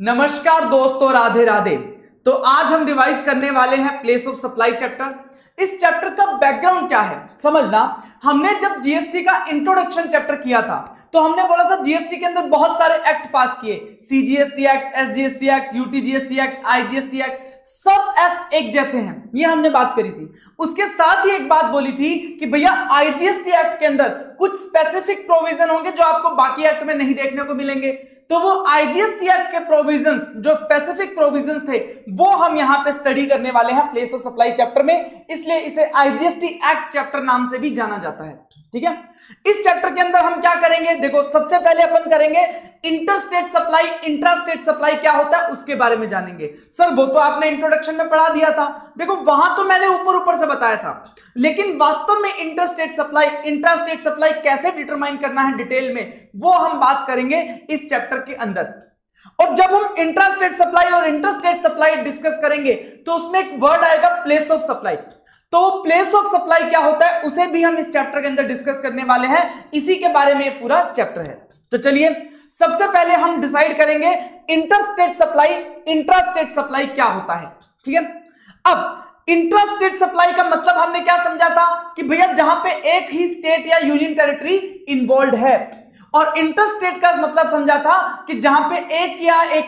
नमस्कार दोस्तों, राधे राधे। तो आज हम रिवाइज करने वाले हैं प्लेस ऑफ सप्लाई चैप्टर। इस चैप्टर का बैकग्राउंड क्या है समझना। हमने जब जीएसटी का इंट्रोडक्शन चैप्टर किया था तो हमने बोला था जीएसटी के अंदर बहुत सारे एक्ट पास किए, CGST act, SGST act, UTGST act, IGST act, सब एक्ट एक जैसे हैं, ये हमने बात करी थी। उसके साथ ही एक बात बोली थी कि भैया आईजीएसटी एक्ट के अंदर कुछ स्पेसिफिक प्रोविजन होंगे जो आपको बाकी एक्ट में नहीं देखने को मिलेंगे। तो वो आईजीएसटी एक्ट के प्रोविजंस, जो स्पेसिफिक प्रोविजंस थे, वो हम यहां पे स्टडी करने वाले हैं प्लेस ऑफ सप्लाई चैप्टर में, इसलिए इसे आईजीएसटी एक्ट चैप्टर नाम से भी जाना जाता है। ठीक है, इस चैप्टर के अंदर हम क्या करेंगे, देखो सबसे पहले अपन करेंगे इंटरस्टेट सप्लाई, इंट्रास्टेट सप्लाई क्या होता है उसके बारे में जानेंगे। सर वो तो आपने इंट्रोडक्शन में पढ़ा दिया था, देखो वहां तो मैंने ऊपर ऊपर से बताया था, लेकिन वास्तव में इंटरस्टेट सप्लाई, इंट्रास्टेट सप्लाई कैसे डिटरमाइन करना है डिटेल में, वो हम बात करेंगे इस चैप्टर के अंदर। और जब हम इंट्रास्टेट सप्लाई और इंटरस्टेट सप्लाई डिस्कस करेंगे तो उसमें एक वर्ड आएगा प्लेस ऑफ सप्लाई। तो प्लेस ऑफ सप्लाई क्या होता है उसे भी हम इस चैप्टर के अंदर डिस्कस करने वाले हैं, इसी के बारे में ये पूरा चैप्टर है। तो चलिए सबसे पहले हम डिसाइड करेंगे इंटरस्टेट सप्लाई, इंट्रास्टेट सप्लाई क्या होता है। ठीक है, अब इंट्रास्टेट सप्लाई का मतलब हमने क्या समझा था कि भैया जहां पे एक ही स्टेट या यूनियन टेरिटरी इन्वॉल्व है, और इंटरस्टेट का मतलब समझा था कि जहां पे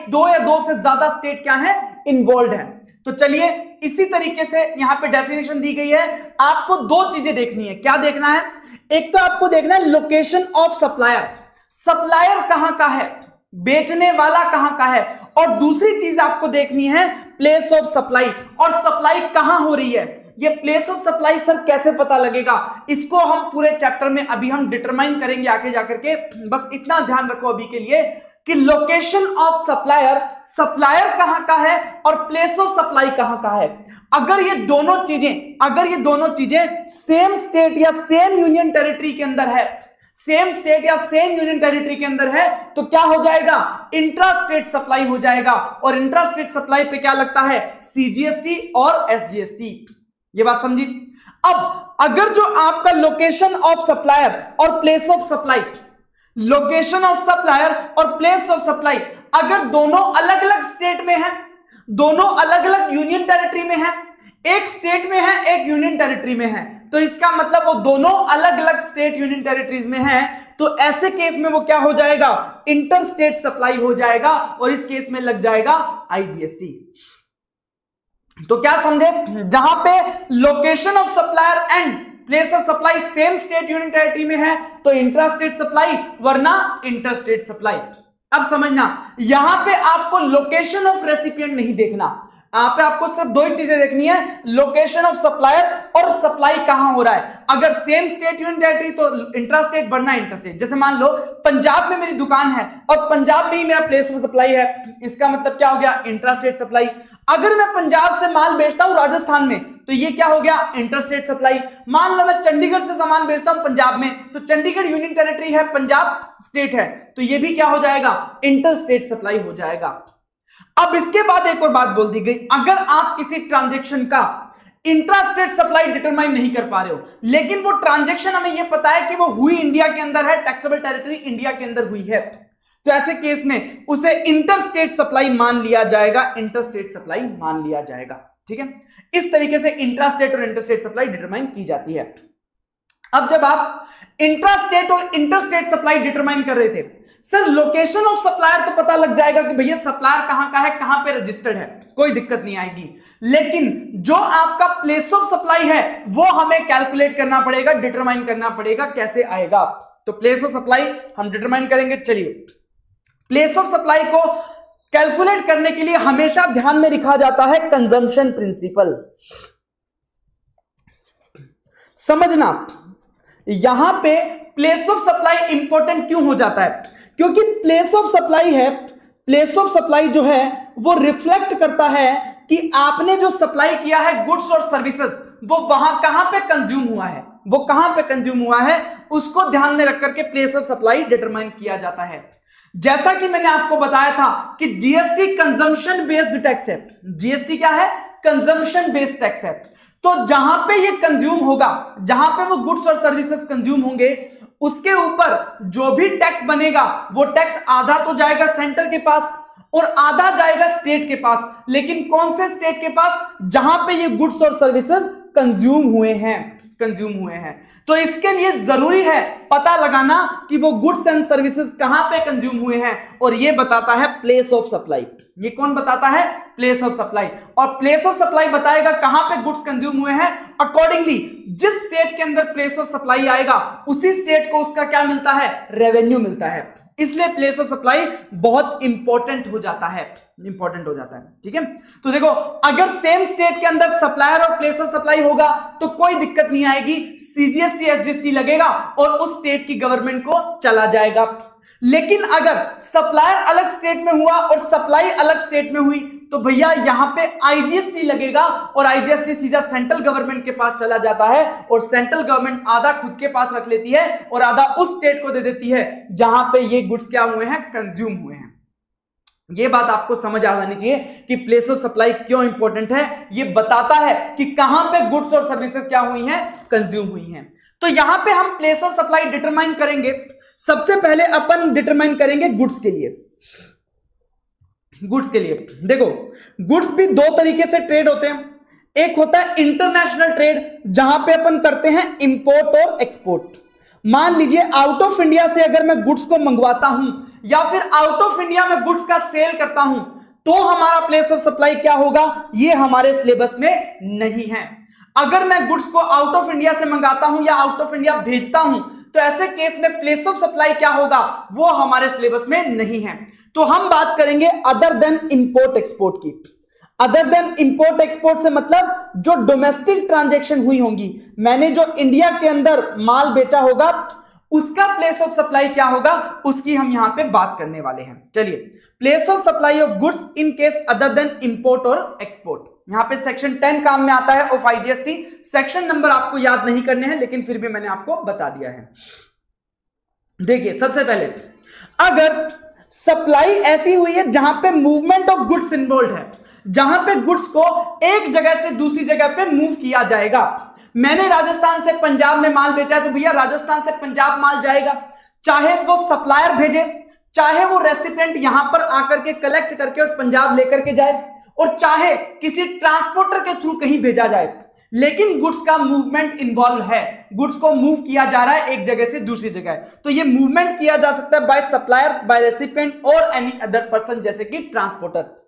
दो या दो से ज्यादा स्टेट क्या है, इन्वॉल्व है। तो चलिए इसी तरीके से यहां पे डेफिनेशन दी गई है। आपको दो चीजें देखनी है, क्या देखना है, एक तो आपको देखना है लोकेशन ऑफ सप्लायर, सप्लायर कहां का है, बेचने वाला कहां का है, और दूसरी चीज आपको देखनी है प्लेस ऑफ सप्लाई, और सप्लाई कहां हो रही है। ये प्लेस ऑफ सप्लाई सर कैसे पता लगेगा, इसको हम पूरे चैप्टर में अभी हम डिटरमाइन करेंगे आगे जाकर के। बस इतना ध्यान रखो अभी के लिए कि लोकेशन ऑफ सप्लायर, सप्लायर कहां का है और प्लेस ऑफ सप्लाई कहां का है। अगर ये दोनों चीजें सेम स्टेट या सेम यूनियन टेरिटरी के अंदर है, सेम स्टेट या सेम यूनियन टेरिटरी के अंदर है, तो क्या हो जाएगा, इंट्रास्टेट सप्लाई हो जाएगा। और इंट्रास्टेट सप्लाई पे क्या लगता है, सीजीएसटी और एसजीएसटी। ये बात समझी। अब अगर जो आपका लोकेशन ऑफ सप्लायर और place of supply, location of supplier और प्लेस ऑफ सप्लाई अगर दोनों अलग अलग स्टेट में है, दोनों अलग अलग यूनियन टेरिटरी में है, एक स्टेट में है एक यूनियन टेरिटरी में है, तो इसका मतलब वो दोनों अलग अलग स्टेट यूनियन टेरिटरीज में है, तो ऐसे केस में वो क्या हो जाएगा, इंटरस्टेट सप्लाई हो जाएगा, और इस केस में लग जाएगा आईजीएसटी। तो क्या समझे, जहां पे location of supplier and place of supply same state union territory में है तो इंट्रास्टेट सप्लाई, वरना इंटरस्टेट सप्लाई। अब समझना, यहां पे आपको लोकेशन ऑफ रेसिपिएंट नहीं देखना, यहाँ पे आपको सिर्फ दो ही चीजें देखनी है, लोकेशन ऑफ सप्लायर और सप्लाई कहां हो रहा है। अगर सेम स्टेट यूनियन टेरिटरी तो इंट्रास्टेट, वरना इंटरस्टेट। जैसे मान लो पंजाब में मेरी दुकान है और पंजाब में ही मेरा प्लेस ऑफ सप्लाई है, इसका मतलब क्या हो गया, इंट्रास्टेट सप्लाई। अगर मैं पंजाब से माल बेचता हूं राजस्थान में तो ये क्या हो गया, इंटरस्टेट सप्लाई। मान लो मैं चंडीगढ़ से सामान बेचता हूं पंजाब में, तो चंडीगढ़ यूनियन टेरिटरी है, पंजाब स्टेट है, तो ये भी क्या हो जाएगा, इंटरस्टेट सप्लाई हो जाएगा। अब इसके बाद एक और बात बोल दी गई, अगर आप किसी ट्रांजैक्शन का इंट्रास्टेट सप्लाई डिटरमाइन नहीं कर पा रहे हो, लेकिन वो ट्रांजैक्शन हमें यह पता है कि वो हुई इंडिया के अंदर है, टैक्सेबल टेरिटरी इंडिया के अंदर हुई है, तो ऐसे केस में उसे इंटरस्टेट सप्लाई मान लिया जाएगा, इंटरस्टेट सप्लाई मान लिया जाएगा। ठीक है, इस तरीके से इंट्रास्टेट और इंटरस्टेट सप्लाई डिटरमाइन की जाती है। अब जब आप इंट्रास्टेट और इंटरस्टेट सप्लाई डिटरमाइन कर रहे थे, सर लोकेशन ऑफ सप्लायर तो पता लग जाएगा कि भैया सप्लायर कहां का है, कहां पे रजिस्टर्ड है, कोई दिक्कत नहीं आएगी, लेकिन जो आपका प्लेस ऑफ सप्लाई है वो हमें कैलकुलेट करना पड़ेगा, डिटरमाइन करना पड़ेगा, कैसे आएगा। तो प्लेस ऑफ सप्लाई हम डिटरमाइन करेंगे। चलिए, प्लेस ऑफ सप्लाई को कैलकुलेट करने के लिए हमेशा ध्यान में रखा जाता है कंजम्पशन प्रिंसिपल। समझना, यहां पे प्लेस ऑफ सप्लाई इंपॉर्टेंट क्यों हो जाता है, क्योंकि प्लेस ऑफ सप्लाई है, प्लेस ऑफ सप्लाई जो है वो रिफ्लेक्ट करता है कि आपने जो सप्लाई किया है गुड्स और सर्विसेज, वो वहां कहां पे कंज्यूम हुआ है, वो कहां पे कंज्यूम हुआ है, उसको ध्यान में रख करके प्लेस ऑफ सप्लाई डिटरमाइन किया जाता है। जैसा कि मैंने आपको बताया था कि जीएसटी कंजम्पशन बेस्ड टैक्स है, जीएसटी क्या है, कंजम्पशन बेस्ड टैक्स है, तो जहां पे ये कंज्यूम होगा, जहां पे वो गुड्स और सर्विसेज कंज्यूम होंगे, उसके ऊपर जो भी टैक्स बनेगा वो टैक्स आधा तो जाएगा सेंटर के पास और आधा जाएगा स्टेट के पास। लेकिन कौन से स्टेट के पास? जहां पे ये गुड्स और सर्विसेज कंज्यूम हुए हैं। तो इसके लिए जरूरी है पता लगाना कि वो गुड्स एंड सर्विसेज कहां पे कंज्यूम हुए हैं, और ये बताता है प्लेस ऑफ सप्लाई। ये कौन बताता है? Place of supply. और प्लेस ऑफ सप्लाई बताएगा कहां पे गुड्स कंज्यूम हुए हैं। अकॉर्डिंगली जिस स्टेट के अंदर प्लेस ऑफ सप्लाई आएगा उसी स्टेट को उसका क्या मिलता है? रेवेन्यू मिलता है। इसलिए प्लेस ऑफ सप्लाई बहुत इंपॉर्टेंट हो जाता है। ठीक है। तो देखो, अगर सेम स्टेट के अंदर सप्लायर और प्लेस ऑफ सप्लाई होगा तो कोई दिक्कत नहीं आएगी, सीजीएसटी एसजीएसटी लगेगा और उस स्टेट की गवर्नमेंट को चला जाएगा। लेकिन अगर सप्लायर अलग स्टेट में हुआ और सप्लाई अलग स्टेट में हुई तो भैया यहां पे आईजीएसटी लगेगा, और आईजीएसटी सीधा सेंट्रल गवर्नमेंट के पास चला जाता है, और सेंट्रल गवर्नमेंट आधा खुद के पास रख लेती है और आधा उस स्टेट को दे देती है जहां पे ये गुड्स क्या हुए हैं? कंज्यूम हुए हैं। ये बात आपको समझ आ जानी चाहिए कि प्लेस ऑफ सप्लाई क्यों इंपॉर्टेंट है। ये बताता है कि कहां पे गुड्स और सर्विसेज क्या हुई हैं? कंज्यूम हुई हैं। तो यहां पे हम प्लेस ऑफ सप्लाई डिटरमाइन करेंगे। सबसे पहले अपन डिटरमाइन करेंगे गुड्स के लिए। देखो, गुड्स भी दो तरीके से ट्रेड होते हैं। एक होता है इंटरनेशनल ट्रेड, जहां पे अपन करते हैं इंपोर्ट और एक्सपोर्ट। मान लीजिए आउट ऑफ इंडिया से अगर मैं गुड्स को मंगवाता हूं या फिर आउट ऑफ इंडिया में गुड्स का सेल करता हूं तो हमारा प्लेस ऑफ सप्लाई क्या होगा? ये हमारे सिलेबस में नहीं है। अगर मैं गुड्स को आउट ऑफ इंडिया से मंगाता हूं या आउट ऑफ इंडिया भेजता हूं तो ऐसे केस में प्लेस ऑफ सप्लाई क्या होगा? वो हमारे सिलेबस में नहीं है। तो हम बात करेंगे अदर देन इंपोर्ट एक्सपोर्ट की। अदर देन इंपोर्ट एक्सपोर्ट से मतलब जो डोमेस्टिक ट्रांजैक्शन हुई होंगी, मैंने जो इंडिया के अंदर माल बेचा होगा उसका प्लेस ऑफ सप्लाई क्या होगा, उसकी हम यहां पे बात करने वाले हैं। चलिए, place of supply of goods in case other than import और एक्सपोर्ट। यहां पे सेक्शन 10 काम में आता है ऑफ आईजीएसटी। सेक्शन नंबर आपको याद नहीं करने हैं, लेकिन फिर भी मैंने आपको बता दिया है। देखिए, सबसे पहले अगर सप्लाई ऐसी हुई है जहां पे मूवमेंट ऑफ गुड्स इन्वॉल्व है, जहां पे गुड्स को एक जगह से दूसरी जगह पे मूव किया जाएगा। मैंने राजस्थान से पंजाब में माल बेचा है तो भैया राजस्थान से पंजाब माल जाएगा, चाहे वो सप्लायर भेजे, चाहे वो रेसिपिएंट यहां पर आकर के कलेक्ट करके और पंजाब लेकर के जाए, और चाहे किसी ट्रांसपोर्टर के थ्रू कहीं भेजा जाए, लेकिन गुड्स का मूवमेंट इन्वॉल्व है। गुड्स को मूव किया जा रहा है एक जगह से दूसरी जगह। तो ये मूवमेंट किया जा सकता है बाय सप्लायर, बाय रेसिपिएंट और एनी अदर पर्सन, जैसे कि ट्रांसपोर्टर।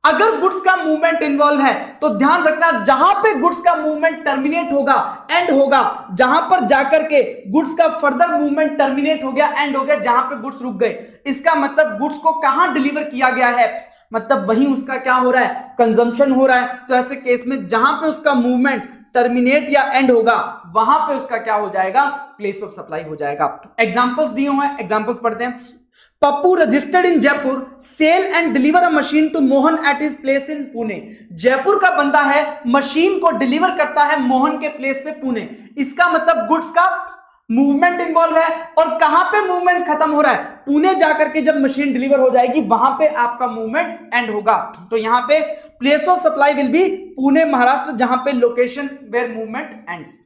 अगर गुड्स का मूवमेंट इन्वॉल्व है तो ध्यान रखना, जहां पे गुड्स का मूवमेंट टर्मिनेट होगा, एंड होगा, जहां पर जाकर के गुड्स का फर्दर मूवमेंट टर्मिनेट हो गया, एंड हो गया, जहां पे गुड्स रुक गए, इसका मतलब गुड्स को कहां डिलीवर किया गया है, मतलब वहीं उसका क्या हो रहा है? कंजम्पशन हो रहा है। तो ऐसे केस में जहां पे उसका मूवमेंट टर्मिनेट या एंड होगा वहां पे उसका क्या हो जाएगा? प्लेस ऑफ सप्लाई हो जाएगा। एग्जांपल्स दिए हुए हैं, एग्जांपल्स पढ़ते हैं। Pappu registered in Jaipur sell and deliver a machine to Mohan at his place in Pune. Jaipur का बंदा है, मशीन को डिलीवर करता है मोहन के प्लेस पे पुणे। इसका मतलब गुड्स का मूवमेंट इन्वॉल्व है, और कहां पे मूवमेंट खत्म हो रहा है? पुणे जाकर के जब मशीन डिलीवर हो जाएगी वहां पे आपका मूवमेंट एंड होगा। तो यहां पे place of supply will be Pune Maharashtra, जहां पे लोकेशन वेयर मूवमेंट एंड्स।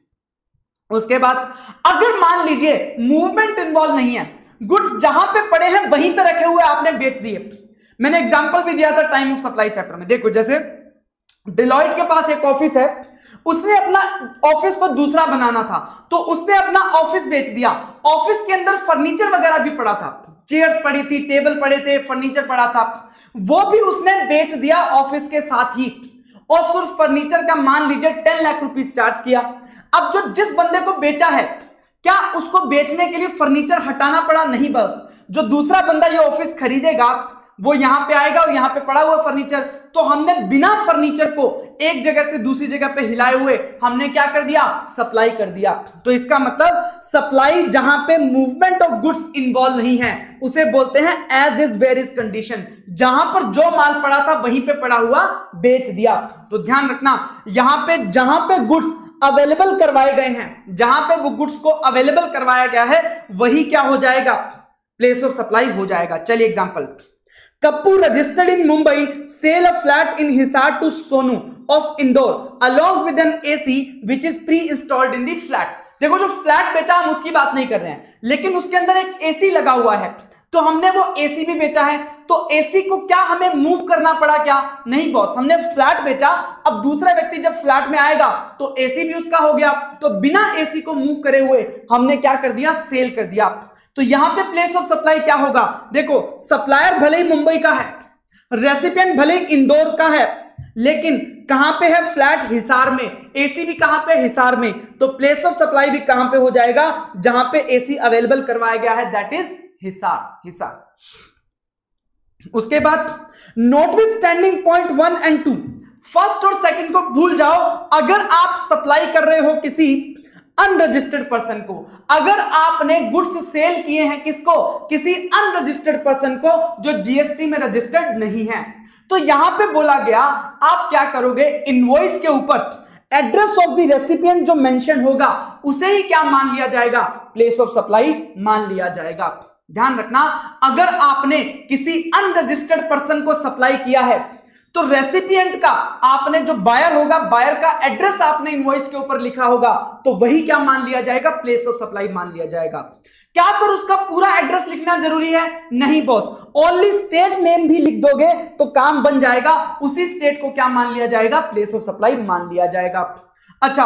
उसके बाद अगर मान लीजिए मूवमेंट इन्वॉल्व नहीं है, गुड्स जहां पे पड़े हैं वहीं पे रखे हुए आपने बेच दिए। मैंने एग्जांपल भी दिया था टाइम ऑफ सप्लाई चैप्टर में। देखो, जैसे डिलॉयट के पास एक ऑफिस है, उसने अपना ऑफिस को दूसरा बनाना था तो उसने अपना ऑफिस बेच दिया। ऑफिस के अंदर फर्नीचर वगैरह भी पड़ा था, चेयर्स पड़ी थी, टेबल पड़े थे, फर्नीचर पड़ा था, वो भी उसने बेच दिया ऑफिस के साथ ही, और सिर्फ फर्नीचर का मान लीजिए 10 लाख रुपीस चार्ज किया। अब जो जिस बंदे को बेचा है, क्या उसको बेचने के लिए फर्नीचर हटाना पड़ा? नहीं, बस जो दूसरा बंदा ये ऑफिस खरीदेगा वो यहां पे आएगा और यहां पे पड़ा हुआ फर्नीचर, तो हमने बिना फर्नीचर को एक जगह से दूसरी जगह पे हिलाए हुए हमने क्या कर दिया? सप्लाई कर दिया। तो इसका मतलब सप्लाई जहां पे मूवमेंट ऑफ गुड्स इन्वॉल्व नहीं है उसे बोलते हैं as is where is condition. जहां पर जो माल पड़ा था वहीं पे पड़ा हुआ बेच दिया। तो ध्यान रखना, यहां पे जहां पे गुड्स अवेलेबल करवाए गए हैं, जहां पे वो गुड्स को अवेलेबल करवाया गया है वही क्या हो जाएगा? प्लेस ऑफ सप्लाई हो जाएगा। चलिए example, Kappu registered in Mumbai sell a flat in Hisar to Sonu of Indore along with an AC which is pre installed in the flat. देखो, जो फ्लैट बेचा हम उसकी बात नहीं कर रहे हैं, लेकिन उसके अंदर एक एसी लगा हुआ है। तो हमने वो एसी भी बेचा है, तो एसी को क्या हमें मूव करना पड़ा क्या? नहीं बॉस, हमने फ्लैट बेचा, अब दूसरा व्यक्ति जब फ्लैट में आएगा तो एसी भी उसका हो गया, तो बिना एसी को मूव करे हुए हमने क्या कर दिया? सेल कर दिया। तो यहां पे प्लेस ऑफ सप्लाई क्या होगा? देखो, सप्लायर भले ही मुंबई का है, रेसिपिएंट भले ही इंदौर का है, लेकिन कहां पे है? फ्लैट हिसार में। एसी भी कहां पे? हिसार में। तो प्लेस ऑफ सप्लाई भी कहां पे हो जाएगा? जहां पे एसी अवेलेबल करवाया गया है, दैट इज हिसार। उसके बाद नॉटविथस्टैंडिंग पॉइंट 1 एंड 2, फर्स्ट और सेकंड को भूल जाओ। अगर आप सप्लाई कर रहे हो किसी अनरजिस्टर्ड पर्सन को, अगर आपने गुड्स सेल किए हैं किसको? किसी अनरजिस्टर्ड पर्सन को जो जीएसटी में रजिस्टर्ड नहीं है, तो यहां पे बोला गया आप क्या करोगे? इनवॉइस के ऊपर एड्रेस ऑफ द रेसिपिएंट जो मेंशन होगा उसे ही क्या मान लिया जाएगा? प्लेस ऑफ सप्लाई मान लिया जाएगा। ध्यान रखना, अगर आपने किसी अनरजिस्टर्ड पर्सन को सप्लाई किया है तो रेसिपिएंट का, आपने जो बायर होगा, बायर का एड्रेस आपने इनवॉइस के ऊपर लिखा होगा, तो वही क्या मान लिया जाएगा? प्लेस ऑफ सप्लाई मान लिया जाएगा। क्या सर उसका पूरा एड्रेस लिखना जरूरी है? नहीं बॉस, ओनली स्टेट नेम भी लिख दोगे तो काम बन जाएगा, उसी स्टेट को क्या मान लिया जाएगा? प्लेस ऑफ सप्लाई मान लिया जाएगा। अच्छा,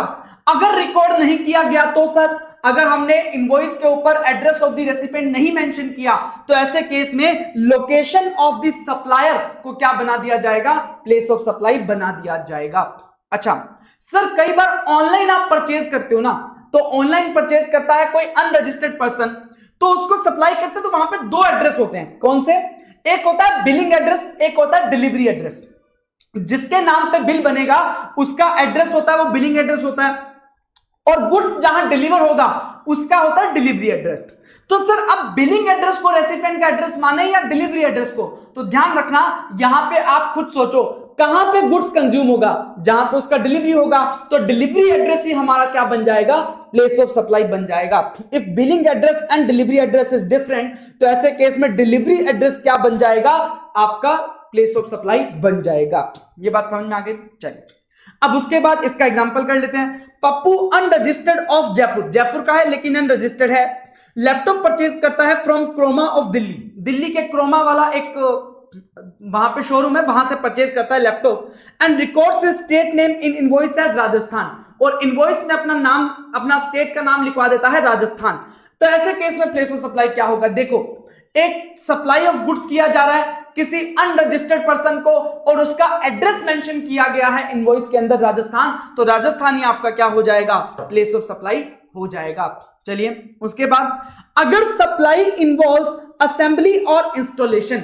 अगर रिकॉर्ड नहीं किया गया तो सर, अगर हमने इनवॉइस के ऊपर एड्रेस ऑफ द रेसिपिएंट नहीं मेंशन किया तो ऐसे केस में लोकेशन ऑफ द सप्लायर को क्या बना दिया जाएगा? प्लेस ऑफ सप्लाई बना दिया जाएगा। अच्छा सर, कई बार ऑनलाइन आप परचेज करते हो ना, तो ऑनलाइन परचेज करता है कोई अनरजिस्टर्ड पर्सन, तो उसको सप्लाई करते तो वहां पे दो एड्रेस होते हैं। कौन से? एक होता है बिलिंग एड्रेस, एक होता है डिलीवरी एड्रेस। जिसके नाम पे बिल बनेगा उसका एड्रेस होता है वो बिलिंग एड्रेस होता है, और गुड्स जहां डिलीवर होगा उसका होता है डिलीवरी एड्रेस। तो सर अब बिलिंग एड्रेस को रेसिपिएंट का एड्रेस माने या डिलीवरी एड्रेस को? तो ध्यान रखना, यहां पे आप खुद सोचो कहां पे गुड्स कंज्यूम होगा, जहां पे उसका डिलीवरी होगा, तो डिलीवरी एड्रेस ही हमारा क्या बन जाएगा? प्लेस ऑफ सप्लाई बन जाएगा। If billing address and delivery address is different, तो ऐसे केस में डिलीवरी एड्रेस क्या बन जाएगा? आपका प्लेस ऑफ सप्लाई बन जाएगा। ये बात समझ में आ गई? चलिए, अब उसके बाद इसका एग्जांपल कर लेते हैं। पप्पू अनरजिस्टर्ड ऑफ जयपुर, जयपुर का है लेकिन अनरजिस्टर्ड है, लैपटॉप परचेज करता है from Croma of Delhi, Delhi के क्रोमा वाला एक वहां पे शोरूम है, वहां से परचेज करता है laptop, and records his state name in invoice as Rajasthan, और इनवॉइस में अपना नाम, अपना स्टेट का नाम लिखवा देता है राजस्थान। तो ऐसे केस में प्लेस ऑफ सप्लाई क्या होगा? देखो, एक सप्लाई ऑफ गुड्स किया जा रहा है किसी अनरजिस्टर्ड पर्सन को और उसका एड्रेस मेंशन किया गया है इनवॉइस के अंदर राजस्थान, तो राजस्थान ही आपका क्या हो जाएगा? प्लेस ऑफ सप्लाई हो जाएगा। चलिए, उसके बाद अगर सप्लाई इन्वॉल्व्स असेंबली और इंस्टॉलेशन,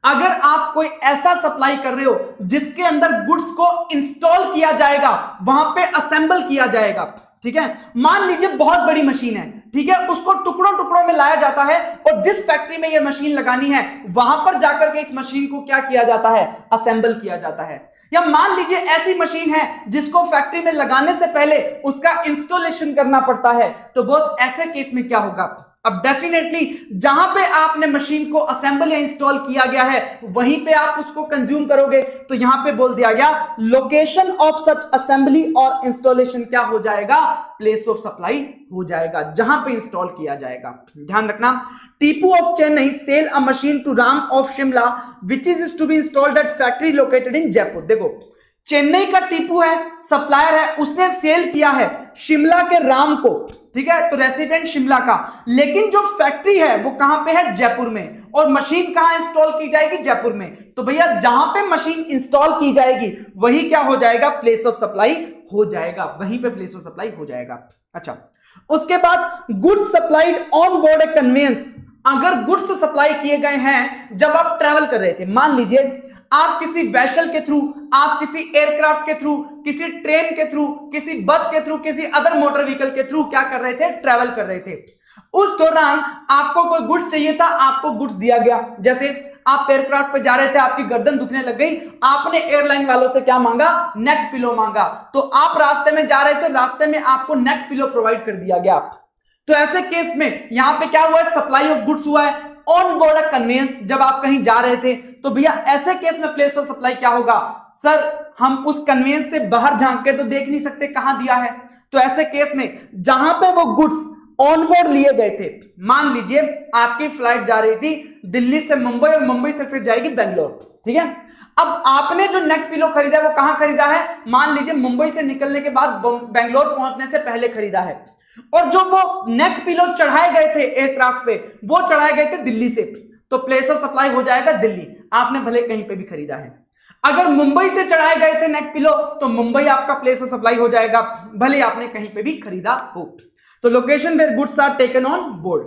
अगर आप कोई ऐसा सप्लाई कर रहे हो जिसके अंदर गुड्स को इंस्टॉल किया जाएगा, वहां पे असेंबल किया जाएगा, ठीक है, मान लीजिए बहुत बड़ी मशीन है, ठीक है, उसको टुकड़ों टुकड़ों में लाया जाता है और जिस फैक्ट्री में यह मशीन लगानी है वहां पर जाकर के इस मशीन को क्या किया जाता है? असेंबल किया जाता है। या मान लीजिए ऐसी मशीन है जिसको फैक्ट्री में लगाने से पहले उसका इंस्टॉलेशन करना पड़ता है, तो बस ऐसे केस में क्या होगा? अब डेफिनेटली जहां पे आपने मशीन को असेंबल या इंस्टॉल किया गया है वहीं पे आप उसको कंज्यूम करोगे, तो यहां पे बोल दिया गया लोकेशन ऑफ सच असेंबली और इंस्टॉलेशन क्या हो जाएगा? प्लेस ऑफ सप्लाई हो जाएगा, जहां पे इंस्टॉल किया जाएगा। ध्यान रखना, Tipu of Chennai sell a machine to Ram of Shimla which is to be installed at factory located in Jaipur. देखो, चेन्नई का टीपू है, सप्लायर है, उसने सेल किया है शिमला के राम को, ठीक है, तो रेसिडेंट शिमला का, लेकिन जो फैक्ट्री है वो कहां पे है? जयपुर में, और मशीन कहां इंस्टॉल की जाएगी? जयपुर में। तो भैया जहां पे मशीन इंस्टॉल की जाएगी वही क्या हो जाएगा? प्लेस ऑफ सप्लाई हो जाएगा, वहीं पे प्लेस ऑफ सप्लाई हो जाएगा। अच्छा, उसके बाद goods supplied on board a conveyance, अगर गुड्स सप्लाई किए गए हैं जब आप ट्रेवल कर रहे थे, मान लीजिए आप किसी वेसल के थ्रू, आप किसी एयरक्राफ्ट के थ्रू, किसी ट्रेन के थ्रू, किसी बस के थ्रू, किसी अदर मोटर व्हीकल के थ्रू क्या कर रहे थे? ट्रेवल कर रहे थे। उस दौरान आपको कोई गुड्स चाहिए था, आपको गुड्स दिया गया, जैसे आप एयरक्राफ्ट पे जा रहे थे, आपकी गर्दन दुखने लग गई, आपने एयरलाइन वालों से क्या मांगा? नेक पिलो मांगा, तो आप रास्ते में जा रहे थे, रास्ते में आपको नेक पिलो प्रोवाइड कर दिया गया। तो ऐसे केस में यहां पे क्या हुआ है? सप्लाई ऑफ गुड्स हुआ है ऑन बोर्ड कन्वेंस, जब आप कहीं जा रहे थे, तो भैया ऐसे केस में प्लेस ऑफ सप्लाई क्या होगा? सर हम उस कन्वेंस से बाहर झांक के तो देख नहीं सकते कहां दिया है, तो ऐसे केस में जहां पे वो गुड्स ऑनबोर्ड लिए गए थे। मान लीजिए आपकी फ्लाइट जा रही थी दिल्ली से मुंबई और मुंबई से फिर जाएगी बेंगलोर, ठीक है। अब आपने जो नेक पिलो खरीदा है वो कहां खरीदा है? मान लीजिए मुंबई से निकलने के बाद बेंगलोर पहुंचने से पहले खरीदा है, और जो वो नेक पिलो चढ़ाए गए थे एयरक्राफ्ट पे वो चढ़ाए गए थे दिल्ली से, तो प्लेस ऑफ सप्लाई हो जाएगा दिल्ली, आपने भले कहीं पे भी खरीदा है। अगर मुंबई से चढ़ाए गए थे नेक पिलो तो मुंबई आपका प्लेस ऑफ सप्लाई हो जाएगा, भले आपने कहीं पे भी खरीदा हो। तो location where goods are taken on board.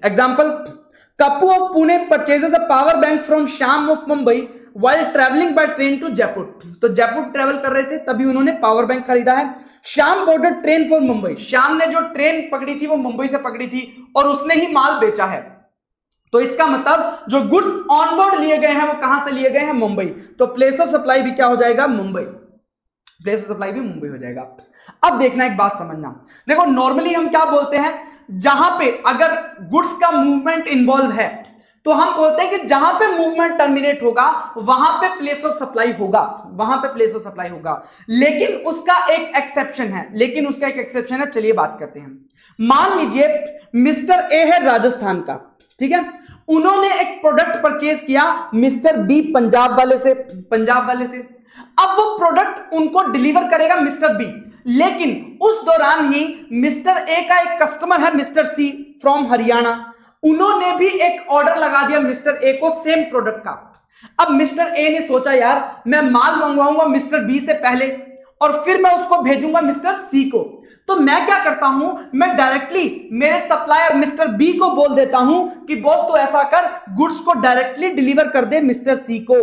Example, Kappu of Pune purchases a power bank from Shyam of Mumbai while traveling by train to Jaipur. तो जयपुर ट्रेवल कर रहे थे तभी उन्होंने पावर बैंक खरीदा है। Shyam boarded train for Mumbai, Shyam ने जो ट्रेन पकड़ी थी वो मुंबई से पकड़ी थी और उसने ही माल बेचा है। तो इसका मतलब जो गुड्स ऑनबोर्ड लिए गए हैं वो कहां से लिए गए हैं? मुंबई। तो प्लेस ऑफ सप्लाई भी क्या हो जाएगा? मुंबई। प्लेस ऑफ सप्लाई भी मुंबई हो जाएगा। अब देखना, एक बात समझना, देखो नॉर्मली हम क्या बोलते हैं, जहां पे अगर गुड्स का मूवमेंट इन्वॉल्व है तो हम बोलते हैं कि जहां पे मूवमेंट टर्मिनेट होगा वहां पे प्लेस ऑफ सप्लाई होगा, वहां पे प्लेस ऑफ सप्लाई होगा। लेकिन उसका एक एक्सेप्शन है, चलिए बात करते हैं। मान लीजिए मिस्टर ए है राजस्थान का, ठीक है, उन्होंने एक प्रोडक्ट परचेज किया मिस्टर बी पंजाब वाले से। अब वो प्रोडक्ट उनको डिलीवर करेगा मिस्टर बी, लेकिन उस दौरान ही मिस्टर ए का एक कस्टमर है मिस्टर सी फ्रॉम हरियाणा, उन्होंने भी एक ऑर्डर लगा दिया मिस्टर ए को सेम प्रोडक्ट का। अब मिस्टर ए ने सोचा यार मैं माल मंगवाऊंगा मिस्टर बी से पहले और फिर मैं उसको भेजूंगा मिस्टर सी को, तो मैं क्या करता हूं, मैं डायरेक्टली मेरे सप्लायर मिस्टर बी को बोल देता हूं कि बॉस तो ऐसा कर, गुड्स को डायरेक्टली डिलीवर कर दे मिस्टर सी को,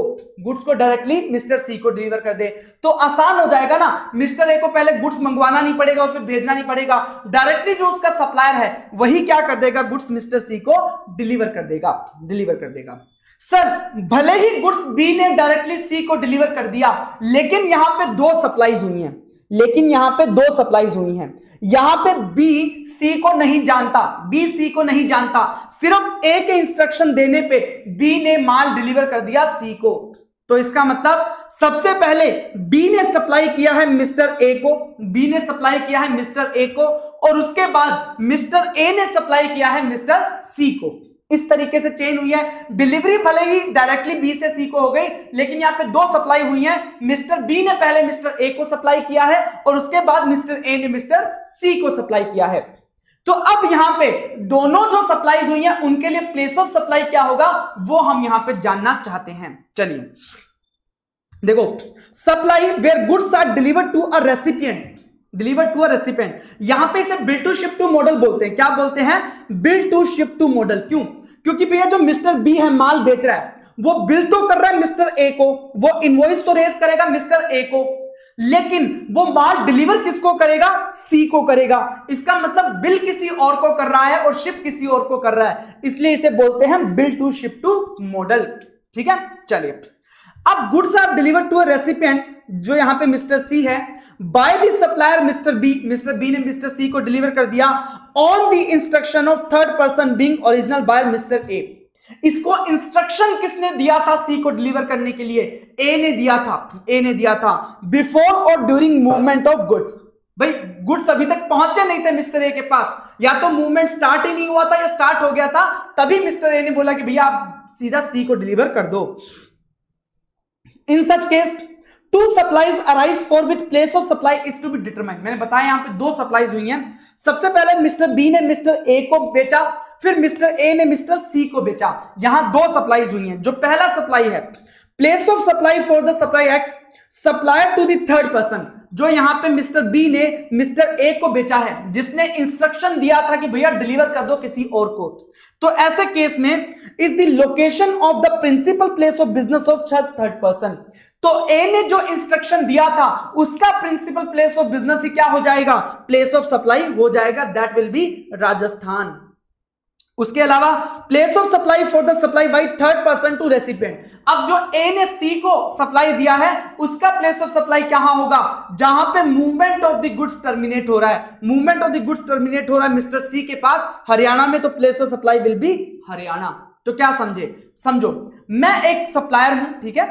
डिलीवर कर दे। तो आसान हो जाएगा ना, मिस्टर ए को पहले गुड्स मंगवाना नहीं पड़ेगा और फिर भेजना नहीं पड़ेगा, डायरेक्टली जो उसका सप्लायर है वही क्या कर देगा, गुड्स मिस्टर सी को डिलीवर कर देगा। सर भले ही गुड्स बी ने डायरेक्टली सी को डिलीवर कर दिया, लेकिन यहां पे दो सप्लाईज हुई हैं, यहां पे बी सी को नहीं जानता, सिर्फ ए के इंस्ट्रक्शन देने पे बी ने माल डिलीवर कर दिया सी को। तो इसका मतलब सबसे पहले बी ने सप्लाई किया है मिस्टर ए को, और उसके बाद मिस्टर ए ने सप्लाई किया है मिस्टर सी को। इस तरीके से चेन हुई है। डिलीवरी भले ही डायरेक्टली बी से सी को हो गई, लेकिन यहां पे दो सप्लाई हुई है, मिस्टर बी ने पहले मिस्टर ए को सप्लाई किया है और उसके बाद मिस्टर ए ने मिस्टर सी को सप्लाई किया है। तो अब यहां पे दोनों जो सप्लाईज हुई हैं उनके लिए प्लेस ऑफ सप्लाई क्या होगा वो हम यहां पे जानना चाहते हैं। चलिए देखो, supply where goods are delivered to a recipient, यहां पे इसे bill to ship to model बोलते हैं। क्या बोलते हैं? Bill to ship to model. क्यों? क्योंकि भैया जो मिस्टर बी है माल बेच रहा है वो बिल तो कर रहा है मिस्टर ए को, वो इनवॉइस तो रेज करेगा मिस्टर ए को, लेकिन वो माल डिलीवर किसको करेगा? सी को करेगा। इसका मतलब बिल किसी और को कर रहा है और शिप किसी और को कर रहा है, इसलिए इसे बोलते हैं bill to ship to model. ठीक है, चलिए अब goods are delivered to a recipient, जो यहां पे मिस्टर सी है, by the supplier mister B ने मिस्टर सी को डिलीवर कर दिया on the instruction of third person being original by mister A. इसको इंस्ट्रक्शन किसने दिया था सी को डिलीवर करने के लिए? ए ने दिया था बिफोर और ड्यूरिंग मूवमेंट ऑफ गुड्स। भाई गुड्स अभी तक पहुंचे नहीं थे मिस्टर ए के पास, या तो मूवमेंट स्टार्ट ही नहीं हुआ था या स्टार्ट हो गया था, तभी मिस्टर ए ने बोला कि भैया आप सीधा सी को डिलीवर कर दो। In such case, two supplies arise for which place of supply is to be determined। मैंने बताया यहां पे दो सप्लाईज हुई हैं। सबसे पहले मिस्टर बी ने मिस्टर ए को बेचा, फिर मिस्टर ए ने मिस्टर सी को बेचा। यहां दो सप्लाईज हुई हैं। जो पहला सप्लाई है, place of supply for the supply ex supplier to the third person, जो यहां पे मिस्टर बी ने मिस्टर ए को बेचा है, जिसने इंस्ट्रक्शन दिया था कि भैया डिलीवर कर दो किसी और को। तो ऐसे केस में is the location of the principal place of business of third person. तो ए ने जो इंस्ट्रक्शन दिया था उसका प्रिंसिपल प्लेस ऑफ बिजनेस ही क्या हो जाएगा? प्लेस ऑफ सप्लाई हो जाएगा, दैट विल बी राजस्थान। उसके अलावा place of supply for the supply by third person to recipient. अब जो ए ने सी को सप्लाई दिया है उसका प्लेस ऑफ सप्लाई कहां होगा? जहां पे movement of the goods terminate हो रहा है, मिस्टर सी के पास हरियाणा में, तो place of supply will be Haryana. तो क्या समझो, मैं एक सप्लायर हूं, ठीक है,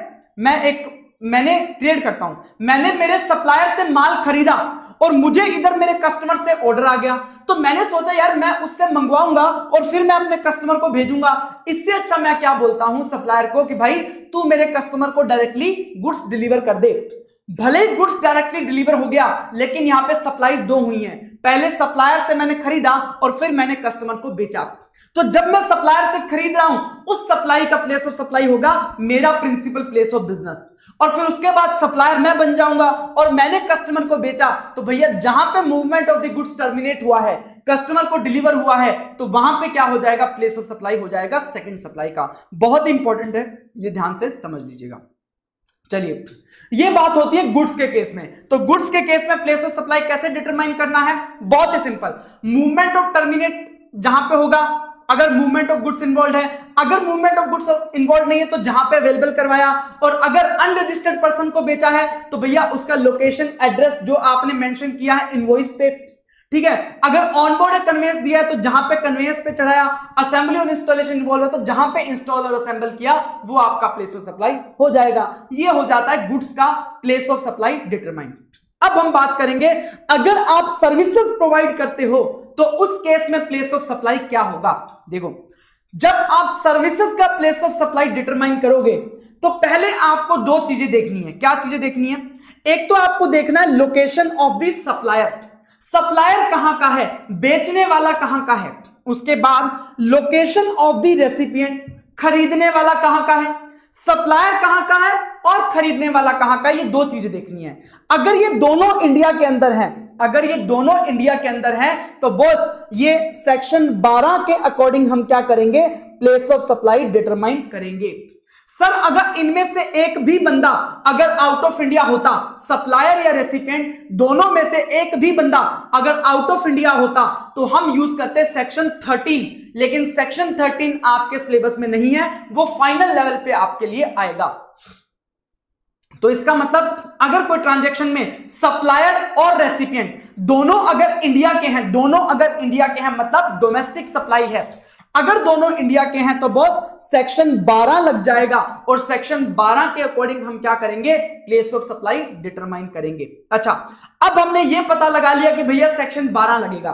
मैंने ट्रेड करता हूं, मैंने मेरे सप्लायर से माल खरीदा और मुझे इधर मेरे कस्टमर से ऑर्डर आ गया, तो मैंने सोचा यार मैं उससे मंगवाऊंगा और फिर मैं अपने कस्टमर को भेजूंगा। इससे अच्छा मैं क्या बोलता हूं सप्लायर को कि भाई तू मेरे कस्टमर को डायरेक्टली गुड्स डिलीवर कर दे। भले ही गुड्स डायरेक्टली डिलीवर हो गया, लेकिन यहां पे सप्लाईज दो हुई हैं। पहले सप्लायर से मैंने खरीदा और फिर मैंने कस्टमर को बेचा। तो जब मैं सप्लायर से खरीद रहा हूं, उस सप्लाई का प्लेस ऑफ सप्लाई होगा मेरा प्रिंसिपल प्लेस ऑफ बिजनेस, और फिर उसके बाद सप्लायर मैं बन जाऊंगा और मैंने कस्टमर को बेचा। तो भैया जहां पे movement of the goods terminate हुआ है, कस्टमर को डिलीवर हुआ है, तो वहां पे क्या हो जाएगा, प्लेस ऑफ सप्लाई हो जाएगा सेकंड सप्लाई का। बहुत इंपॉर्टेंट है, ये ध्यान से समझ लीजिएगा। चलिए, ये बात होती है गुड्स के केस में। तो गुड्स के केस में प्लेस ऑफ सप्लाई कैसे डिटरमाइन करना है, बहुत ही सिंपल। मूवमेंट ऑफ टर्मिनेट जहां पे होगा, अगर मूवमेंट ऑफ गुड्स इन्वॉल्व है, अगर मूवमेंट ऑफ गुड्स इन्वॉल्व नहीं है तो जहां पे अवेलेबल करवाया, और अगर अनरजिस्टर्ड पर्सन को बेचा है तो भैया उसका लोकेशन एड्रेस जो आपने मेंशन किया है इनवॉइस पे, ठीक है। अगर ऑनबोर्ड कन्वेंस दिया है तो जहां पे कन्वेंस पे चढ़ाया, असेंबली और इंस्टॉलेशन इन्वॉल्व है तो जहां पे इंस्टॉल और असेंबल किया वो आपका प्लेस ऑफ सप्लाई हो जाएगा। ये हो जाता है गुड्स का प्लेस ऑफ सप्लाई डिटरमाइन। अब हम बात करेंगे, अगर आप सर्विसेज प्रोवाइड करते हो तो उस केस में प्लेस ऑफ सप्लाई क्या होगा। देखो, जब आप सर्विसेज का प्लेस ऑफ सप्लाई डिटरमाइन करोगे तो पहले आपको दो चीजें देखनी है। क्या चीजें देखनी है, एक तो आपको देखना है location of the supplier, supplier कहां का है, बेचने वाला कहां का है। उसके बाद लोकेशन ऑफ द रेसिपिएंट, खरीदने वाला कहां का है, सप्लायर कहां का है और खरीदने वाला कहां का है। ये दो चीजें देखनी है। अगर ये दोनों इंडिया के अंदर हैं, अगर ये दोनों इंडिया के अंदर हैं तो बॉस ये सेक्शन 12 के अकॉर्डिंग हम क्या करेंगे, प्लेस ऑफ सप्लाई डिटरमाइन करेंगे। सर अगर इनमें से एक भी बंदा अगर आउट ऑफ इंडिया होता, सप्लायर या रेसिपिएंट दोनों में से एक भी बंदा अगर आउट ऑफ इंडिया होता तो हम यूज करते सेक्शन 13, लेकिन सेक्शन 13 आपके सिलेबस में नहीं है, वो फाइनल लेवल पे आपके लिए आएगा। तो इसका मतलब अगर कोई ट्रांजैक्शन में सप्लायर और रेसिपिएंट दोनों अगर इंडिया के हैं, दोनों अगर इंडिया के हैं मतलब डोमेस्टिक सप्लाई है, अगर दोनों इंडिया के हैं तो बॉस सेक्शन 12 लग जाएगा और सेक्शन 12 के अकॉर्डिंग हम क्या करेंगे, प्लेस ऑफ सप्लाई डिटरमाइन करेंगे। अच्छा, अब हमने ये पता लगा लिया कि भैया सेक्शन 12 लगेगा।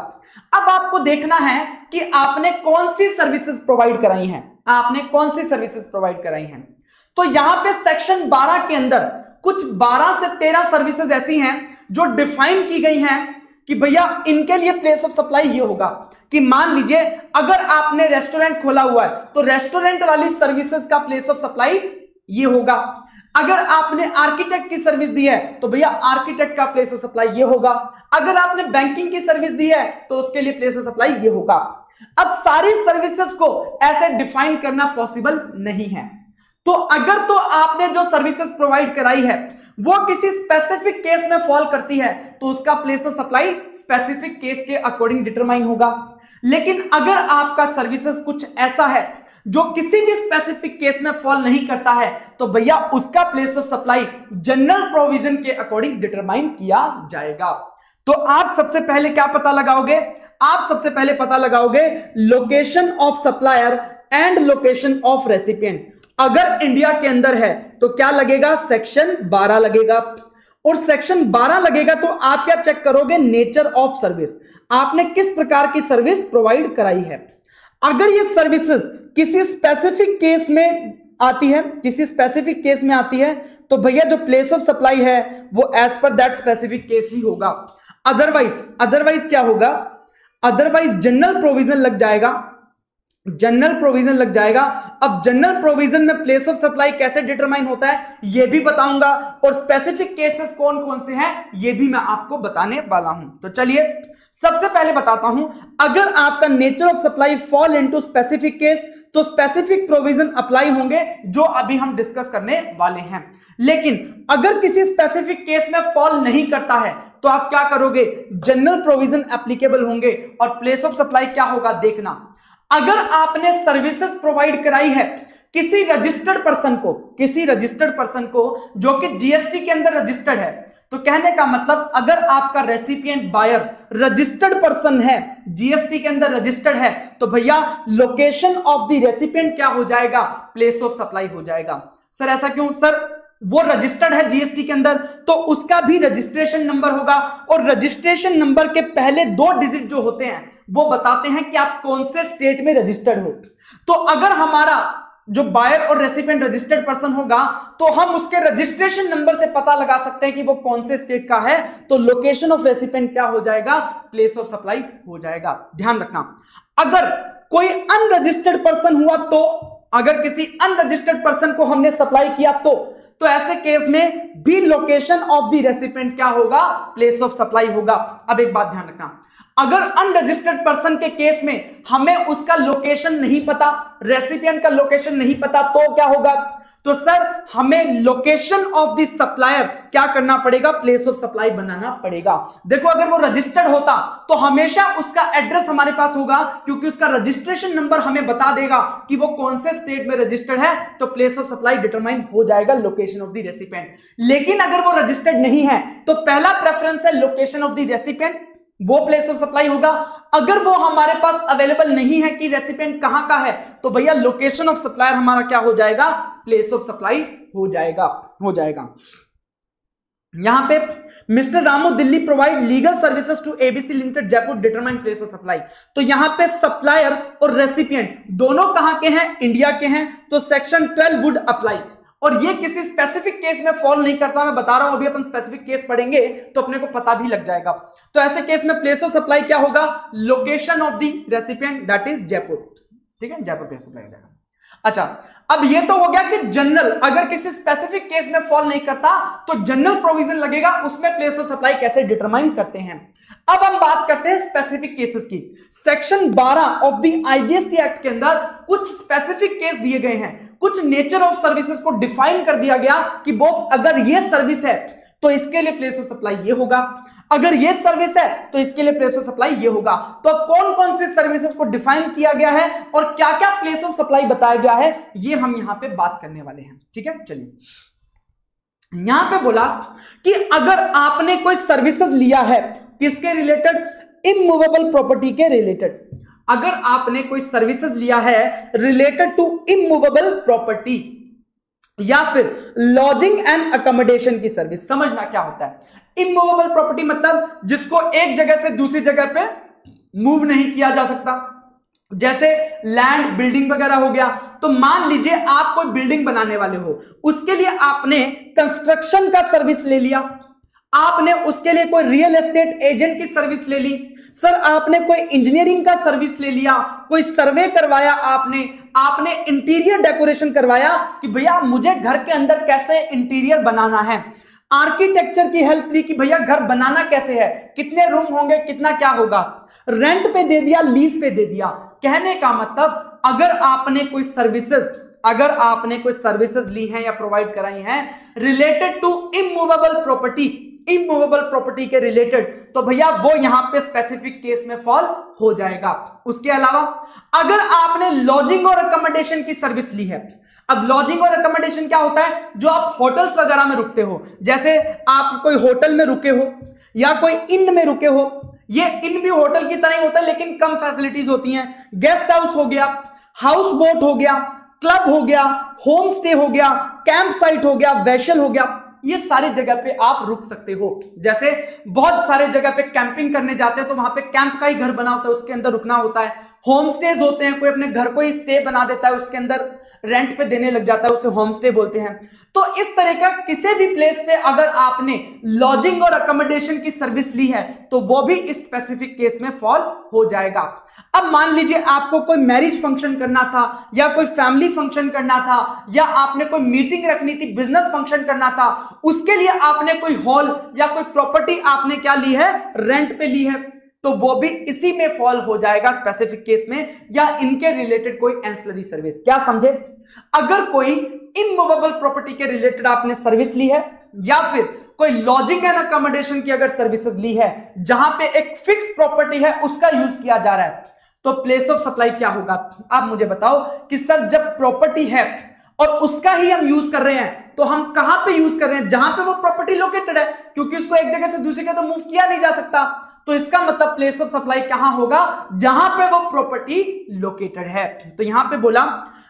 अब आपको देखना है कि आपने कौन सी सर्विसेज प्रोवाइड कराई हैं, आपने कौन सी सर्विसेज प्रोवाइड कराई हैं। तो यहां पे सेक्शन 12 के अंदर कुछ 12 से 13 सर्विसेज ऐसी हैं जो डिफाइन की गई हैं कि भैया इनके लिए प्लेस ऑफ सप्लाई ये होगा कि मान लीजिए अगर आपने रेस्टोरेंट खोला हुआ है तो रेस्टोरेंट वाली सर्विसेज का प्लेस ऑफ सप्लाई ये होगा। अगर आपने आर्किटेक्ट की सर्विस दी है तो भैया आर्किटेक्ट का प्लेस ऑफ सप्लाई ये होगा। अगर आपने बैंकिंग की सर्विस दी है तो उसके लिए प्लेस ऑफ सप्लाई ये होगा। अब सारी सर्विसेज को ऐसे डिफाइन करना पॉसिबल नहीं है, तो अगर तो आपने जो सर्विसेज प्रोवाइड कराई है वो किसी स्पेसिफिक केस में फॉल करती है तो उसका place of supply specific case के अकॉर्डिंग डिटरमाइन होगा। लेकिन अगर आपका सर्विसेज कुछ ऐसा है जो किसी भी स्पेसिफिक केस में फॉल नहीं करता है तो भैया उसका place of supply general provision के अकॉर्डिंग डिटरमाइन किया जाएगा। तो आप सबसे पहले क्या पता लगाओगे, आप सबसे पहले पता लगाओगे location of supplier and location of recipient. अगर इंडिया के अंदर है तो क्या लगेगा, सेक्शन 12 लगेगा। और सेक्शन 12 लगेगा तो आप क्या चेक करोगे, नेचर ऑफ सर्विस, आपने किस प्रकार की सर्विस प्रोवाइड कराई है। अगर ये सर्विसेज किसी स्पेसिफिक केस में आती है, किसी स्पेसिफिक केस में आती है तो भैया जो प्लेस ऑफ सप्लाई है वो as per that specific case ही होगा। अदरवाइज क्या होगा, अदरवाइज जनरल प्रोविजन लग जाएगा, जनरल प्रोविजन लग जाएगा। अब जनरल प्रोविजन में प्लेस ऑफ सप्लाई कैसे डिटरमाइन होता है ये भी बताऊंगा, और स्पेसिफिक केसेस कौन कौन से हैं ये भी मैं आपको बताने वाला हूं। तो चलिए सबसे पहले बताता हूं, अगर आपका nature of supply fall into specific case तो स्पेसिफिक प्रोविजन अप्लाई होंगे जो अभी हम डिस्कस करने वाले हैं। लेकिन अगर किसी स्पेसिफिक केस में फॉल नहीं करता है तो आप क्या करोगे, जनरल प्रोविजन एप्लीकेबल होंगे और प्लेस ऑफ सप्लाई क्या होगा देखना। अगर आपने सर्विसेज प्रोवाइड कराई है किसी रजिस्टर्ड पर्सन को, किसी रजिस्टर्ड पर्सन को जो कि जीएसटी के अंदर रजिस्टर्ड है, तो कहने का मतलब अगर आपका रेसिपिएंट बायर रजिस्टर्ड पर्सन है, जीएसटी के अंदर रजिस्टर्ड है, तो भैया लोकेशन ऑफ द रेसिपिएंट क्या हो जाएगा, प्लेस ऑफ सप्लाई हो जाएगा। सर ऐसा क्यों, सर वो रजिस्टर्ड है जीएसटी के अंदर, तो उसका भी रजिस्ट्रेशन नंबर होगा, और रजिस्ट्रेशन नंबर के पहले 2 डिजिट जो होते हैं वो बताते हैं कि आप कौन से स्टेट में रजिस्टर्ड हो। तो अगर हमारा जो बायर और रेसिपिएंट रजिस्टर्ड पर्सन होगा तो हम उसके रजिस्ट्रेशन नंबर से पता लगा सकते हैं कि वो कौन से स्टेट का है, तो लोकेशन ऑफ रेसिपिएंट क्या हो जाएगा, प्लेस ऑफ सप्लाई हो जाएगा। ध्यान रखना, अगर कोई अनरजिस्टर्ड पर्सन हुआ, तो अगर किसी अनरजिस्टर्ड पर्सन को हमने सप्लाई किया तो ऐसे केस में भी लोकेशन ऑफ द रेसिपिएंट क्या होगा, प्लेस ऑफ सप्लाई होगा। अब एक बात ध्यान रखना, अगर अनरजिस्टर्ड पर्सन के केस में हमें उसका लोकेशन नहीं पता, रेसिपिएंट का लोकेशन नहीं पता, तो क्या होगा, तो सर हमें लोकेशन ऑफ द सप्लायर क्या करना पड़ेगा, प्लेस ऑफ सप्लाई बनाना पड़ेगा। देखो अगर वो रजिस्टर्ड होता तो हमेशा उसका एड्रेस हमारे पास होगा, क्योंकि उसका रजिस्ट्रेशन नंबर हमें बता देगा कि वो कौन से स्टेट में रजिस्टर्ड है, तो प्लेस ऑफ सप्लाई डिटरमाइन हो जाएगा लोकेशन ऑफ द रेसिपिएंट। लेकिन अगर वो रजिस्टर्ड नहीं है तो पहला प्रेफरेंस है लोकेशन ऑफ द रेसिपिएंट, वो प्लेस ऑफ सप्लाई होगा। अगर वो हमारे पास अवेलेबल नहीं है कि रेसिपिएंट कहां का है, तो भैया लोकेशन ऑफ सप्लायर हमारा क्या हो जाएगा, प्लेस ऑफ सप्लाई हो जाएगा। यहां पे mister Ramu Delhi provide legal services to ABC limited Jaipur determine place of supply. तो यहां पे सप्लायर और रेसिपिएंट दोनों कहां के हैं, इंडिया के हैं, तो सेक्शन 12 वुड अप्लाई। और ये किसी स्पेसिफिक केस में फॉल नहीं करता, मैं बता रहा हूं, अभी अपन स्पेसिफिक केस पढ़ेंगे तो अपने को पता भी लग जाएगा। तो ऐसे केस में प्लेस ऑफ सप्लाई क्या होगा, location of the recipient that is Jaipur. ठीक है, जयपुर प्लेस सप्लाई हो जाएगा। अच्छा, अब ये तो हो गया कि जनरल, अगर किसी स्पेसिफिक केस में फॉल नहीं करता तो जनरल प्रोविजन लगेगा, उसमें प्लेस ऑफ सप्लाई कैसे डिटरमाइन करते हैं। अब हम बात करते हैं स्पेसिफिक केसेस की। Section 12 of the IGST act के अंदर कुछ स्पेसिफिक केस दिए गए हैं, कुछ नेचर ऑफ सर्विसेज को डिफाइन कर दिया गया कि बॉस अगर ये सर्विस है तो इसके लिए प्लेस ऑफ सप्लाई ये होगा, अगर ये सर्विस है तो इसके लिए प्लेस ऑफ सप्लाई ये होगा। तो अब कौन कौन से सर्विसेज को डिफाइन किया गया है और क्या क्या प्लेस ऑफ सप्लाई बताया गया है, ये हम यहां पे बात करने वाले हैं। ठीक है, चलिए यहां पे बोला कि अगर आपने कोई सर्विसेज लिया है किसके रिलेटेड, इमूवेबल प्रॉपर्टी के रिलेटेड। अगर आपने कोई सर्विसेज लिया है रिलेटेड टू इमूवेबल प्रॉपर्टी या फिर लॉजिंग एंड अकोमोडेशन की सर्विस, समझना क्या होता है। इमूवेबल प्रॉपर्टी मतलब जिसको एक जगह से दूसरी जगह पे मूव नहीं किया जा सकता, जैसे लैंड, बिल्डिंग वगैरह हो गया। तो मान लीजिए आप कोई बिल्डिंग बनाने वाले हो, उसके लिए आपने कंस्ट्रक्शन का सर्विस ले लिया, आपने उसके लिए कोई रियल एस्टेट एजेंट की सर्विस ले ली, सर आपने कोई इंजीनियरिंग का सर्विस ले लिया, कोई सर्वे करवाया, आपने इंटीरियर डेकोरेशन करवाया कि भैया मुझे घर के अंदर कैसे इंटीरियर बनाना है, आर्किटेक्चर की हेल्प ली कि भैया घर बनाना कैसे है, कितने रूम होंगे, कितना क्या होगा, रेंट पे दे दिया, लीज पे दे दिया। कहने का मतलब अगर आपने कोई सर्विसेज ली हैं या प्रोवाइड कराई हैं रिलेटेड टू इमूवेबल प्रॉपर्टी के रिलेटेड, तो भैया वो यहां पे स्पेसिफिक केस में फॉल हो जाएगा। उसके अलावा अगर आपने लॉजिंग और अकोमोडेशन की सर्विस ली है, अब लॉजिंग और अकोमोडेशन क्या होता है, जो आप होटल्स वगैरह में रुकते हो, जैसे आप कोई होटल में रुके हो या कोई इन में रुके हो, ये इन भी होटल की तरह ही होता है लेकिन कम फैसिलिटीज होती हैं। गेस्ट हाउस हो गया, हाउस बोट हो गया, क्लब हो गया, होम स्टे हो गया, कैंप साइट हो गया, वेशल हो गया, ये सारी जगह पे आप रुक सकते हो। जैसे बहुत सारे जगह पे कैंपिंग करने जाते हैं तो वहां पे कैंप का ही घर बना होता है, उसके अंदर रुकना होता है। होम स्टेज होते हैं, कोई अपने घर को ही स्टे बना देता है, उसके अंदर रेंट पे देने लग जाता है, उसे होम स्टे बोलते हैं। तो इस तरह का किसी भी प्लेस पे अगर आपने लॉजिंग और अकोमोडेशन की सर्विस ली है तो वो भी इस स्पेसिफिक केस में फॉल हो जाएगा। अब मान लीजिए आपको कोई मैरिज फंक्शन करना था या कोई फैमिली फंक्शन करना था या आपने कोई मीटिंग रखनी थी, बिजनेस फंक्शन करना था, उसके लिए आपने कोई हॉल या कोई प्रॉपर्टी आपने क्या ली है, रेंट पे ली है, तो वो भी इसी में फॉल हो जाएगा स्पेसिफिक केस में, या इनके रिलेटेड कोई एंसिलरी सर्विस। क्या समझे, अगर कोई इमूवेबल प्रॉपर्टी के रिलेटेड आपने सर्विस ली है या फिर कोई लॉजिंग एंड अकोमोडेशन की अगर सर्विसेज ली है जहां पे एक फिक्स प्रॉपर्टी है उसका यूज किया जा रहा है, तो प्लेस ऑफ सप्लाई क्या होगा। आप मुझे बताओ कि सर जब प्रॉपर्टी है और उसका ही हम यूज कर रहे हैं तो हम कहां पे यूज कर रहे हैं, जहां पे वो प्रॉपर्टी लोकेटेड है, क्योंकि उसको एक जगह से दूसरी जगह तो मूव किया नहीं जा सकता। तो इसका मतलब प्लेस ऑफ सप्लाई कहां होगा, जहां पे वो प्रॉपर्टी लोकेटेड है। तो यहां पे बोला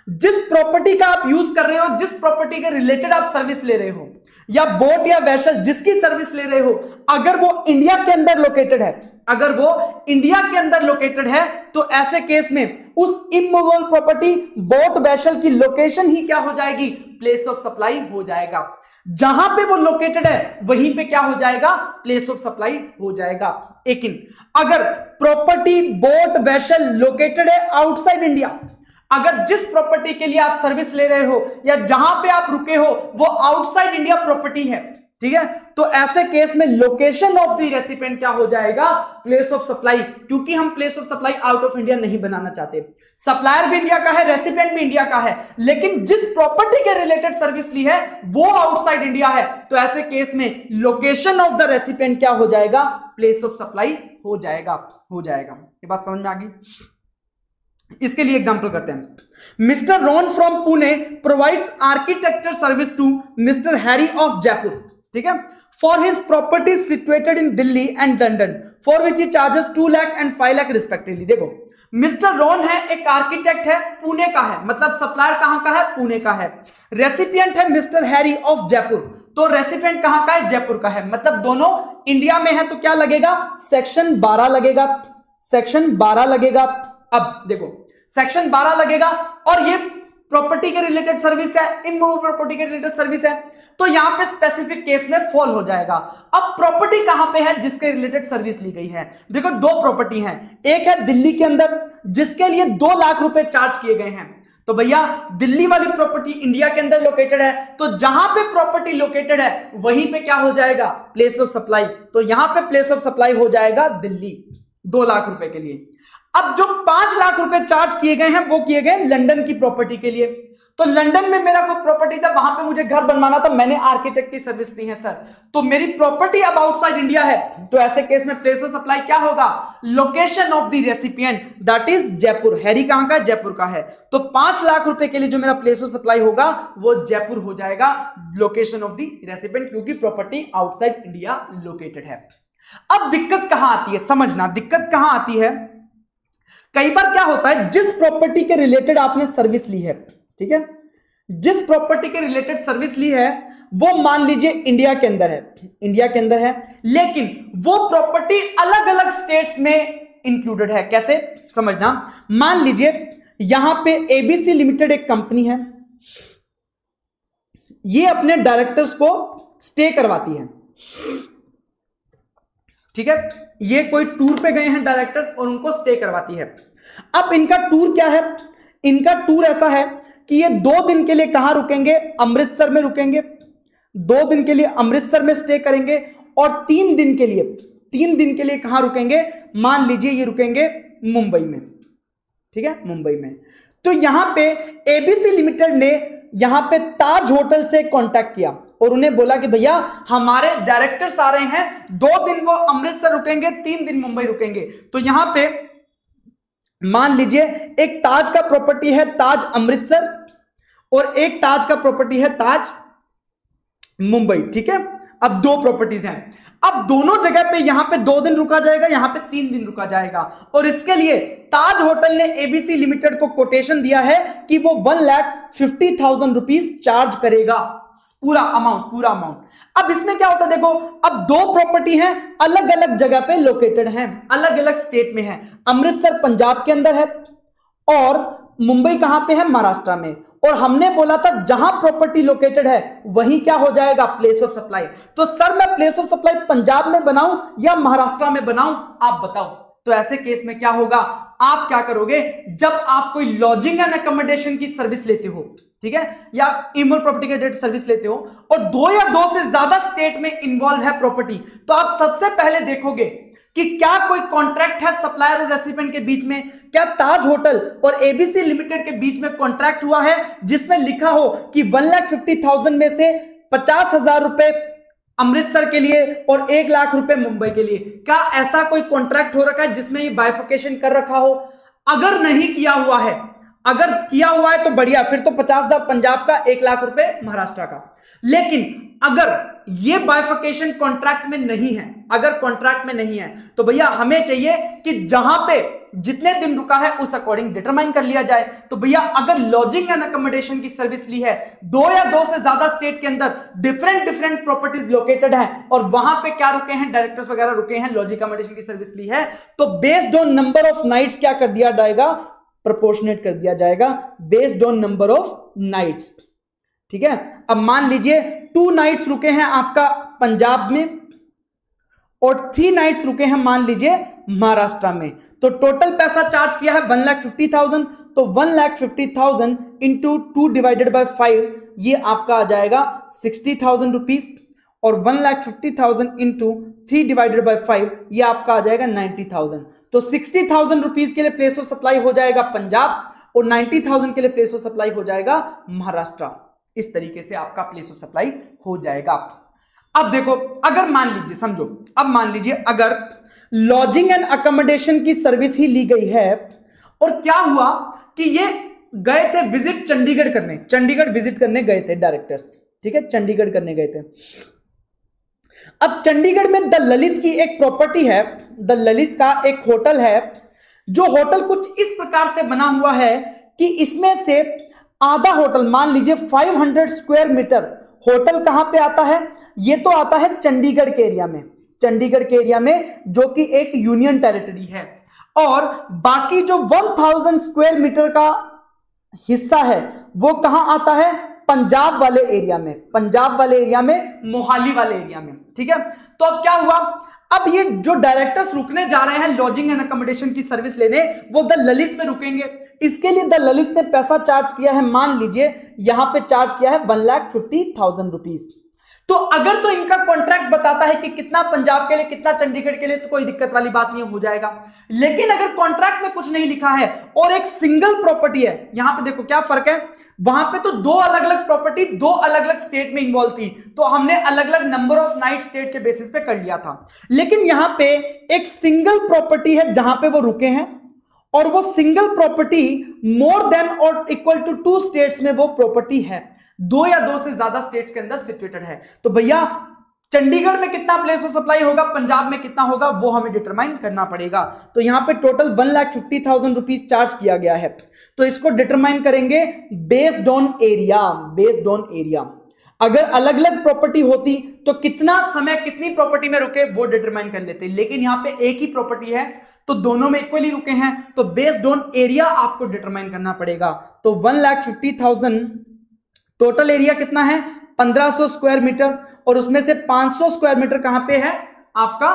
जिस प्रॉपर्टी का आप यूज कर रहे हो, जिस प्रॉपर्टी के रिलेटेड आप सर्विस ले रहे हो, या बोट या वेसल जिसकी सर्विस ले रहे हो, अगर वो इंडिया के अंदर लोकेटेड है, अगर वो इंडिया के अंदर लोकेटेड है, तो ऐसे केस में उस इमूवेबल प्रॉपर्टी बोट वेसल की लोकेशन ही क्या हो जाएगी, प्लेस ऑफ सप्लाई हो जाएगा। जहां पे वो लोकेटेड है वहीं पे क्या हो जाएगा, प्लेस ऑफ सप्लाई हो जाएगा। लेकिन अगर प्रॉपर्टी बोट वेसल लोकेटेड है आउटसाइड इंडिया, अगर जिस प्रॉपर्टी के लिए आप सर्विस ले रहे हो या जहां पे आप रुके हो वो आउटसाइड इंडिया प्रॉपर्टी है, ठीक है, तो ऐसे केस में लोकेशन ऑफ द रेसिपिएंट क्या हो जाएगा, प्लेस ऑफ सप्लाई, क्योंकि हम place of supply out of India नहीं बनाना चाहते। सप्लायर भी इंडिया का है, रेसिपिएंट भी इंडिया का है, लेकिन जिस प्रॉपर्टी के रिलेटेड सर्विस ली है वो आउटसाइड इंडिया है, तो ऐसे केस में लोकेशन ऑफ द रेसिपिएंट क्या हो जाएगा, प्लेस ऑफ सप्लाई हो जाएगा। ये बात समझ में आ गई। इसके लिए एग्जांपल करते हैं। Mister Ron from Pune provides architecture service to mister Harry of Jaipur, ठीक है, for his property situated in Delhi and London, for which he charges 2 lakh and 5 lakh respectively. देखो मिस्टर रॉन है, एक आर्किटेक्ट है, पुणे का है, मतलब सप्लायर कहां का है, पुणे का है। रेसिपिएंट है मिस्टर हैरी ऑफ जयपुर, तो रेसिपिएंट कहां का है, जयपुर का है, मतलब दोनों इंडिया में है, तो क्या लगेगा, सेक्शन 12 लगेगा, सेक्शन 12 लगेगा। अब देखो सेक्शन 12 लगेगा और ये प्रॉपर्टी के रिलेटेड सर्विस है, इमूवेबल प्रॉपर्टी के रिलेटेड सर्विस है, तो यहां पे स्पेसिफिक केस में फॉल हो जाएगा। अब प्रॉपर्टी कहां पे है जिसके रिलेटेड सर्विस ली गई है, देखो दो प्रॉपर्टी हैं, एक है दिल्ली के अंदर जिसके लिए 2 लाख रुपए चार्ज किए गए हैं, तो भैया दिल्ली वाली प्रॉपर्टी इंडिया के अंदर लोकेटेड है, तो जहां पे प्रॉपर्टी लोकेटेड है वहीं पे क्या हो जाएगा, प्लेस ऑफ सप्लाई, तो यहां पे प्लेस ऑफ सप्लाई हो जाएगा दिल्ली 2 लाख रुपए के लिए। अब जो 5 लाख रुपए चार्ज किए गए हैं वो किए गए लंदन की प्रॉपर्टी के लिए, तो लंदन में मेरा कोई प्रॉपर्टी था, वहां पे मुझे घर बनवाना था, मैंने आर्किटेक्ट की सर्विस ली है सर, तो मेरी प्रॉपर्टी अब आउटसाइड इंडिया है, तो ऐसे केस में प्लेस ऑफ सप्लाई क्या होगा, location of the recipient that is Jaipur. Harry कहां का है, जयपुर का है, तो 5 लाख रुपए के लिए जो मेरा प्लेस ऑफ सप्लाई होगा वो जयपुर हो जाएगा, लोकेशन ऑफ द रेसिपिएंट, क्योंकि प्रॉपर्टी आउटसाइड इंडिया लोकेटेड है। अब दिक्कत कहां आती है, समझना दिक्कत कहां आती है। कई बार क्या होता है, जिस प्रॉपर्टी के रिलेटेड आपने सर्विस ली है, ठीक है, जिस प्रॉपर्टी के रिलेटेड सर्विस ली है वो मान लीजिए इंडिया के अंदर है, इंडिया के अंदर है, लेकिन वो प्रॉपर्टी अलग अलग स्टेट्स में इंक्लूडेड है। कैसे समझना, मान लीजिए यहां पे एबीसी लिमिटेड एक कंपनी है, ये अपने डायरेक्टर्स को स्टे करवाती है, ठीक है, ये कोई टूर पे गए हैं डायरेक्टर्स और उनको स्टे करवाती है। अब इनका टूर क्या है, इनका टूर ऐसा है कि ये 2 दिन के लिए कहां रुकेंगे, अमृतसर में रुकेंगे, 2 दिन के लिए अमृतसर में स्टे करेंगे, और 3 दिन के लिए कहां रुकेंगे, मान लीजिए ये रुकेंगे मुंबई में, ठीक है, मुंबई में। तो यहां पे एबीसी लिमिटेड ने यहां पे ताज होटल से कांटेक्ट किया और उन्हें बोला कि भैया हमारे डायरेक्टर्स आ रहे हैं, 2 दिन वो अमृतसर रुकेंगे, 3 दिन मुंबई रुकेंगे। तो यहां पे मान लीजिए एक ताज का प्रॉपर्टी है ताज अमृतसर और एक ताज का प्रॉपर्टी है ताज मुंबई, ठीक है, अब 2 प्रॉपर्टीज हैं। अब दोनों जगह पे यहां पे 2 दिन रुका जाएगा, यहां पे 3 दिन रुका जाएगा, और इसके लिए ताज होटल ने एबीसी लिमिटेड को कोटेशन दिया है कि वो 1,50,000 रुपीज चार्ज करेगा, पूरा अमाउंट। अब इसमें क्या होता है, देखो अब 2 प्रॉपर्टी हैं, अलग अलग जगह पे लोकेटेड हैं, अलग अलग स्टेट में है, अमृतसर पंजाब के अंदर है और मुंबई कहां पे है, महाराष्ट्र में, और हमने बोला था जहां प्रॉपर्टी लोकेटेड है वहीं क्या हो जाएगा, प्लेस ऑफ सप्लाई। तो सर मैं प्लेस ऑफ सप्लाई पंजाब में बनाऊं या महाराष्ट्र में बनाऊं, आप बताओ। तो ऐसे केस में क्या होगा, आप क्या करोगे, जब आप कोई लॉजिंग एंड अकोमोडेशन की सर्विस लेते हो, ठीक है, या इमूवेबल प्रॉपर्टी के रिलेटेड सर्विस लेते हो और 2 या 2 से ज्यादा स्टेट में इन्वॉल्व है प्रॉपर्टी, तो आप सबसे पहले देखोगे कि क्या कोई कॉन्ट्रैक्ट है सप्लायर और रेसिपिएंट के बीच में, क्या ताज होटल और एबीसी लिमिटेड के बीच में कॉन्ट्रैक्ट हुआ है जिसमें लिखा हो कि 1,50,000 में से 50,000 रुपए अमृतसर के लिए और 1 लाख रुपए मुंबई के लिए। क्या ऐसा कोई कॉन्ट्रैक्ट हो रखा है जिसमें ये बाइफर्केशन कर रखा हो? अगर नहीं किया हुआ है, अगर किया हुआ है तो बढ़िया, फिर तो 50,000 पंजाब का, 1 लाख रुपए महाराष्ट्र का। लेकिन अगर ये बाइफर्केशन कॉन्ट्रैक्ट में नहीं है, अगर कॉन्ट्रैक्ट में नहीं है तो भैया हमें चाहिए कि जहां पे जितने दिन रुका है उस अकॉर्डिंग डिटरमाइन कर लिया जाए। तो भैया अगर लॉजिंग एंड अकोमोडेशन की सर्विस ली है, 2 या 2 से ज्यादा स्टेट के अंदर डिफरेंट प्रॉपर्टीज लोकेटेड है और वहां पे क्या रुके हैं, डायरेक्टर्स वगैरह रुके हैं, लॉजिंग अकोमोडेशन की सर्विस ली है, तो based on number of nights क्या कर दिया जाएगा, प्रोपोर्शनेट कर दिया जाएगा based on number of nights. ठीक है, अब मान लीजिए 2 नाइट्स रुके हैं आपका पंजाब में और 3 नाइट्स रुके हैं मान लीजिए महाराष्ट्र में, तो टोटल पैसा चार्ज किया है 1,50,000, तो 1,50,000 इंटू 2 डिवाइडेड बाय 5 ये आपका आ जाएगा 60,000 रुपीज, और 1,50,000 इंटू 3 डिवाइडेड बाय 5 ये आपका आ जाएगा 90,000। तो 60,000 रुपीज के लिए प्लेस ऑफ सप्लाई हो जाएगा पंजाब और 90,000 के लिए प्लेस ऑफ सप्लाई हो जाएगा महाराष्ट्र। इस तरीके से आपका प्लेस ऑफ सप्लाई हो जाएगा। अब देखो, अगर मान लीजिए, समझो, अब मान लीजिए अगर लॉजिंग एंड अकोमोडेशन की सर्विस ही ली गई है और क्या हुआ कि ये गए थे विजिट चंडीगढ़ करने, चंडीगढ़ विजिट करने गए थे डायरेक्टर्स, ठीक है, चंडीगढ़ करने गए थे। अब चंडीगढ़ में द ललित की एक प्रॉपर्टी है, द ललित का एक होटल है, जो होटल कुछ इस प्रकार से बना हुआ है कि इसमें से आधा होटल, मान लीजिए 500 स्क्वायर मीटर होटल कहां पे आता है, ये तो आता है चंडीगढ़ के एरिया में, चंडीगढ़ के एरिया में जो कि एक यूनियन टेरिटरी है, और बाकी जो 1000 स्क्वायर मीटर का हिस्सा है वो कहां आता है, पंजाब वाले एरिया में, पंजाब वाले एरिया में, मोहाली वाले एरिया में। ठीक है, तो अब क्या हुआ, अब ये जो डायरेक्टर्स रुकने जा रहे हैं लॉजिंग एंड अकोमोडेशन की सर्विस लेने, वो द ललित में रुकेंगे। इसके लिए द ललित ने पैसा चार्ज किया है, मान लीजिए यहां पे चार्ज किया है 1,50,000 रुपीज। तो अगर तो इनका कॉन्ट्रैक्ट बताता है कि कितना पंजाब के लिए कितना चंडीगढ़ के लिए, तो कोई दिक्कत वाली बात नहीं, हो जाएगा। लेकिन अगर कॉन्ट्रैक्ट में कुछ नहीं लिखा है और एक सिंगल प्रॉपर्टी है, यहां पे देखो क्या फर्क है, वहां पे तो 2 अलग अलग प्रॉपर्टी 2 अलग अलग स्टेट में इन्वॉल्व थी, तो हमने अलग अलग नंबर ऑफ नाइट स्टेट के बेसिस पे कर लिया था। लेकिन यहां पे एक सिंगल प्रॉपर्टी है जहां पे वो रुके हैं, और वो सिंगल प्रॉपर्टी मोर देन और इक्वल टू 2 स्टेट्स में वो प्रॉपर्टी है, 2 या 2 से ज्यादा स्टेट्स के अंदर सिचुएटेड है। तो भैया चंडीगढ़ में कितना प्लेस ऑफ सप्लाई होगा, पंजाब में कितना होगा, वो हमें डिटरमाइन करना पड़ेगा। तो यहां पे टोटल 1,50,000 रुपीज चार्ज किया गया है, तो इसको डिटरमाइन करेंगे based on area, based on area. अगर अलग अलग प्रॉपर्टी होती तो कितना समय कितनी प्रॉपर्टी में रुके वो डिटरमाइन कर लेते, लेकिन यहां पे एक ही प्रॉपर्टी है तो दोनों में इक्वली रुके हैं, तो बेस्ड ऑन एरिया आपको डिटरमाइन करना पड़ेगा। तो 1,50,000 टोटल एरिया कितना है, 1500 स्क्वायर मीटर, और उसमें से 500 स्क्वायर मीटर कहां पे है, आपका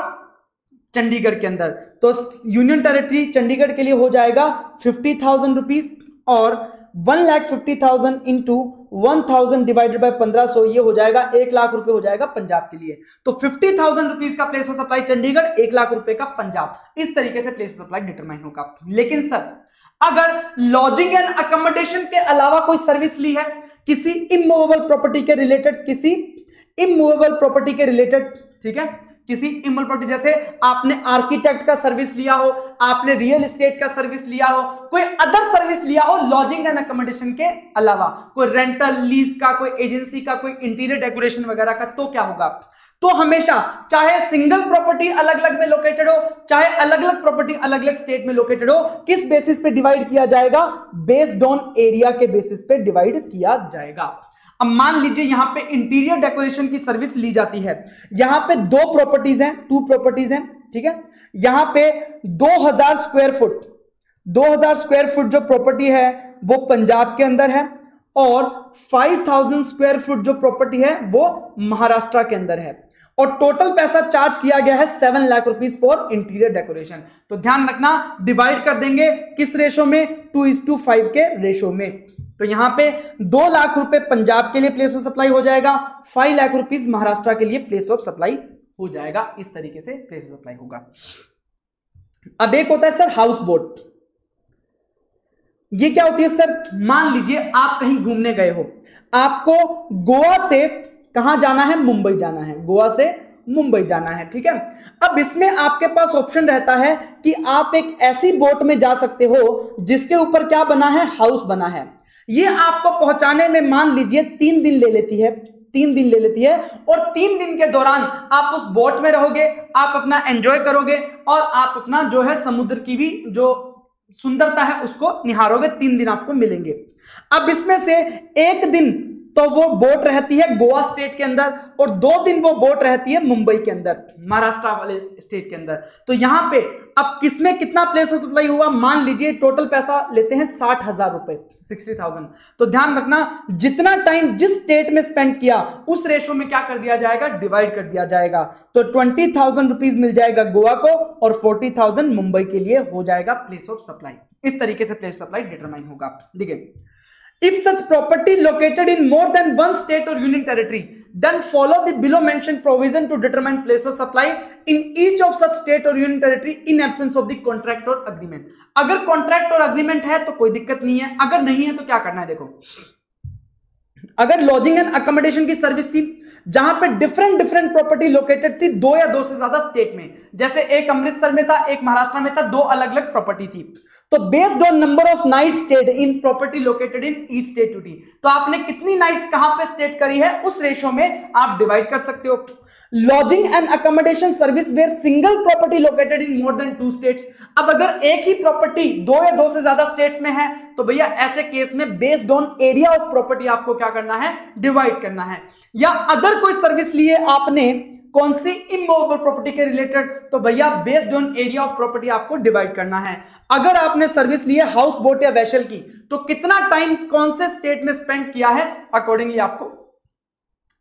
चंडीगढ़ के अंदर। तो यूनियन टेरिटरी चंडीगढ़ के लिए हो जाएगा 50,000 रुपीज, और 1,50,000 इंटू 1000 डिवाइडेड बाय 1500 ये हो जाएगा 1 लाख रुपए हो जाएगा पंजाब के लिए। तो 50,000 रुपीज का place of supply Chandigarh, 1 lakh रुपए का पंजाब। इस तरीके से प्लेस ऑफ सप्लाई डिटरमाइन होगा। लेकिन सर अगर लॉजिंग एंड अकोमोडेशन के अलावा कोई सर्विस ली है किसी इमूवेबल प्रॉपर्टी के रिलेटेड, किसी इमूवेबल प्रॉपर्टी के रिलेटेड, ठीक है, किसी इमूवेबल प्रॉपर्टी, जैसे आपने आर्किटेक्ट का सर्विस लिया हो, आपने रियल एस्टेट का सर्विस लिया हो, कोई अदर सर्विस लिया हो लॉजिंग एंड अकोमोडेशन के अलावा, कोई रेंटल लीज का, कोई एजेंसी का, कोई इंटीरियर डेकोरेशन वगैरह का, तो क्या होगा, तो हमेशा चाहे सिंगल प्रॉपर्टी अलग अलग में लोकेटेड हो, चाहे अलग अलग प्रॉपर्टी अलग अलग स्टेट में लोकेटेड हो, किस बेसिस पे डिवाइड किया जाएगा, बेस्ड ऑन एरिया के बेसिस पे डिवाइड किया जाएगा। अब मान लीजिए यहां पे इंटीरियर डेकोरेशन की सर्विस ली जाती है, यहां पे 2 प्रॉपर्टीज हैं, 2 प्रॉपर्टीज हैं, ठीक है, यहां पे 2000 स्क्वायर फुट, 2000 स्क्वायर फुट जो प्रॉपर्टी है वो पंजाब के अंदर है, और 5000 स्क्वायर फुट जो प्रॉपर्टी है वो महाराष्ट्र के अंदर है, और टोटल पैसा चार्ज किया गया है 7 lakh rupees for interior decoration. तो ध्यान रखना, डिवाइड कर देंगे किस रेशो में, 2:5 के रेशो में। तो यहां पे 2 लाख रुपए पंजाब के लिए प्लेस ऑफ सप्लाई हो जाएगा, 5 लाख रुपीज महाराष्ट्र के लिए प्लेस ऑफ सप्लाई हो जाएगा। इस तरीके से प्लेस ऑफ सप्लाई होगा। अब एक होता है सर हाउस बोट। ये क्या होती है सर, मान लीजिए आप कहीं घूमने गए हो, आपको गोवा से कहां जाना है, मुंबई जाना है, गोवा से मुंबई जाना है, ठीक है। अब इसमें आपके पास ऑप्शन रहता है कि आप एक ऐसी बोट में जा सकते हो जिसके ऊपर क्या बना है, हाउस बना है। ये आपको पहुंचाने में मान लीजिए 3 दिन ले लेती है, 3 दिन ले लेती है, और 3 दिन के दौरान आप उस बोट में रहोगे, आप अपना एंजॉय करोगे और आप अपना जो है समुद्र की भी जो सुंदरता है उसको निहारोगे। 3 दिन आपको मिलेंगे। अब इसमें से एक दिन तो वो बोट रहती है गोवा स्टेट के अंदर और 2 दिन वो बोट रहती है मुंबई के अंदर, महाराष्ट्र वाले स्टेट के अंदर। तो यहां पे अब किसमें कितना प्लेस ऑफ सप्लाई हुआ, मान लीजिए टोटल पैसा लेते हैं 60,000 रुपए, 60,000। तो ध्यान रखना जितना टाइम जिस स्टेट में स्पेंड किया उस रेशो में क्या कर दिया जाएगा, डिवाइड कर दिया जाएगा। तो 20,000 रुपीज मिल जाएगा गोवा को और 40,000 मुंबई के लिए हो जाएगा प्लेस ऑफ सप्लाई। इस तरीके से प्लेस ऑफ सप्लाई डिटरमाइन होगा। देखिए, if such property located in more than one state or union territory, then follow the below mentioned provision to determine place of supply in each of such state or union territory in absence of the contract or agreement। अगर contract और agreement है तो कोई दिक्कत नहीं है, अगर नहीं है तो क्या करना है, देखो अगर लॉजिंग एंड अकोमोडेशन की सर्विस थी जहां पे डिफरेंट प्रॉपर्टी लोकेटेड थी 2 या 2 से ज्यादा स्टेट में, जैसे एक अमृतसर में था, एक महाराष्ट्र में था, 2 अलग अलग प्रॉपर्टी थी, तो based on number of night stayed in property located in each state duty, तो आपने कितनी नाइट्स कहां पे स्टेट करी है उस रेशो में आप डिवाइड कर सकते हो। Lodging and accommodation service where single property located in more than 2 states. अब अगर एक ही प्रॉपर्टी 2 या 2 से ज्यादा स्टेट्स में है तो भैया ऐसे केस में based on area of property आपको क्या करना है, डिवाइड करना है। या अदर कोई सर्विस लिए आपने कौन सी, इमूवेबल प्रॉपर्टी के रिलेटेड, तो भैया based on area of property आपको डिवाइड करना है। अगर आपने सर्विस ली है हाउस बोट या वेसल की तो कितना टाइम कौन से स्टेट में स्पेंड किया है, अकॉर्डिंगली आपको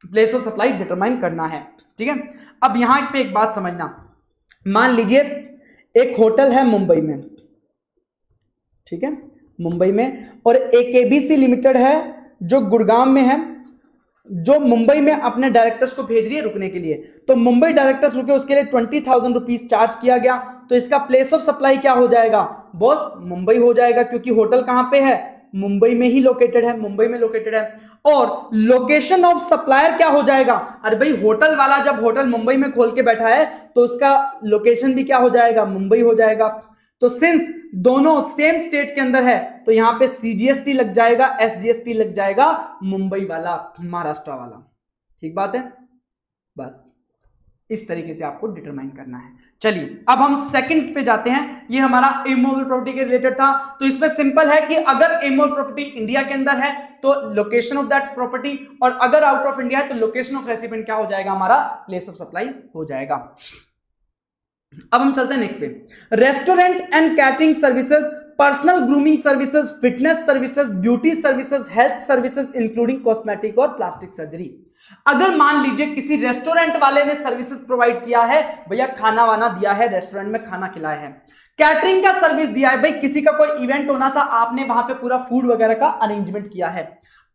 प्लेस ऑफ सप्लाई डिटरमाइन करना है, ठीक है। अब यहां पे एक बात समझना, मान लीजिए एक होटल है मुंबई में, ठीक है, मुंबई में, और एक एबीसी लिमिटेड है जो गुड़गांव में है, जो मुंबई में अपने डायरेक्टर्स को भेज रही है रुकने के लिए। तो मुंबई डायरेक्टर्स रुके, उसके लिए 20,000 रुपीज चार्ज किया गया। तो इसका प्लेस ऑफ सप्लाई क्या हो जाएगा बॉस, मुंबई हो जाएगा, क्योंकि होटल कहां पे है, मुंबई में ही लोकेटेड है, मुंबई में लोकेटेड है। और लोकेशन ऑफ सप्लायर क्या हो जाएगा, अरे भाई होटल वाला जब होटल मुंबई में खोल के बैठा है तो उसका लोकेशन भी क्या हो जाएगा, मुंबई हो जाएगा। तो सिंस दोनों सेम स्टेट के अंदर है तो यहां पे सीजीएसटी लग जाएगा, एसजीएसटी लग जाएगा, मुंबई वाला, महाराष्ट्र वाला, ठीक बात है। बस इस तरीके से आपको डिटरमाइन करना है। चलिए अब हम सेकंड पे जाते हैं। ये हमारा इमूवेबल प्रॉपर्टी के रिलेटेड था। तो इसमें सिंपल है कि अगर इमूवेबल प्रॉपर्टी इंडिया के अंदर है तो लोकेशन ऑफ दैट प्रॉपर्टी, और अगर आउट ऑफ इंडिया है तो लोकेशन ऑफ रेसिडेंट क्या हो जाएगा, हमारा प्लेस ऑफ सप्लाई हो जाएगा। अब हम चलते हैं नेक्स्ट पे। Restaurant and catering services, personal grooming services, fitness services, beauty services, health services including cosmetic और प्लास्टिक सर्जरी। अगर मान लीजिए किसी रेस्टोरेंट वाले ने सर्विसेज प्रोवाइड किया है, भैया खाना वाना दिया है, रेस्टोरेंट में खाना खिलाया है, कैटरिंग का सर्विस दिया है, भाई किसी का कोई इवेंट होना था, आपने वहां पे पूरा फूड वगैरह का अरेंजमेंट किया है।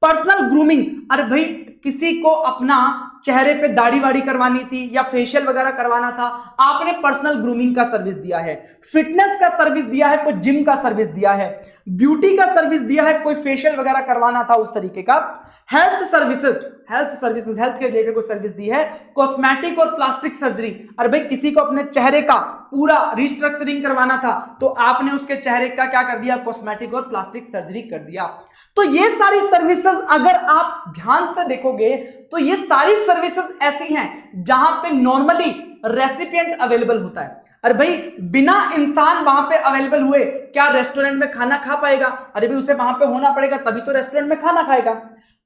पर्सनल ग्रूमिंग, अरे भाई किसी को अपना चेहरे पे दाढ़ी वाड़ी करवानी थी या फेशियल वगैरह करवाना था, आपने पर्सनल ग्रूमिंग का सर्विस दिया है। फिटनेस का सर्विस दिया है, कोई जिम का सर्विस दिया है। ब्यूटी का सर्विस दिया है, कोई फेशियल वगैरह करवाना था उस तरीके का। हेल्थ सर्विसेज, हेल्थ के रिलेटेड कोई सर्विस दी है। कॉस्मेटिक और प्लास्टिक सर्जरी, अरे भाई किसी को अपने चेहरे का पूरा रिस्ट्रक्चरिंग करवाना था तो आपने उसके चेहरे का क्या कर दिया, कॉस्मेटिक और प्लास्टिक सर्जरी कर दिया। तो ये सारी सर्विसेज अगर आप ध्यान से देखोगे तो ये सारी सर्विसेज ऐसी हैं जहां पे नॉर्मली रेसिपिएंट अवेलेबल होता है। अरे भाई बिना इंसान वहां पे अवेलेबल हुए क्या रेस्टोरेंट में खाना खा पाएगा, अरे भाई उसे वहां पे होना पड़ेगा तभी तो रेस्टोरेंट में खाना खाएगा।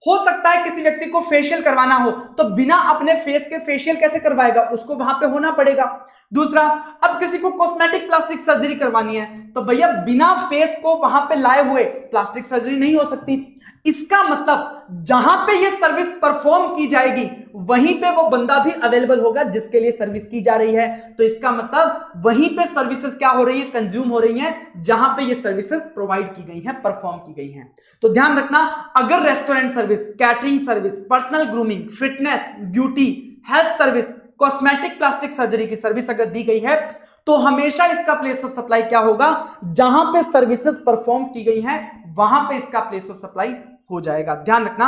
हो सकता है किसी व्यक्ति को फेशियल करवाना हो तो बिना अपने फेस के फेशियल कैसे करवाएगा, उसको वहां पे होना पड़ेगा। दूसरा, अब किसी को कॉस्मेटिक प्लास्टिक सर्जरी करवानी है तो भैया बिना फेस को वहां पे लाए हुए प्लास्टिक सर्जरी नहीं हो सकती। इसका मतलब जहां पे ये सर्विस परफॉर्म की जाएगी वहीं पे वो बंदा भी अवेलेबल होगा जिसके लिए सर्विस की जा रही है। तो इसका मतलब वहीं पे सर्विसेज क्या हो रही है, कंज्यूम हो रही हैं जहां पे ये सर्विसेज प्रोवाइड की गई हैं, परफॉर्म की गई हैं। तो ध्यान रखना, अगर restaurant service, catering service, personal grooming, fitness, beauty, health service, cosmetic plastic surgery की सर्विस अगर दी गई है तो हमेशा इसका प्लेस ऑफ सप्लाई क्या होगा, जहां पे सर्विसेज परफॉर्म की गई हैं वहां पे इसका प्लेस ऑफ सप्लाई हो जाएगा। ध्यान रखना,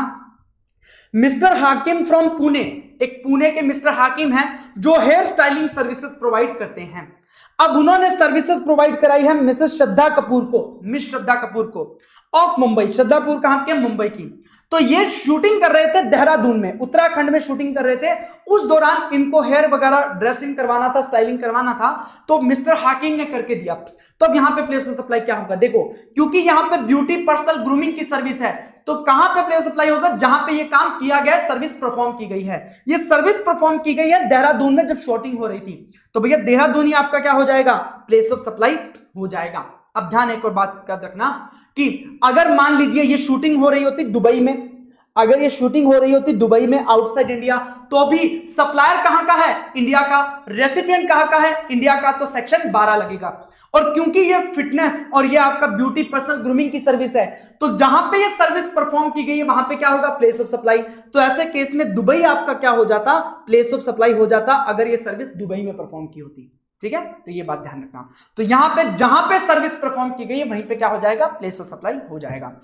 मिस्टर हाकिम फ्रॉम पुणे, एक पुणे के मिस्टर हाकिम हैं जो हेयर स्टाइलिंग सर्विसेज प्रोवाइड करते हैं। अब उन्होंने सर्विसेज प्रोवाइड कराई है मिसेस श्रद्धा कपूर को, मिस श्रद्धा कपूर को, ऑफ मुंबई। श्रद्धा कपूर कहां की? मुंबई की। तो ये शूटिंग कर रहे थे देहरादून में, उत्तराखंड में शूटिंग कर रहे थे। उस दौरान इनको हेयर वगैरह ड्रेसिंग करवाना था, स्टाइलिंग करवाना था, तो मिस्टर हाकिम ने करके दिया। तो अब यहां पे प्लेस ऑफ सप्लाई क्या होगा? देखो, क्योंकि यहां पे ब्यूटी पर्सनल ग्रूमिंग की सर्विस है, तो कहां पे प्लेस सप्लाई होगा? जहां पे ये काम किया गया, सर्विस परफॉर्म की गई है। ये सर्विस परफॉर्म की गई है देहरादून में जब शूटिंग हो रही थी, तो भैया देहरादून ही आपका क्या हो जाएगा? प्लेस ऑफ सप्लाई हो जाएगा। अब ध्यान एक और बात का रखना कि अगर मान लीजिए ये शूटिंग हो रही होती दुबई में, अगर ये शूटिंग हो रही होती दुबई में आउटसाइड इंडिया, तो भी सप्लायर कहां का है? इंडिया का। रेसिपिएंट कहां का है? इंडिया का। तो सेक्शन 12 लगेगा। और क्योंकि ये फिटनेस और ये आपका ब्यूटी पर्सनल ग्रूमिंग की सर्विस है, तो जहां पे ये सर्विस परफॉर्म की गई है वहां पे क्या होगा? Place of supply. तो ऐसे केस में दुबई आपका क्या हो जाता? प्लेस ऑफ सप्लाई हो जाता, अगर ये सर्विस दुबई में परफॉर्म की होती। ठीक है, तो ये बात ध्यान रखना। तो यहां पे जहां पे सर्विस परफॉर्म की गई है वहीं पे क्या हो जाएगा? प्लेस ऑफ सप्लाई हो जाएगा।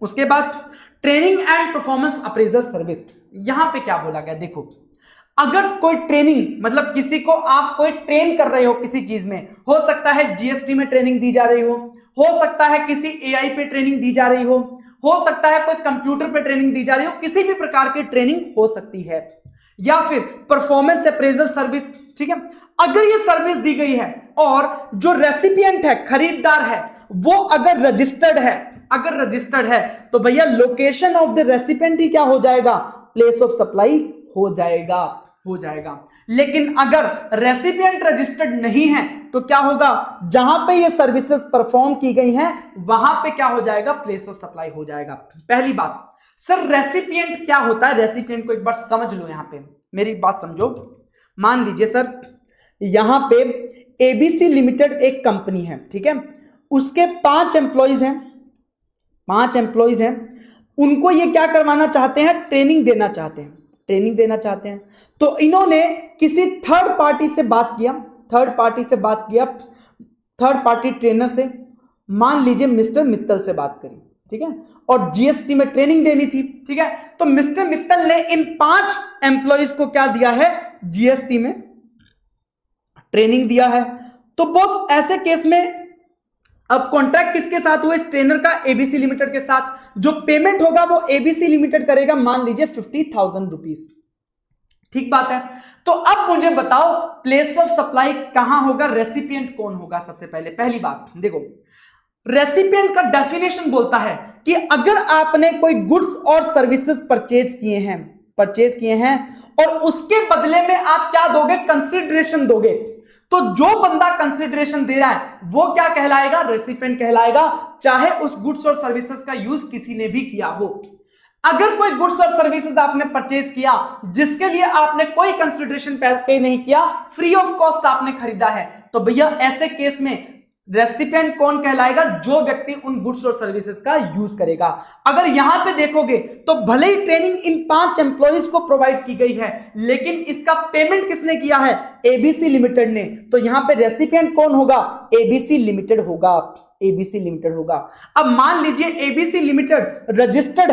उसके बाद training and performance appraisal service, यहां पे क्या बोला गया? देखो, अगर कोई ट्रेनिंग, मतलब किसी को आप कोई ट्रेन कर रहे हो किसी चीज में, हो सकता है जीएसटी में ट्रेनिंग दी जा रही हो सकता है किसी एआई पे ट्रेनिंग दी जा रही हो सकता है कोई कंप्यूटर पे ट्रेनिंग दी जा रही हो, किसी भी प्रकार की ट्रेनिंग हो सकती है, या फिर परफॉर्मेंस अप्रेजल सर्विस। ठीक है, अगर ये सर्विस दी गई है और जो रेसिपिएंट है, खरीदार है, वो अगर रजिस्टर्ड है, तो भैया लोकेशन ऑफ द रेसिपिएंट ही क्या हो जाएगा? प्लेस ऑफ सप्लाई हो जाएगा। लेकिन अगर रेसिपिएंट रजिस्टर्ड नहीं है तो क्या होगा? जहां पे ये सर्विसेज परफॉर्म की गई हैं वहां पे क्या हो जाएगा? प्लेस ऑफ सप्लाई हो जाएगा। पहली बात, सर रेसिपिएंट क्या होता है? रेसिपिएंट को एक बार समझ लो, यहां पे मेरी बात समझो। मान लीजिए सर, यहां पे एबीसी लिमिटेड एक कंपनी है, ठीक है, उसके 5 एम्प्लॉइज हैं, उनको ये क्या करवाना चाहते हैं? ट्रेनिंग देना चाहते हैं। तो इन्होंने किसी थर्ड पार्टी से बात किया, थर्ड पार्टी ट्रेनर से, मान लीजिए मिस्टर मित्तल से बात करी, ठीक है, और जीएसटी में ट्रेनिंग देनी थी। ठीक है, तो मिस्टर मित्तल ने इन 5 एम्प्लॉइज को क्या दिया है? जीएसटी में ट्रेनिंग दिया है। तो बॉस ऐसे केस में अब कॉन्ट्रैक्ट किसके साथ हुआ? इस ट्रेनर का एबीसी लिमिटेड के साथ। जो पेमेंट होगा वो एबीसी लिमिटेड करेगा, मान लीजिए 50,000 रुपीज। ठीक बात है। तो अब मुझे बताओ प्लेस ऑफ सप्लाई कहां होगा? रेसिपिएंट कौन होगा? सबसे पहली बात देखो, रेसिपिएंट का डेफिनेशन बोलता है कि अगर आपने कोई गुड्स और सर्विसेज परचेज किए हैं और उसके बदले में आप क्या दोगे? कंसिडरेशन दोगे। तो जो बंदा कंसिडरेशन दे रहा है वो क्या कहलाएगा? रेसिपिएंट कहलाएगा, चाहे उस गुड्स और सर्विसेज का यूज किसी ने भी किया हो। अगर कोई गुड्स और सर्विसेज आपने परचेज किया जिसके लिए आपने कोई कंसिडरेशन पे नहीं किया, फ्री ऑफ कॉस्ट आपने खरीदा है, तो भैया ऐसे केस में रेसिपिएंट कौन कहलाएगा? जो व्यक्ति उन गुड्स और सर्विसेज का यूज करेगा। अगर यहां पे देखोगे तो भले ही ट्रेनिंग इन 5 एम्प्लॉइज को प्रोवाइड की गई है, लेकिन इसका पेमेंट किसने किया है? एबीसी लिमिटेड ने। तो यहां पे रेसिपिएंट कौन होगा? एबीसी लिमिटेड होगा। अब मान लीजिए एबीसी लिमिटेड रजिस्टर्ड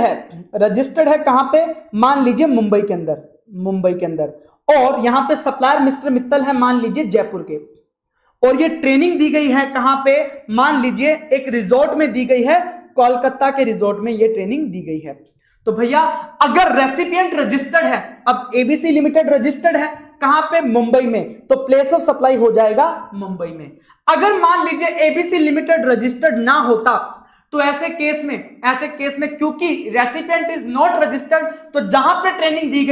है कहां पे? मान लीजिए मुंबई के अंदर, और यहां पे सप्लायर मिस्टर मित्तल है, मान लीजिए जयपुर के, और ये ट्रेनिंग दी गई है कहां पे? मान लीजिए एक रिजॉर्ट में दी गई है, कोलकाता के रिजॉर्ट में ये ट्रेनिंग दी गई है। तो भैया अगर रेसिपिएंट रजिस्टर्ड है, अब एबीसी लिमिटेड रजिस्टर्ड है कहां पे? मुंबई में, तो प्लेस ऑफ सप्लाई हो जाएगा मुंबई में। अगर मान लीजिए एबीसी लिमिटेड रजिस्टर्ड ना होता, तो ऐसे केस में क्योंकि रेसिपिएंट इज नॉट रजिस्टर्ड, तो जहां पे ट्रेनिंग दी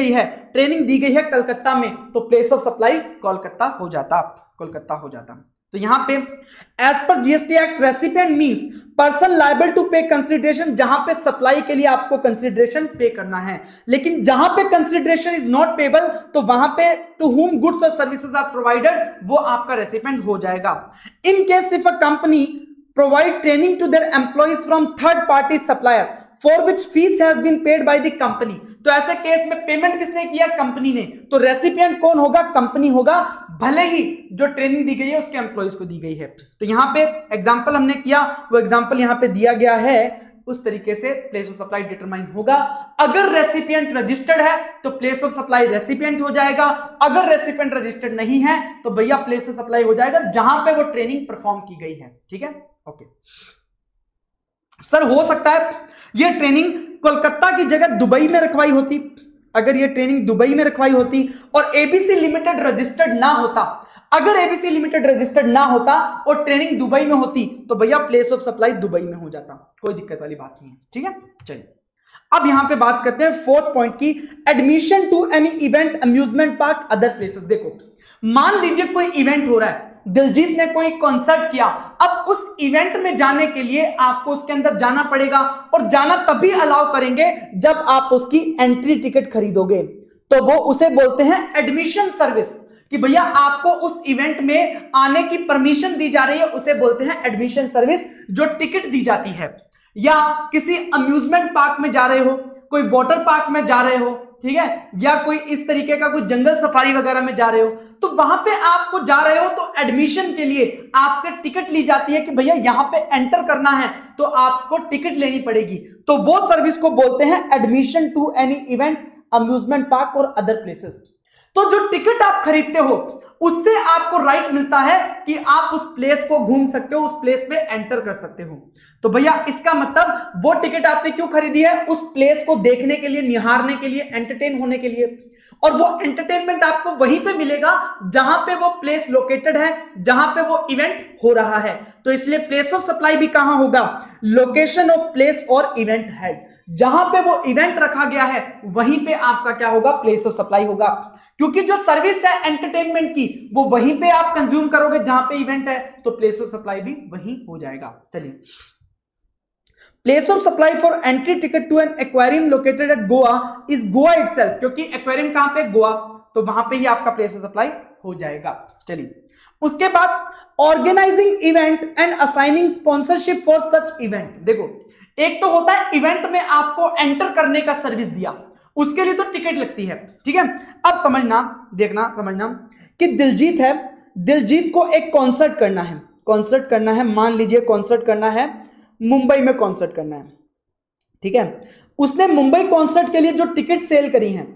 गई है कलकत्ता में, तो प्लेस ऑफ सप्लाई कोलकाता हो जाता। तो यहां पे as per GST act recipient means person liable to pay consideration, जहां पे सप्लाई के लिए आपको कंसिडरेशन पे करना है, लेकिन जहां पे कंसिडरेशन इज नॉट पेबल, तो वहां पे टू हुम गुड्स और सर्विसेज आर प्रोवाइडेड, वो आपका रेसिपिएंट हो जाएगा। In case if a company provide training to their employees from third party supplier for which fees has been paid by the company, तो ऐसे केस में payment किसने किया? कंपनी ने। तो रेसिपिएंट कौन होगा? कंपनी होगा, भले ही जो ट्रेनिंग दी गई है उसके एम्प्लॉइज को दी गई है। तो यहां पे एग्जांपल हमने किया, वो एग्जांपल यहां पे दिया गया है उस तरीके से प्लेस ऑफ सप्लाई डिटरमाइन होगा। अगर रेसिपिएंट रजिस्टर्ड है तो प्लेस ऑफ सप्लाई रेसिपिएंट हो जाएगा, अगर रेसिपिएंट रजिस्टर्ड नहीं है तो भैया प्लेस ऑफ सप्लाई हो जाएगा जहां पे वो ट्रेनिंग परफॉर्म की गई है। ठीक है, ओके सर, हो सकता है ये ट्रेनिंग कोलकाता की जगह दुबई में रखवाई होती, अगर ये ट्रेनिंग दुबई में रखवाई होती और एबीसी लिमिटेड रजिस्टर्ड ना होता, अगर एबीसी लिमिटेड रजिस्टर्ड ना होता और ट्रेनिंग दुबई में होती तो भैया प्लेस ऑफ सप्लाई दुबई में हो जाता, कोई दिक्कत वाली बात नहीं है। ठीक है, चलिए अब यहां पे बात करते हैं फोर्थ पॉइंट की, admission to any event, amusement park, other places. देखो मान लीजिए कोई इवेंट हो रहा है, दिलजीत ने कोई कॉन्सर्ट किया, अब उस इवेंट में जाने के लिए आपको उसके अंदर जाना पड़ेगा और जाना तभी अलाउ करेंगे जब आप उसकी एंट्री टिकट खरीदोगे, तो वो उसे बोलते हैं एडमिशन सर्विस, कि भैया आपको उस इवेंट में आने की परमिशन दी जा रही है, उसे बोलते हैं एडमिशन सर्विस, जो टिकट दी जाती है। या किसी अम्यूजमेंट पार्क में जा रहे हो, कोई वाटर पार्क में जा रहे हो, ठीक है, या कोई इस तरीके का कोई जंगल सफारी वगैरह में जा रहे हो, तो वहां पे आपको जा रहे हो तो एडमिशन के लिए आपसे टिकट ली जाती है कि भैया यहां पे एंटर करना है तो आपको टिकट लेनी पड़ेगी, तो वो सर्विस को बोलते हैं admission to any event, amusement park और अदर प्लेसेस। तो जो टिकट आप खरीदते हो उससे आपको राइट मिलता है कि आप उस प्लेस को घूम सकते हो, उस प्लेस पे एंटर कर सकते हो। तो भैया इसका मतलब वो टिकट आपने क्यों खरीदी है, उस प्लेस को देखने के लिए, निहारने के लिए, एंटरटेन होने के लिए, और वो एंटरटेनमेंट आपको वहीं पे मिलेगा जहां पे वो प्लेस लोकेटेड है, जहां पे वो इवेंट हो रहा है। तो इसलिए प्लेस ऑफ सप्लाई भी कहां होगा, लोकेशन ऑफ प्लेस और इवेंट हेड, जहां पे वो इवेंट रखा गया है वहीं पे आपका क्या होगा, प्लेस ऑफ सप्लाई होगा, क्योंकि जो सर्विस है एंटरटेनमेंट की वो वहीं पे आप कंज्यूम करोगे जहां पे इवेंट है, तो प्लेस ऑफ सप्लाई भी वहीं हो जाएगा। चलिए, place of supply for entry ticket to an aquarium located at Goa is Goa itself, क्योंकि एक्वेरियम कहां पे, गोवा, तो वहां पे ही आपका प्लेस ऑफ सप्लाई हो जाएगा। चलिए, उसके बाद organising event and assigning sponsorship for such event. देखो एक तो होता है इवेंट में आपको एंटर करने का सर्विस दिया, उसके लिए तो टिकट लगती है, ठीक है। अब समझना, देखना, समझना कि दिलजीत है, दिलजीत को एक कॉन्सर्ट करना है, कॉन्सर्ट करना है, मान लीजिए कॉन्सर्ट करना है, मुंबई में कॉन्सर्ट करना है, ठीक है। उसने मुंबई कॉन्सर्ट के लिए जो टिकट सेल करी हैं,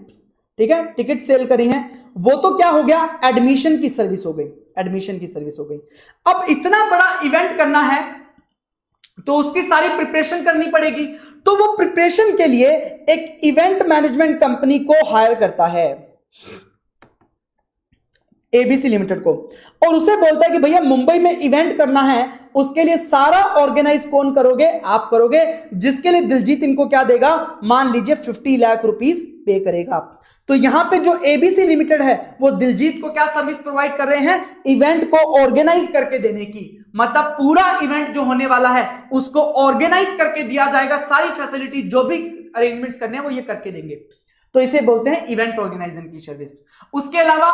ठीक है, टिकट सेल करी हैं, वो तो क्या हो गया, एडमिशन की सर्विस हो गई, एडमिशन की सर्विस हो गई। अब इतना बड़ा इवेंट करना है तो उसकी सारी प्रिपरेशन करनी पड़ेगी, तो वो प्रिपरेशन के लिए एक इवेंट मैनेजमेंट कंपनी को हायर करता है, एबीसी लिमिटेड को, और उसे बोलता है कि भैया मुंबई में इवेंट करना है, उसके लिए सारा ऑर्गेनाइज कौन करोगे, आप करोगे, जिसके लिए दिलजीत इनको क्या देगा, मान लीजिए 50 लाख रुपीस पे करेगा। तो यहां पे जो एबीसी लिमिटेड है वो दिलजीत को क्या सर्विस प्रोवाइड कर रहे हैं, इवेंट को ऑर्गेनाइज करके देने की, मतलब पूरा इवेंट जो होने वाला है उसको ऑर्गेनाइज करके दिया जाएगा, सारी फैसिलिटी जो भी अरेंजमेंट्स करने हैं वो ये करके देंगे, तो इसे बोलते हैं इवेंट ऑर्गेनाइजेशन की सर्विस। उसके अलावा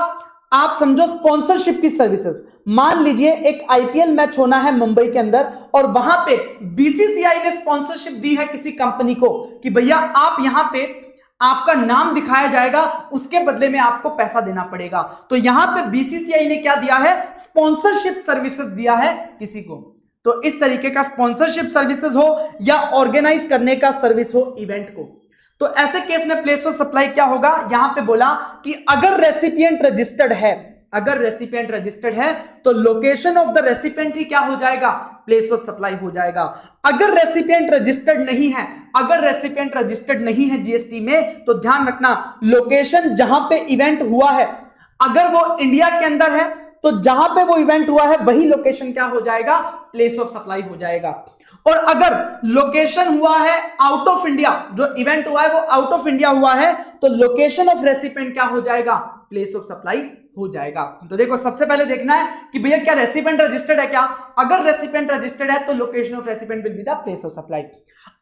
आप समझो स्पॉन्सरशिप की सर्विसेज, मान लीजिए एक आईपीएल मैच होना है मुंबई के अंदर और वहां पे बीसीसीआई ने स्पॉन्सरशिप दी है किसी कंपनी को कि भैया आप यहां पे आपका नाम दिखाया जाएगा, उसके बदले में आपको पैसा देना पड़ेगा, तो यहां पे बीसीसीआई ने क्या दिया है, स्पॉन्सरशिप सर्विसेज दिया है किसी को। तो इस तरीके का स्पॉन्सरशिप सर्विसेज हो या ऑर्गेनाइज करने का सर्विस हो इवेंट को, तो ऐसे केस में प्लेस ऑफ सप्लाई क्या होगा, यहां पे बोला कि अगर रेसिपिएंट रजिस्टर्ड है, अगर रेसिपिएंट रजिस्टर्ड है तो लोकेशन ऑफ द रेसिपिएंट ही क्या हो जाएगा, प्लेस ऑफ सप्लाई हो जाएगा। अगर रेसिपिएंट रजिस्टर्ड नहीं है, अगर रेसिपिएंट रजिस्टर्ड नहीं है जीएसटी में, तो ध्यान रखना लोकेशन जहां पे इवेंट हुआ है, अगर वो इंडिया के अंदर है तो जहां पे वो इवेंट हुआ है वही लोकेशन क्या हो जाएगा, प्लेस ऑफ सप्लाई हो जाएगा। और अगर लोकेशन हुआ है आउट ऑफ इंडिया, जो इवेंट हुआ है वो आउट ऑफ इंडिया हुआ है, तो लोकेशन ऑफ रेसिपिएंट क्या हो जाएगा, प्लेस ऑफ सप्लाई हो जाएगा। तो देखो सबसे पहले देखना है कि भैया क्या रेसिपिएंट रजिस्टर्ड है क्या, अगर रेसिपिएंट रजिस्टर्ड है तो location of recipient will be the place of supply.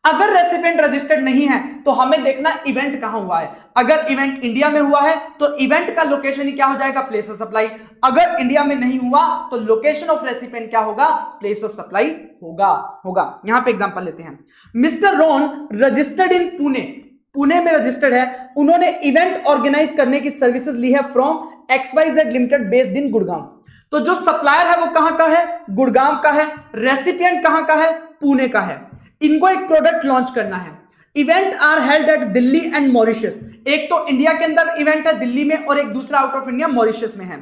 अगर रेसिपिएंट रजिस्टर्ड नहीं है तो हमें देखना इवेंट कहां हुआ है, अगर इवेंट इंडिया में हुआ है तो इवेंट का लोकेशन ही क्या हो जाएगा, प्लेस ऑफ सप्लाई। अगर इंडिया में नहीं हुआ तो लोकेशन ऑफ रेसिपिएंट क्या होगा, प्लेस ऑफ सप्लाई होगा। यहां पे एग्जांपल लेते हैं, mister Ron registered in Pune, Pune में रजिस्टर्ड है, उन्होंने इवेंट ऑर्गेनाइज करने की सर्विसेज ली है from XYZ limited based in Gurgaon. तो जो सप्लायर है वो कहां का है, गुड़गांव का है, रेसिपिएंट कहां का है, पुणे का है। इनको एक प्रोडक्ट लॉन्च करना है। Event are held at Delhi and Mauritius. एक तो इंडिया के अंदर इवेंट है दिल्ली में और एक दूसरा आउट ऑफ इंडिया मॉरिशस में है,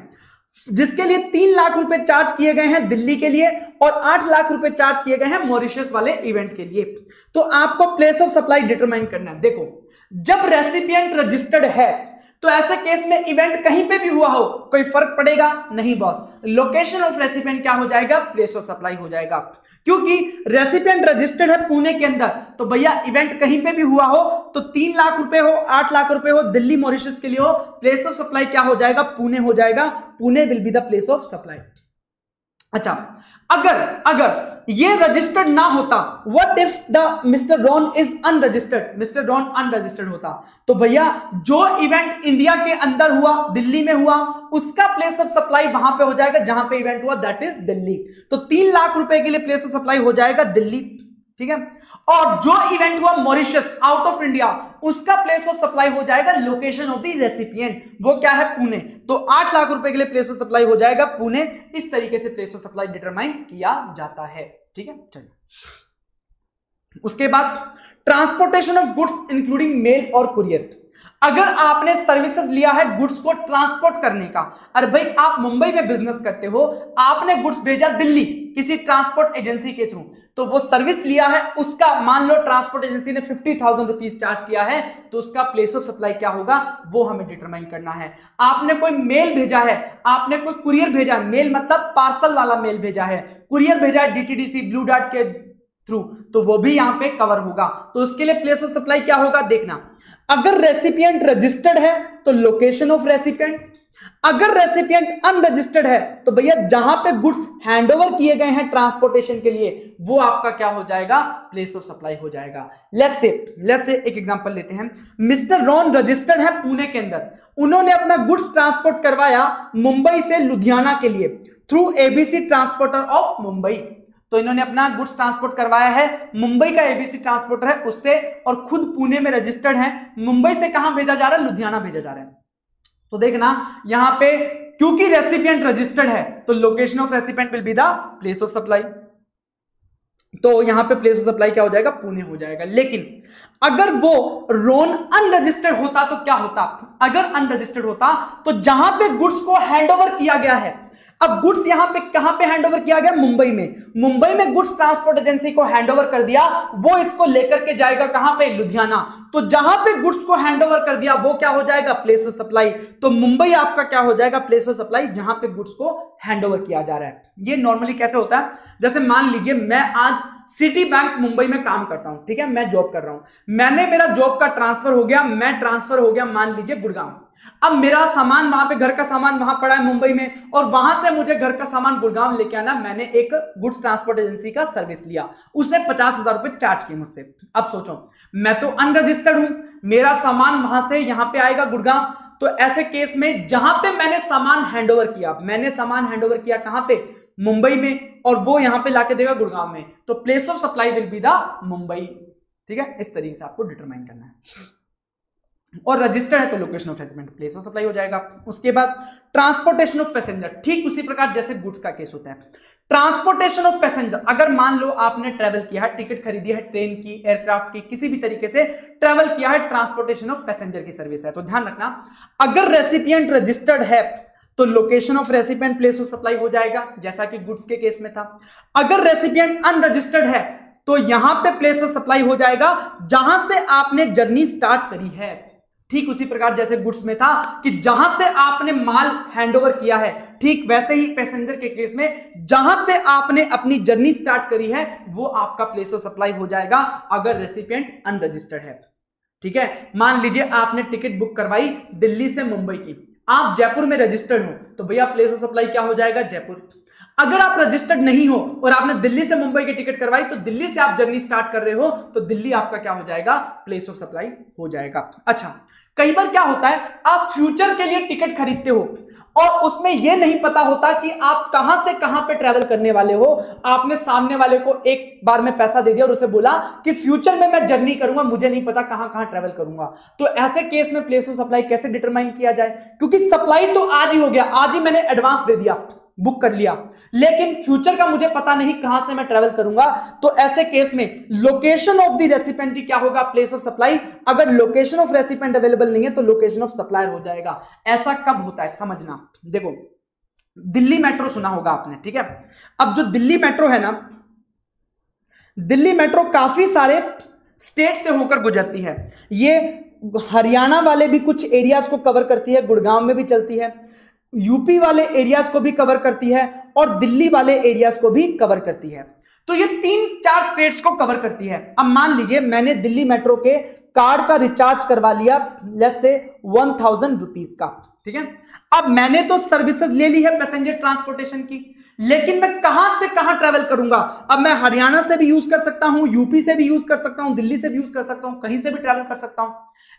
जिसके लिए 3 लाख रुपए चार्ज किए गए हैं दिल्ली के लिए और 8 लाख रुपए चार्ज किए गए हैं मॉरिशस वाले इवेंट के लिए। तो आपको प्लेस ऑफ सप्लाई डिटरमाइन करना है। देखो, जब रेसिपिएंट रजिस्टर्ड है तो ऐसे केस में इवेंट कहीं पे भी हुआ हो कोई फर्क पड़ेगा नहीं बॉस। लोकेशन ऑफ रेसिपिएंट क्या हो जाएगा, प्लेस ऑफ सप्लाई हो जाएगा। क्योंकि रेसिपिएंट रजिस्टर्ड है पुणे के अंदर, तो भैया इवेंट कहीं पे भी हुआ हो तो 3 लाख रुपए हो, 8 लाख रुपए हो, दिल्ली मॉरिशस के लिए हो, प्लेस ऑफ सप्लाई क्या हो जाएगा, पुणे हो जाएगा। Pune will be the place of supply. अच्छा, अगर ये रजिस्टर्ड ना होता, what if the mister Ron is unregistered, mister Ron unregistered होता, तो भैया जो इवेंट इंडिया के अंदर हुआ, दिल्ली में हुआ, उसका प्लेस ऑफ सप्लाई वहां पे हो जाएगा जहां पे इवेंट हुआ, दैट इज दिल्ली। तो 3 लाख रुपए के लिए प्लेस ऑफ सप्लाई हो जाएगा दिल्ली, ठीक है। और जो इवेंट हुआ मॉरिशस आउट ऑफ इंडिया, उसका प्लेस ऑफ सप्लाई हो जाएगा लोकेशन ऑफ द रेसिपिएंट, वो क्या है, पुणे। तो 8 लाख रुपए के लिए प्लेस ऑफ सप्लाई हो जाएगा पुणे। इस तरीके से प्लेस ऑफ सप्लाई डिटरमाइन किया जाता है, ठीक है। चलिए, उसके बाद transportation of goods including mail और कुरियर। अगर आपने सर्विसेज लिया है गुड्स को ट्रांसपोर्ट करने का, अरे भाई आप मुंबई में बिजनेस करते हो, आपने गुड्स भेजा दिल्ली किसी ट्रांसपोर्ट एजेंसी के थ्रू, तो वो सर्विस लिया है उसका, मान लो ट्रांसपोर्ट एजेंसी ने 50,000 रुपीज चार्ज किया है, तो उसका प्लेस ऑफ सप्लाई क्या होगा, वो हमें डिटरमाइन करना है। आपने कोई मेल भेजा है, आपने कोई कुरियर भेजा है, मेल मतलब पार्सल वाला मेल भेजा है, कुरियर भेजा है डीटीडीसी ब्लू डार्ट के थ्रू, तो वो भी यहां पे कवर होगा। तो उसके लिए प्लेस ऑफ सप्लाई क्या होगा, देखना। अगर रेसिपिएंट रजिस्टर्ड है तो लोकेशन ऑफ रेसिपिएंट, अगर रेसिपिएंट अनरजिस्टर्ड है तो भैया जहां पे गुड्स हैंडओवर किए गए हैं ट्रांसपोर्टेशन के लिए, वो आपका क्या हो जाएगा, प्लेस ऑफ सप्लाई हो जाएगा। लेट्स से एक एग्जांपल लेते हैं। मिस्टर रॉन रजिस्टर्ड है पुणे के अंदर, उन्होंने अपना गुड्स ट्रांसपोर्ट करवाया मुंबई से लुधियाना के लिए through ABC transporter of Mumbai. तो इन्होंने अपना गुड्स ट्रांसपोर्ट करवाया है, मुंबई का एबीसी ट्रांसपोर्टर है उससे, और खुद पुणे में रजिस्टर्ड है। मुंबई से कहां भेजा जा रहा है, लुधियाना भेजा जा रहा है। तो देखना यहां पे, क्योंकि रेसिपिएंट रजिस्टर्ड है तो location of recipient will be the place of supply, तो यहां पे प्लेस ऑफ सप्लाई क्या हो जाएगा, पुणे हो जाएगा। लेकिन अगर वो रॉन अनरजिस्टर्ड होता तो क्या होता, अगर अनरजिस्टर्ड होता तो जहां पे गुड्स को हैंडओवर किया गया है, अब गुड्स यहां पे कहां पे हैंडओवर किया गया, मुंबई में। मुंबई में गुड्स ट्रांसपोर्ट एजेंसी को हैंडओवर कर दिया, वो इसको लेकर के जाएगा कहां पे, लुधियाना। तो जहां पे गुड्स को हैंडओवर कर दिया वो क्या हो जाएगा, प्लेस ऑफ सप्लाई। तो मुंबई आपका क्या हो जाएगा, प्लेस ऑफ सप्लाई, जहां पे गुड्स को हैंडओवर किया जा रहा है। ये नॉर्मली कैसे होता है, जैसे मान लीजिए मैं आज सिटी बैंक मुंबई में काम करता हूं, ठीक है, मैं जॉब कर रहा हूं, मैंने मेरा जॉब का ट्रांसफर हो गया, मैं ट्रांसफर हो गया मान लीजिए गुड़गांव। अब मेरा सामान वहां पे, घर का सामान वहां पड़ा है मुंबई में, और वहां से मुझे घर का सामान गुड़गांव लेके आना। मैंने एक गुड्स ट्रांसपोर्ट एजेंसी का सर्विस लिया, उसने 50,000 रुपए चार्ज किए मुझसे। अब सोचो, मैं तो अनरजिस्टर्ड हूं, मेरा सामान वहां से यहां पे आएगा गुड़गांव। तो ऐसे केस में जहां पे मैंने सामान हैंडओवर किया, मैंने सामान हैंडओवर किया कहां पे, मुंबई में, और वो यहां पे लाके देगा गुड़गांव में, तो place of supply will be the Mumbai, ठीक है। इस तरीके से आपको डिटरमाइन करना है। और रजिस्टर्ड है तो location of resident, place of supply हो जाएगा। उसके बाद ट्रांसपोर्टेशन ऑफ पैसेंजर, ठीक उसी प्रकार जैसे गुड्स का केस होता है। ट्रांसपोर्टेशन ऑफ पैसेंजर, अगर मान लो आपने ट्रेवल किया है, टिकट खरीदी है ट्रेन की, एयरक्राफ्ट की, किसी भी तरीके से ट्रेवल किया है, ट्रांसपोर्टेशन ऑफ पैसेंजर की सर्विस है। तो ध्यान रखना, अगर रेसिपिएंट रजिस्टर्ड है तो location of recipient place of supply हो जाएगा, जैसा कि गुड्स के केस में था। अगर रेसिपिएंट अनरजिस्टर्ड है तो यहां पे प्लेस ऑफ सप्लाई हो जाएगा जहां से आपने जर्नी स्टार्ट करी है, ठीक उसी प्रकार जैसे गुड्स में था कि जहां से आपने माल हैंडओवर किया है, ठीक वैसे ही पैसेंजर के केस में जहां से आपने अपनी जर्नी स्टार्ट करी है वो आपका प्लेस ऑफ सप्लाई हो जाएगा, अगर रेसिपिएंट अनरजिस्टर्ड है, ठीक है। मान लीजिए आपने टिकट बुक करवाई दिल्ली से मुंबई की, आप जयपुर में रजिस्टर्ड हो, तो भैया प्लेस ऑफ सप्लाई क्या हो जाएगा, जयपुर। अगर आप रजिस्टर्ड नहीं हो और आपने दिल्ली से मुंबई की टिकट करवाई, तो दिल्ली से आप जर्नी स्टार्ट कर रहे हो, तो दिल्ली आपका क्या हो जाएगा, प्लेस ऑफ सप्लाई हो जाएगा। अच्छा, कई बार क्या होता है, आप फ्यूचर के लिए टिकट खरीदते हो और उसमें यह नहीं पता होता कि आप कहां से कहां पे ट्रैवल करने वाले हो। आपने सामने वाले को एक बार में पैसा दे दिया और उसे बोला कि फ्यूचर में मैं जर्नी करूंगा, मुझे नहीं पता कहां कहां ट्रैवल करूंगा। तो ऐसे केस में प्लेस ऑफ सप्लाई कैसे डिटरमाइन किया जाए, क्योंकि सप्लाई तो आज ही हो गया, आज ही मैंने एडवांस दे दिया, बुक कर लिया, लेकिन फ्यूचर का मुझे पता नहीं कहां से मैं ट्रेवल करूंगा, तो ऐसे केस में लोकेशन ऑफ द रेसिपिएंट क्या होगा, प्लेस ऑफ सप्लाई। अगर लोकेशन ऑफ रेसिपिएंट अवेलेबल नहीं है तो लोकेशन ऑफ सप्लायर हो जाएगा। ऐसा कब होता है समझना, देखो दिल्ली मेट्रो सुना होगा आपने, ठीक है। अब जो दिल्ली मेट्रो है ना, दिल्ली मेट्रो काफी सारे स्टेट से होकर गुजरती है। ये हरियाणा वाले भी कुछ एरियाज को कवर करती है, गुड़गांव में भी चलती है, यूपी वाले एरियाज को भी कवर करती है और दिल्ली वाले एरियाज को भी कवर करती है। तो ये 3-4 स्टेट्स को कवर करती है। अब मान लीजिए मैंने दिल्ली मेट्रो के कार्ड का रिचार्ज करवा लिया, लेट्स से 1000 रुपीज का, ठीक है। अब मैंने तो सर्विसेज ले ली है पैसेंजर ट्रांसपोर्टेशन की, लेकिन मैं कहां से कहां ट्रैवल करूंगा। अब मैं हरियाणा से भी यूज कर सकता हूं, यूपी से भी यूज कर सकता हूं, दिल्ली से भी यूज कर सकता हूं, कहीं से भी ट्रैवल कर सकता हूं।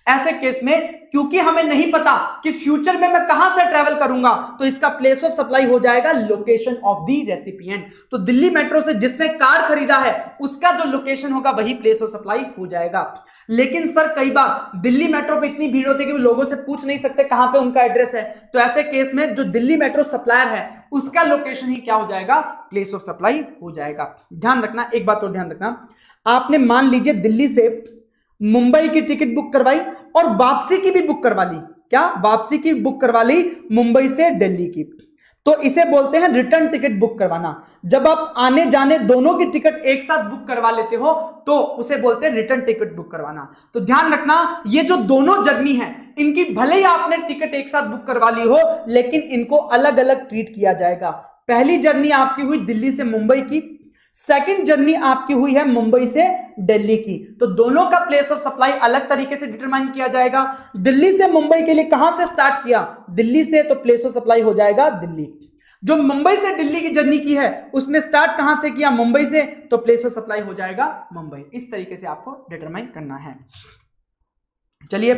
ऐसे केस में क्योंकि हमें नहीं पता कि फ्यूचर में मैं कहां से ट्रैवल करूंगा, तो इसका प्लेस ऑफ सप्लाई हो जाएगा लोकेशन ऑफ द रेसिपिएंट। तो दिल्ली मेट्रो से जिसने कार खरीदा है उसका जो लोकेशन होगा वही प्लेस ऑफ सप्लाई हो जाएगा। लेकिन सर कई बार दिल्ली मेट्रो पे इतनी भीड़ होती है कि वो लोगों से पूछ नहीं सकते कहां पे उनका एड्रेस है, तो ऐसे केस में जो दिल्ली मेट्रो सप्लायर है उसका लोकेशन ही क्या हो जाएगा, प्लेस ऑफ सप्लाई हो जाएगा। ध्यान रखना, एक बात और ध्यान रखना, आपने मान लीजिए दिल्ली से मुंबई की टिकट बुक करवाई और वापसी की भी बुक करवा ली, क्या वापसी की बुक करवा ली मुंबई से दिल्ली की, तो इसे बोलते हैं रिटर्न टिकट बुक करवाना। जब आप आने जाने दोनों की टिकट एक साथ बुक करवा लेते हो तो उसे बोलते हैं रिटर्न टिकट बुक करवाना। तो ध्यान रखना, ये जो दोनों जर्नी है इनकी भले ही आपने टिकट एक साथ बुक करवा ली हो, लेकिन इनको अलग अलग ट्रीट किया जाएगा। पहली जर्नी आपकी हुई दिल्ली से मुंबई की, सेकंड जर्नी आपकी हुई है मुंबई से दिल्ली की, तो दोनों का प्लेस ऑफ सप्लाई अलग तरीके से डिटरमाइन किया जाएगा। दिल्ली से मुंबई के लिए कहां से स्टार्ट किया, दिल्ली से, तो प्लेस ऑफ सप्लाई हो जाएगा दिल्ली। जो मुंबई से दिल्ली की जर्नी की है उसमें स्टार्ट कहां से किया, मुंबई से, तो प्लेस ऑफ सप्लाई हो जाएगा मुंबई। इस तरीके से आपको डिटरमाइन करना है। चलिए,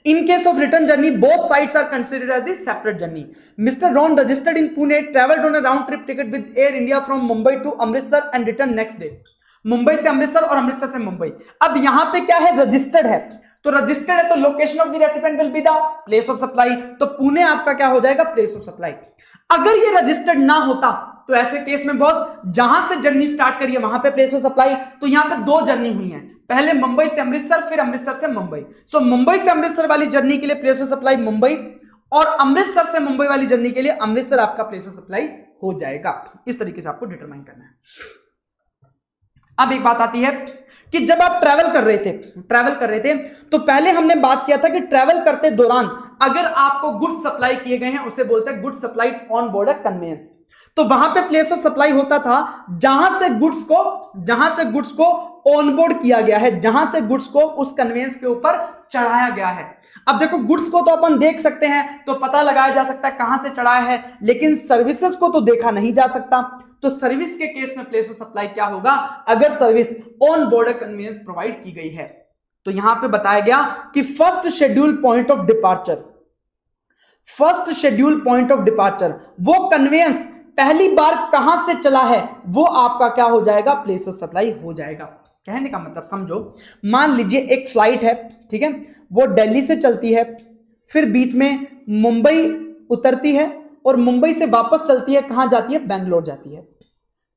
in case of return journey both sides are considered as the separate journey. Mister Ron registered in Pune, travelled on a round trip ticket with Air India from Mumbai to Amritsar and return next day. Mumbai से अमृतसर और अमृतसर से मुंबई। अब यहां पे क्या है, registered है, तो रजिस्टर्ड है तो location of the recipient will be the place of supply, तो पुणे आपका क्या हो जाएगा, प्लेस ऑफ सप्लाई। अगर ये रजिस्टर्ड ना होता तो ऐसे केस में बॉस जहां से जर्नी स्टार्ट करिए वहां पे प्लेस ऑफ सप्लाई, तो यहां पे 2 जर्नी हुई है, पहले मुंबई से अमृतसर फिर अमृतसर से मुंबई। सो मुंबई से अमृतसर वाली जर्नी के लिए प्लेस ऑफ सप्लाई मुंबई, और अमृतसर से मुंबई वाली जर्नी के लिए अमृतसर आपका प्लेस ऑफ सप्लाई हो जाएगा। इस तरीके से आपको डिटरमाइन करना है। अब एक बात आती है कि जब आप ट्रैवल कर रहे थे तो पहले हमने बात किया था कि ट्रैवल करते दौरान अगर आपको गुड्स सप्लाई किए गए हैं उसे बोलते हैं goods supplied on board a conveyance. तो वहां पे प्लेस ऑफ सप्लाई होता था जहां से गुड्स को ऑन बोर्ड किया गया है, जहां से गुड्स को उस कन्वेंस के ऊपर चढ़ाया गया है। अब देखो गुड्स को तो अपन देख सकते हैं, तो पता लगाया जा सकता है कहां से चढ़ाया है, लेकिन सर्विसेज को तो देखा नहीं जा सकता। तो सर्विस के केस में प्लेस ऑफ सप्लाई क्या होगा, अगर service on board conveyance provide की गई है। तो यहां पे बताया गया कि first schedule point of departure, वो कन्वेंस पहली बार कहां से चला है वो आपका क्या हो जाएगा, प्लेस ऑफ सप्लाई हो जाएगा। कहने का मतलब समझो, मान लीजिए एक फ्लाइट है, ठीक है, वो दिल्ली से चलती है, फिर बीच में मुंबई उतरती है और मुंबई से वापस चलती है, कहां जाती है, बैंगलोर जाती है,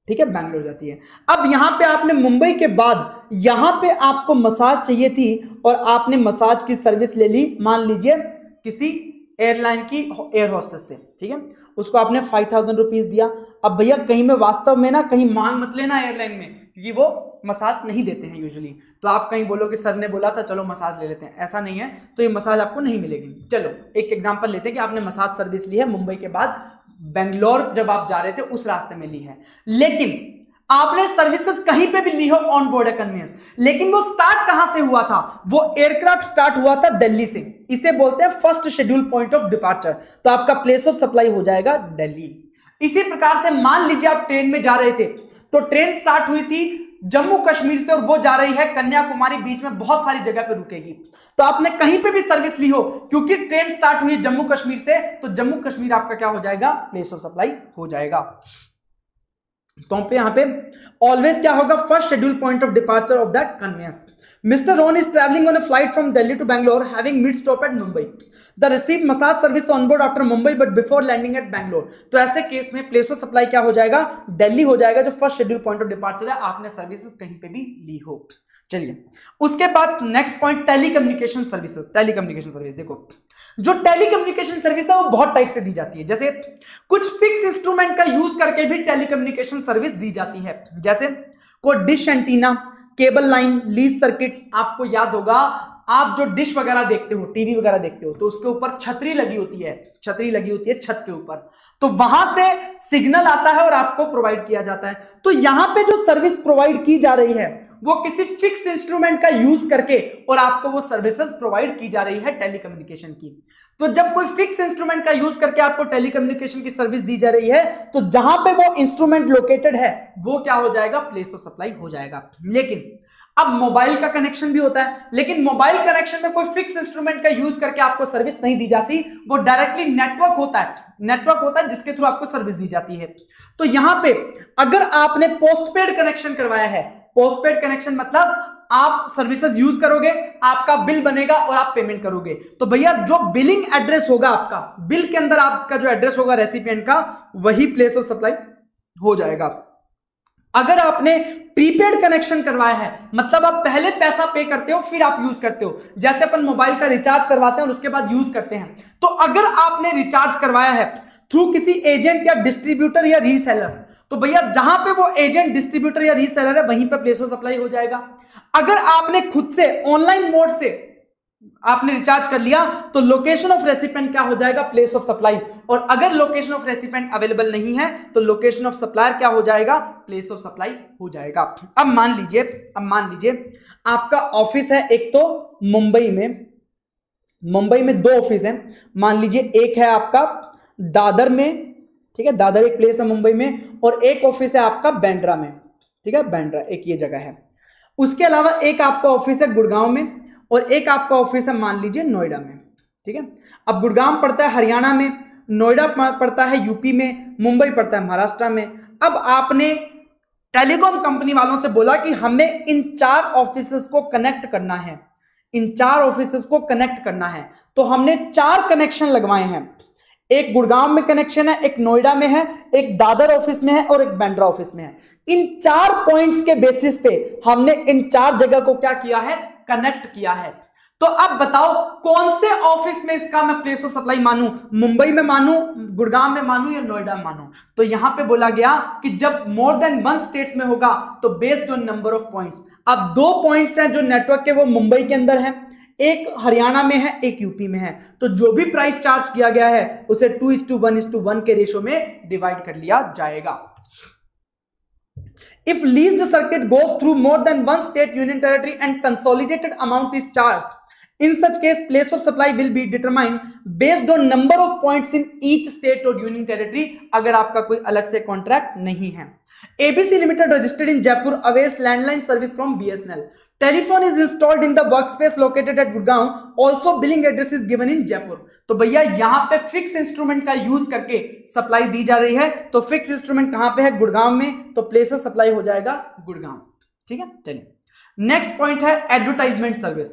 ठीक है, बैंगलोर जाती है। अब यहां पे आपने मुंबई के बाद यहां पे आपको मसाज चाहिए थी और आपने मसाज की सर्विस ले ली, मान लीजिए किसी एयरलाइन की एयर होस्टेस से, ठीक है, उसको आपने 5000 रुपीज दिया। अब भैया कहीं में वास्तव में ना कहीं मांग मत लेना एयरलाइन में, क्योंकि वो मसाज नहीं देते हैं यूजुअली। तो आप कहीं बोलो कि सर ने बोला था चलो मसाज ले लेते हैं, ऐसा नहीं है, तो ये मसाज आपको नहीं मिलेगी। चलो एक एग्जांपल लेते हैं कि आपने मसाज सर्विस ली है मुंबई के बाद, बेंगलोर जब आप जा रहे थे उस रास्ते में ली है, लेकिन आपने सर्विसेज कहीं पे भी ली हो ऑन बोर्ड कन्वेंस, लेकिन वो स्टार्ट कहां से हुआ था, वो एयरक्राफ्ट स्टार्ट हुआ था दिल्ली से, इसे बोलते हैं first schedule point of departure. तो आपका प्लेस ऑफ सप्लाई हो जाएगा दिल्ली। इसी प्रकार से मान लीजिए आप ट्रेन में जा रहे थे, तो ट्रेन स्टार्ट हुई थी जम्मू कश्मीर से और वो जा रही है कन्याकुमारी, बीच में बहुत सारी जगह पे रुकेगी। तो आपने कहीं पे भी सर्विस ली हो, क्योंकि ट्रेन स्टार्ट हुई जम्मू कश्मीर से, तो जम्मू कश्मीर आपका क्या हो जाएगा, प्लेस ऑफ सप्लाई हो जाएगा। तो पे यहां पे ऑलवेज क्या होगा, first schedule point of departure of that conveyance. Mr. Ron is traveling on a flight from Delhi to Bangalore, having mid-stop at Mumbai. The received massage service on board after Mumbai, but before landing at Bangalore. तो ऐसे case में place of supply क्या हो जाएगा? दिल्ली हो जाएगा, जो first schedule point of departure है, आपने सर्विसेज कहीं पे भी ली हो। चलिए, उसके बाद next point telecommunication services. Telecommunication service देखो, जो टेलीकम्युनिकेशन सर्विस है वो बहुत टाइप से दी जाती है। जैसे कुछ फिक्स इंस्ट्रूमेंट का यूज करके भी टेलीकम्युनिकेशन सर्विस दी जाती है, जैसे कोई dish antenna, cable line, lease circuit. आपको याद होगा, आप जो डिश वगैरह देखते हो, टीवी वगैरह देखते हो, तो उसके ऊपर छतरी लगी होती है, छतरी लगी होती है छत के ऊपर, तो वहां से सिग्नल आता है और आपको प्रोवाइड किया जाता है। तो यहां पे जो सर्विस प्रोवाइड की जा रही है वो किसी फिक्स इंस्ट्रूमेंट का यूज करके और आपको वो सर्विसेज प्रोवाइड की जा रही है टेलीकम्युनिकेशन की। तो जब कोई फिक्स इंस्ट्रूमेंट का यूज करके आपको टेलीकम्युनिकेशन की सर्विस दी जा रही है, तो जहां पे वो इंस्ट्रूमेंट लोकेटेड है वो क्या हो जाएगा? प्लेस ऑफ सप्लाई हो जाएगा। लेकिन अब मोबाइल का कनेक्शन भी होता है, लेकिन मोबाइल कनेक्शन में कोई फिक्स इंस्ट्रूमेंट का यूज करके आपको सर्विस नहीं दी जाती, वो डायरेक्टली नेटवर्क होता है, नेटवर्क होता है जिसके थ्रू आपको सर्विस दी जाती है। तो यहां पे अगर आपने पोस्टपेड कनेक्शन करवाया है, पोस्टपेड कनेक्शन मतलब आप सर्विसेज यूज करोगे, आपका बिल बनेगा और आप पेमेंट करोगे, तो भैया जो बिलिंग एड्रेस होगा आपका, बिल के अंदर आपका जो एड्रेस होगा रेसिपिएंट का, वही प्लेस ऑफ सप्लाई हो जाएगा। अगर आपने प्रीपेड कनेक्शन करवाया है, मतलब आप पहले पैसा पे करते हो फिर आप यूज करते हो, जैसे अपन मोबाइल का रिचार्ज करवाते हैं और उसके बाद यूज करते हैं, तो अगर आपने रिचार्ज करवाया है थ्रू किसी एजेंट या डिस्ट्रीब्यूटर या रीसेलर, तो भैया जहां पे वो एजेंट, डिस्ट्रीब्यूटर या रीसेलर है वहीं पे प्लेस ऑफ सप्लाई हो जाएगा। अगर आपने खुद से ऑनलाइन मोड से आपने रिचार्ज कर लिया, तो लोकेशन ऑफ रेसिपिएंट क्या हो जाएगा? Place of supply. और अगर लोकेशन ऑफ रेसिपिएंट अवेलेबल नहीं है तो लोकेशन ऑफ सप्लायर क्या हो जाएगा? प्लेस ऑफ सप्लाई हो जाएगा। अब मान लीजिए आपका ऑफिस है, एक तो मुंबई में 2 ऑफिस हैं। मान लीजिए एक है आपका दादर में, ठीक है, दादर एक प्लेस है मुंबई में, और एक ऑफिस है आपका बांद्रा में, ठीक है, बांद्रा एक ये जगह है। उसके अलावा एक आपका ऑफिस है गुड़गांव में और एक आपका ऑफिस है मान लीजिए नोएडा में, ठीक है। अब गुड़गांव पड़ता है हरियाणा में, नोएडा पड़ता है यूपी में, मुंबई पड़ता है महाराष्ट्र में। अब आपने टेलीकॉम कंपनी वालों से बोला कि हमें इन 4 ऑफिसेस को कनेक्ट करना है, इन 4 ऑफिसेस को कनेक्ट करना है, तो हमने 4 कनेक्शन लगवाए हैं। एक गुड़गांव में कनेक्शन है, एक नोएडा में है, एक दादर ऑफिस में है और एक बांद्रा ऑफिस में है। इन 4 पॉइंट्स के बेसिस पे हमने इन 4 जगह को क्या किया है? कनेक्ट किया है। तो अब बताओ कौन से ऑफिस में इसका मैं प्लेस ऑफ सप्लाई मानूं? मुंबई में मानूं, गुड़गांव में मानूं या नोएडा में मानूं? तो यहां पे बोला गया कि जब मोर देन 1 स्टेट्स में होगा तो based on number of points. अब 2 पॉइंट्स हैं जो नेटवर्क के, वो मुंबई के अंदर है, एक हरियाणा में है, एक यूपी में है, तो जो भी प्राइस चार्ज किया गया है उसे 2:1:1 के रेशो में डिवाइड कर लिया जाएगा। If leased circuit goes through more than 1 state, union territory and consolidated amount is charged, in such case place of supply will be determined based on number of points in each state or union territory, अगर आपका कोई अलग से contract नहीं है। ABC Limited registered in Jaipur awaits landline service from BSNL. Telephone is installed in the workspace located at Gurgaon. Also billing address is given in Jaipur. तो भैया यहाँ पे फिक्स इंस्ट्रूमेंट का यूज करके सप्लाई दी जा रही है, तो फिक्स इंस्ट्रूमेंट कहां पे है? गुड़गांव में, तो प्लेस ऑफ सप्लाई हो जाएगा गुड़गांव, ठीक है। चलिए नेक्स्ट पॉइंट है एडवर्टाइजमेंट सर्विस।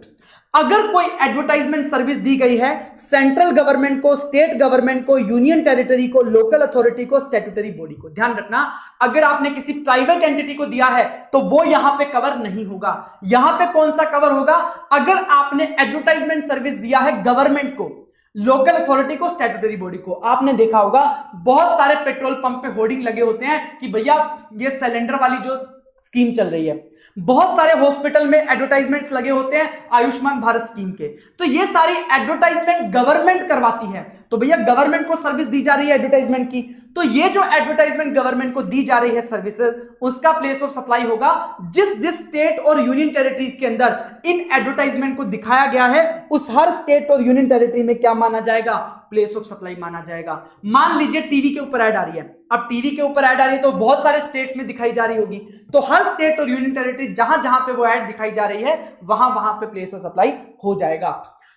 अगर कोई एडवर्टाइजमेंट सर्विस दी गई है सेंट्रल गवर्नमेंट को, स्टेट गवर्नमेंट को, यूनियन टेरिटरी को, लोकल अथॉरिटी को, स्टैट्यूटरी बॉडी को, ध्यान रखना अगर आपने किसी प्राइवेट एंटिटी को दिया है तो वो यहां पे कवर नहीं होगा। यहां पे कौन सा कवर होगा? अगर आपने एडवर्टाइजमेंट सर्विस दिया है गवर्नमेंट को, लोकल अथॉरिटी को, स्टैट्यूटरी बॉडी को। आपने देखा होगा बहुत सारे पेट्रोल पंप पे होर्डिंग लगे होते हैं कि भैया ये सिलेंडर वाली जो स्कीम चल रही है, बहुत सारे हॉस्पिटल में एडवर्टाइजमेंट्स लगे होते हैं आयुष्मान भारत स्कीम के, तो ये सारी एडवर्टाइजमेंट गवर्नमेंट करवाती है। तो भैया गवर्नमेंट को सर्विस दी जा रही है एडवर्टाइजमेंट की, तो ये जो एडवर्टाइजमेंट गवर्नमेंट को दी जा रही है सर्विसेज, उसका प्लेस ऑफ सप्लाई होगा जिस स्टेट और यूनियन टेरिटरीज के अंदर इन एडवर्टाइजमेंट को दिखाया गया है, उस हर स्टेट और यूनियन टेरिटरी में क्या माना जाएगा? प्लेस ऑफ सप्लाई माना जाएगा। मान लीजिए टीवी के ऊपर ऐड आ रही है, अब टीवी के ऊपर ऐड आ रही है तो बहुत सारे स्टेट्स में दिखाई जा रही होगी, तो हर स्टेट और यूनियन टेरिटरी जहां जहां पे वो ऐड दिखाई जा रही है वहां वहां पे प्लेस ऑफ सप्लाई हो जाएगा।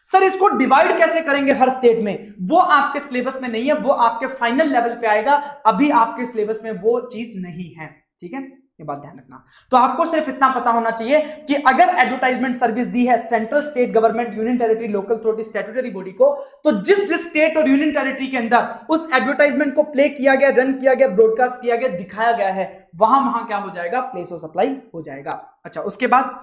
सर इसको डिवाइड कैसे करेंगे हर स्टेट में? वो आपके सिलेबस में नहीं है, वो आपके फाइनल लेवल पे आएगा, अभी आपके सिलेबस में वो चीज नहीं है, ठीक है। ये बात ध्यान रखना। तो आपको सिर्फ इतना पता होना चाहिए कि अगर एडवर्टाइजमेंट सर्विस दी है central, state government, union territory, local authority, statutory body को, तो जिस जिस स्टेट और यूनियन टेरिटरी के अंदर उस एडवर्टाइजमेंट को प्ले किया गया, रन किया गया, ब्रॉडकास्ट किया गया, दिखाया गया है, वहां क्या हो जाएगा, प्लेस ऑफ सप्लाई हो जाएगा। अच्छा, उसके बाद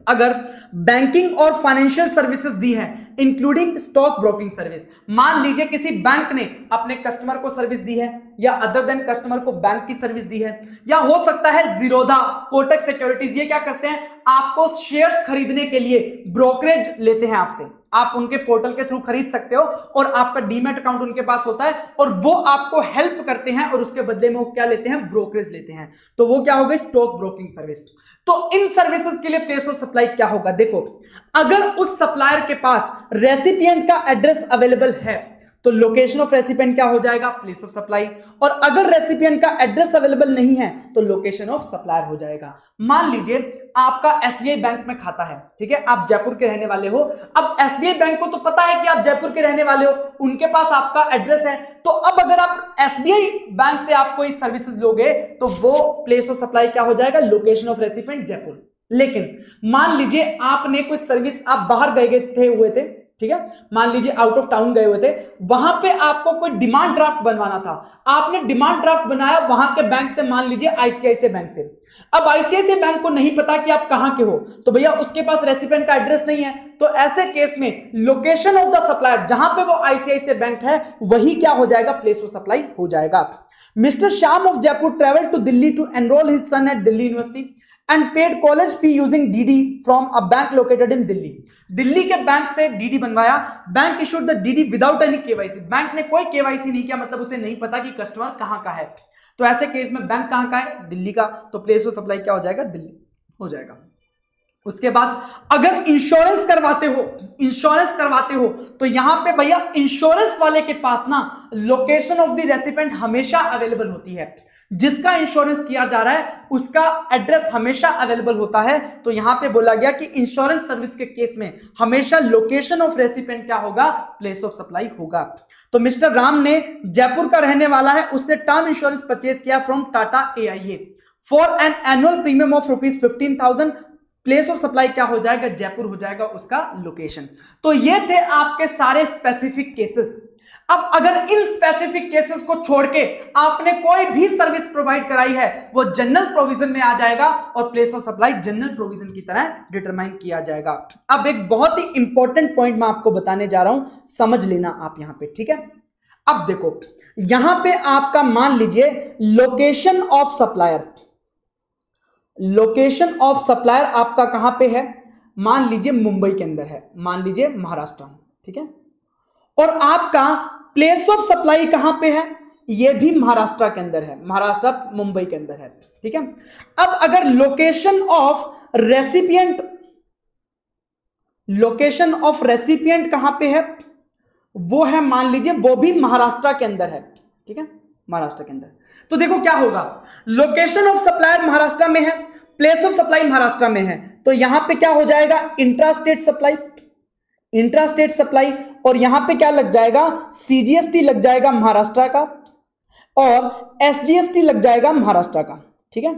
अगर बैंकिंग और फाइनेंशियल सर्विसेज दी है इंक्लूडिंग स्टॉक ब्रोकिंग सर्विस, मान लीजिए किसी बैंक ने अपने कस्टमर को सर्विस दी है या अदर देन कस्टमर को बैंक की सर्विस दी है, या हो सकता है जीरोधा, कोटक सिक्योरिटीज, ये क्या करते हैं, आपको शेयर्स खरीदने के लिए ब्रोकरेज लेते हैं आपसे, आप उनके पोर्टल के थ्रू खरीद सकते हो और आपका डीमैट अकाउंट उनके पास होता है और वो आपको हेल्प करते हैं और उसके बदले में वो क्या लेते हैं, ब्रोकरेज लेते हैं, तो वो क्या हो गई, स्टॉक ब्रोकिंग सर्विस। तो इन सर्विसेज के लिए प्लेस ऑफ सप्लाई क्या होगा, देखो अगर उस सप्लायर के पास रेसिपिएंट का एड्रेस अवेलेबल है तो लोकेशन ऑफ रेसिपिएंट क्या हो जाएगा, प्लेस ऑफ सप्लाई, और अगर रेसिपिएंट का एड्रेस अवेलेबल नहीं है तो लोकेशन ऑफ सप्लायर हो जाएगा। मान लीजिए आपका एसबीआई बैंक में खाता है, ठीक है, आप जयपुर के रहने वाले हो, अब एसबीआई बैंक को तो पता है कि आप जयपुर के रहने वाले हो, उनके पास आपका एड्रेस है, तो अब अगर आप एसबीआई बैंक से आप कोई सर्विसेज लोगे तो वो प्लेस ऑफ सप्लाई क्या हो जाएगा, लोकेशन ऑफ रेसिपिएंट जयपुर। लेकिन मान लीजिए आपने कोई सर्विस, आप बाहर गए हुए थे, ठीक है, मान लीजिए आउट ऑफ टाउन गए हुए थे, वहां पे आपको कोई डिमांड ड्राफ्ट बनवाना था, आपने डिमांड ड्राफ्ट बनाया वहां के बैंक से, मान लीजिए आईसीआईसीआई बैंक से। अब आईसीआईसीआई बैंक को नहीं पता कि आप कहां के हो, तो भैया उसके पास रेसिपिएंट का एड्रेस नहीं है, तो ऐसे केस में लोकेशन ऑफ द सप्लायर जहां पे वो आईसीआईसीआई बैंक है वही क्या हो जाएगा, प्लेस ऑफ सप्लाई हो जाएगा। Mister Shyam of Jaipur travel to Delhi to enrol his son at Delhi university and paid college fee using DD from a bank located in Delhi. Delhi के बैंक से डीडी बनवाया, bank issued the DD without any KYC, bank ने कोई KYC नहीं किया, मतलब उसे नहीं पता कि कस्टमर कहां का है, तो ऐसे केस में बैंक कहां का है, दिल्ली का, तो प्लेस ऑफ सप्लाई क्या हो जाएगा, दिल्ली हो जाएगा। उसके बाद अगर इंश्योरेंस करवाते हो तो यहां पे भैया इंश्योरेंस वाले के पास ना लोकेशन ऑफ द रेसिपिएंट हमेशा अवेलेबल होती है, जिसका इंश्योरेंस किया जा रहा है उसका एड्रेस हमेशा अवेलेबल होता है, तो यहां पे बोला गया कि इंश्योरेंस सर्विस के केस में हमेशा लोकेशन ऑफ रेसिपिएंट क्या होगा, प्लेस ऑफ सप्लाई होगा। तो मिस्टर राम ने जयपुर का रहने वाला है, उसने टर्म इंश्योरेंस परचेज किया from Tata AIA for an annual premium of ₹15,000, place of supply क्या हो जाएगा, जयपुर हो जाएगा उसका लोकेशन। तो ये थे आपके सारे स्पेसिफिक केसेस। अब अगर इन स्पेसिफिक केसेस को छोड़ के आपने कोई भी सर्विस प्रोवाइड कराई है वो जनरल प्रोविजन में आ जाएगा और place of supply general provision की तरह डिटरमाइन किया जाएगा। अब एक बहुत ही इंपॉर्टेंट पॉइंट मैं आपको बताने जा रहा हूं, समझ लेना आप यहां पे, ठीक है। अब देखो यहां पे आपका मान लीजिए लोकेशन ऑफ सप्लायर आपका कहां पे है, मान लीजिए मुंबई के अंदर है, मान लीजिए महाराष्ट्र, ठीक है, और आपका प्लेस ऑफ सप्लाई कहां पे है, ये भी महाराष्ट्र के अंदर है, महाराष्ट्र मुंबई के अंदर है, ठीक है। अब अगर लोकेशन ऑफ रेसिपिएंट कहां पे है, वो है मान लीजिए वो भी महाराष्ट्र के अंदर है, ठीक है, महाराष्ट्र के अंदर। तो देखो क्या होगा, लोकेशन ऑफ सप्लायर महाराष्ट्र में है, प्लेस ऑफ सप्लाई महाराष्ट्र में है, तो यहां पे क्या हो जाएगा, इंट्रास्टेट सप्लाई, और यहां पे क्या लग जाएगा, CGST लग जाएगा महाराष्ट्र का और SGST लग जाएगा महाराष्ट्र का, ठीक है।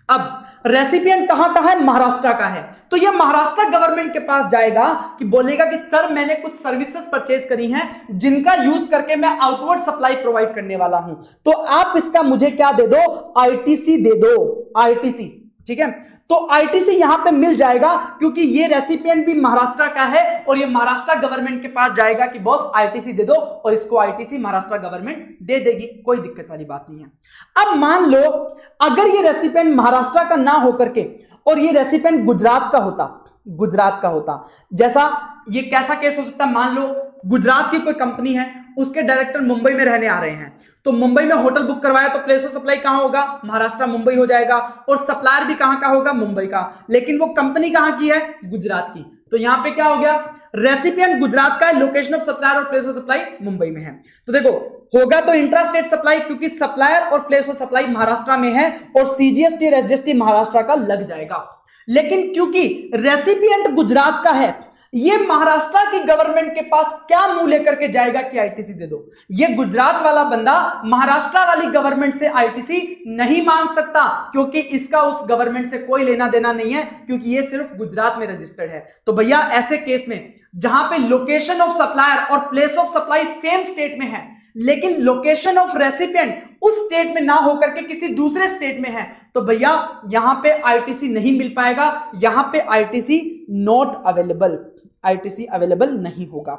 अब रेसिपिएंट कहां का है, महाराष्ट्र का है, तो यह महाराष्ट्र गवर्नमेंट के पास जाएगा कि बोलेगा कि सर मैंने कुछ सर्विसेज परचेज करी हैं जिनका यूज करके मैं आउटवर्ड सप्लाई प्रोवाइड करने वाला हूं, तो आप इसका मुझे क्या दे दो, ITC दे दो, ITC, ठीक है। तो ITC यहां पे मिल जाएगा क्योंकि ये रेसिपिएंट भी महाराष्ट्र का है और ये महाराष्ट्र गवर्नमेंट के पास जाएगा कि बॉस ITC दे दो, और इसको ITC महाराष्ट्र गवर्नमेंट दे देगी, कोई दिक्कत वाली बात नहीं है। अब मान लो अगर ये रेसिपिएंट महाराष्ट्र का ना होकर के और ये रेसिपिएंट गुजरात का होता, जैसा ये कैसा केस हो सकता है, मान लो गुजरात की कोई कंपनी है, उसके डायरेक्टर मुंबई में रहने आ रहे हैं, तो मुंबई में होटल बुक करवाया तो प्लेस ऑफ सप्लाई कहां होगा, महाराष्ट्र मुंबई हो जाएगा, और सप्लायर भी कहां का होगा, मुंबई का, लेकिन वो कंपनी कहां की है, गुजरात की, तो यहां पे क्या हो गया, रेसिपिएंट गुजरात का है, लोकेशन ऑफ सप्लायर और प्लेस ऑफ सप्लाई मुंबई में है। तो देखो होगा तो इंट्रास्टेट सप्लाई, क्योंकि सप्लायर और प्लेस ऑफ सप्लाई महाराष्ट्र में है और CGST और SGST महाराष्ट्र का लग जाएगा, लेकिन क्योंकि रेसिपिएंट गुजरात का है ये महाराष्ट्र की गवर्नमेंट के पास क्या मुंह लेकर के जाएगा कि आईटीसी दे दो? ये गुजरात वाला बंदा महाराष्ट्र वाली गवर्नमेंट से आईटीसी नहीं मांग सकता, क्योंकि इसका उस गवर्नमेंट से कोई लेना देना नहीं है, क्योंकि ये सिर्फ गुजरात में रजिस्टर्ड है। तो भैया ऐसे केस में जहां पे लोकेशन ऑफ सप्लायर और place of supply same state में है, लेकिन लोकेशन ऑफ रेसिपिएंट उस स्टेट में ना होकर के किसी दूसरे स्टेट में है, तो भैया यहां पे आईटीसी नहीं मिल पाएगा, यहां पे ITC not available, ITC available नहीं होगा।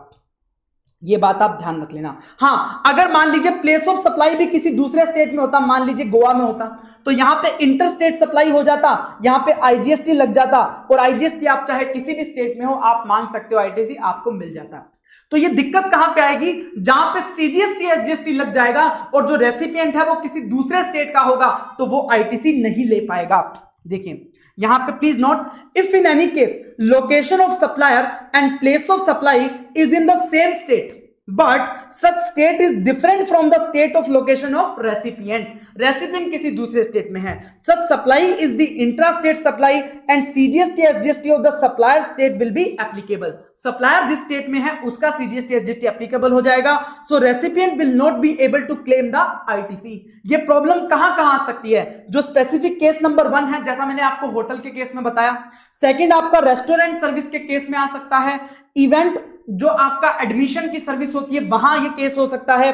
ये बात आप ध्यान रख लेना। हां, अगर मान लीजिए प्लेस ऑफ सप्लाई भी किसी दूसरे स्टेट में होता, मान लीजिए गोवा में होता, तो यहां पे इंटर स्टेट सप्लाई हो जाता, यहां पे आईजीएसटी लग जाता, और आईजीएसटी आप चाहे किसी भी स्टेट में हो आप मांग सकते हो, आईटीसी आपको मिल जाता। तो ये दिक्कत कहां पे आएगी? जहां पे सीजीएसटी एसजीएसटी लग जाएगा और जो रेसिपिएंट है वो किसी दूसरे स्टेट का होगा, तो वो आईटीसी नहीं ले पाएगा। देखिए यहां पे please note, if in any case location of supplier and place of supply is in the same state but such state is different from the state of location of recipient, recipient किसी दूसरे state में है, such supply is the intra state supply and CGST SGST of the supplier state will be applicable. Supplier जिस state में है उसका CGST SGST applicable हो जाएगा, सो recipient will not be able to claim the ITC. ये problem कहां कहां आ सकती है? जो स्पेसिफिक केस नंबर 1 है, जैसा मैंने आपको होटल के केस में बताया, सेकंड आपका रेस्टोरेंट सर्विस के केस में आ सकता है, इवेंट जो आपका एडमिशन की सर्विस होती है वहां ये केस हो सकता है,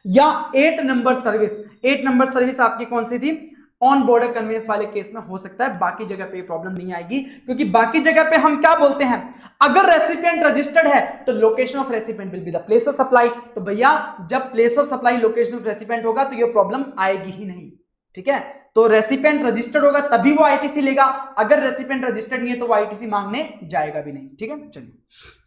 या 8 नंबर सर्विस, 8 नंबर सर्विस आपकी कौन सी थी? ऑन बॉर्डर कन्वेंस वाले केस में हो सकता है। बाकी जगह पे प्रॉब्लम नहीं आएगी, क्योंकि बाकी जगह पे हम क्या बोलते हैं, अगर रेसिपिएंट रजिस्टर्ड है तो location of recipient will be the place of supply. तो भैया जब place of supply location of recipient होगा तो ये प्रॉब्लम आएगी ही नहीं, ठीक है। तो रेसिपिएंट रजिस्टर्ड होगा तभी वो आईटीसी लेगा, अगर रेसिपिएंट रजिस्टर्ड नहीं है तो वो आईटीसी मांगने जाएगा भी नहीं, ठीक है। चलिए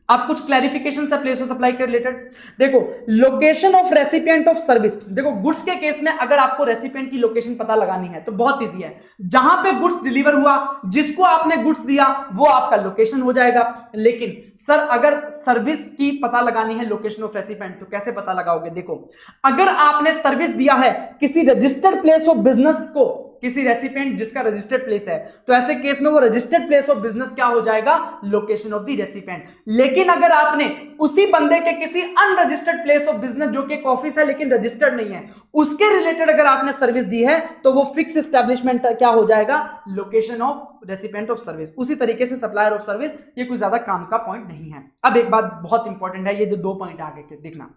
अब कुछ क्लैरिफिकेशन है प्लेस ऑफ सप्लाई के रिलेटेड। देखो location of recipient of service, देखो गुड्स के केस में अगर आपको रेसिपिएंट की लोकेशन पता लगानी है तो बहुत इजी है, जहां पे गुड्स डिलीवर हुआ, जिसको आपने गुड्स दिया वो आपका लोकेशन हो जाएगा। लेकिन सर अगर सर्विस की पता लगानी है लोकेशन ऑफ रेसिपिएंट तो कैसे पता लगाओगे? देखो अगर आपने सर्विस दिया है किसी रजिस्टर्ड प्लेस ऑफ बिजनेस को, किसी रेसिपिएंट जिसका रजिस्टर्ड प्लेस है, तो ऐसे केस में वो रजिस्टर्ड प्लेस ऑफ बिजनेस क्या हो जाएगा? Location of the recipient. लेकिन अगर आपने उसी बंदे के किसी अनरजिस्टर्ड प्लेस ऑफ बिजनेस जो कि एक ऑफिस है लेकिन रजिस्टर्ड नहीं है, उसके रिलेटेड अगर आपने सर्विस दी है तो वो फिक्स एस्टैब्लिशमेंट क्या हो जाएगा? Location of recipient of service. उसी तरीके से सप्लायर ऑफ सर्विस, ये कोई ज्यादा काम का पॉइंट नहीं है। अब एक बात बहुत इंपॉर्टेंट है, ये जो 2 पॉइंट आ गए थे देखना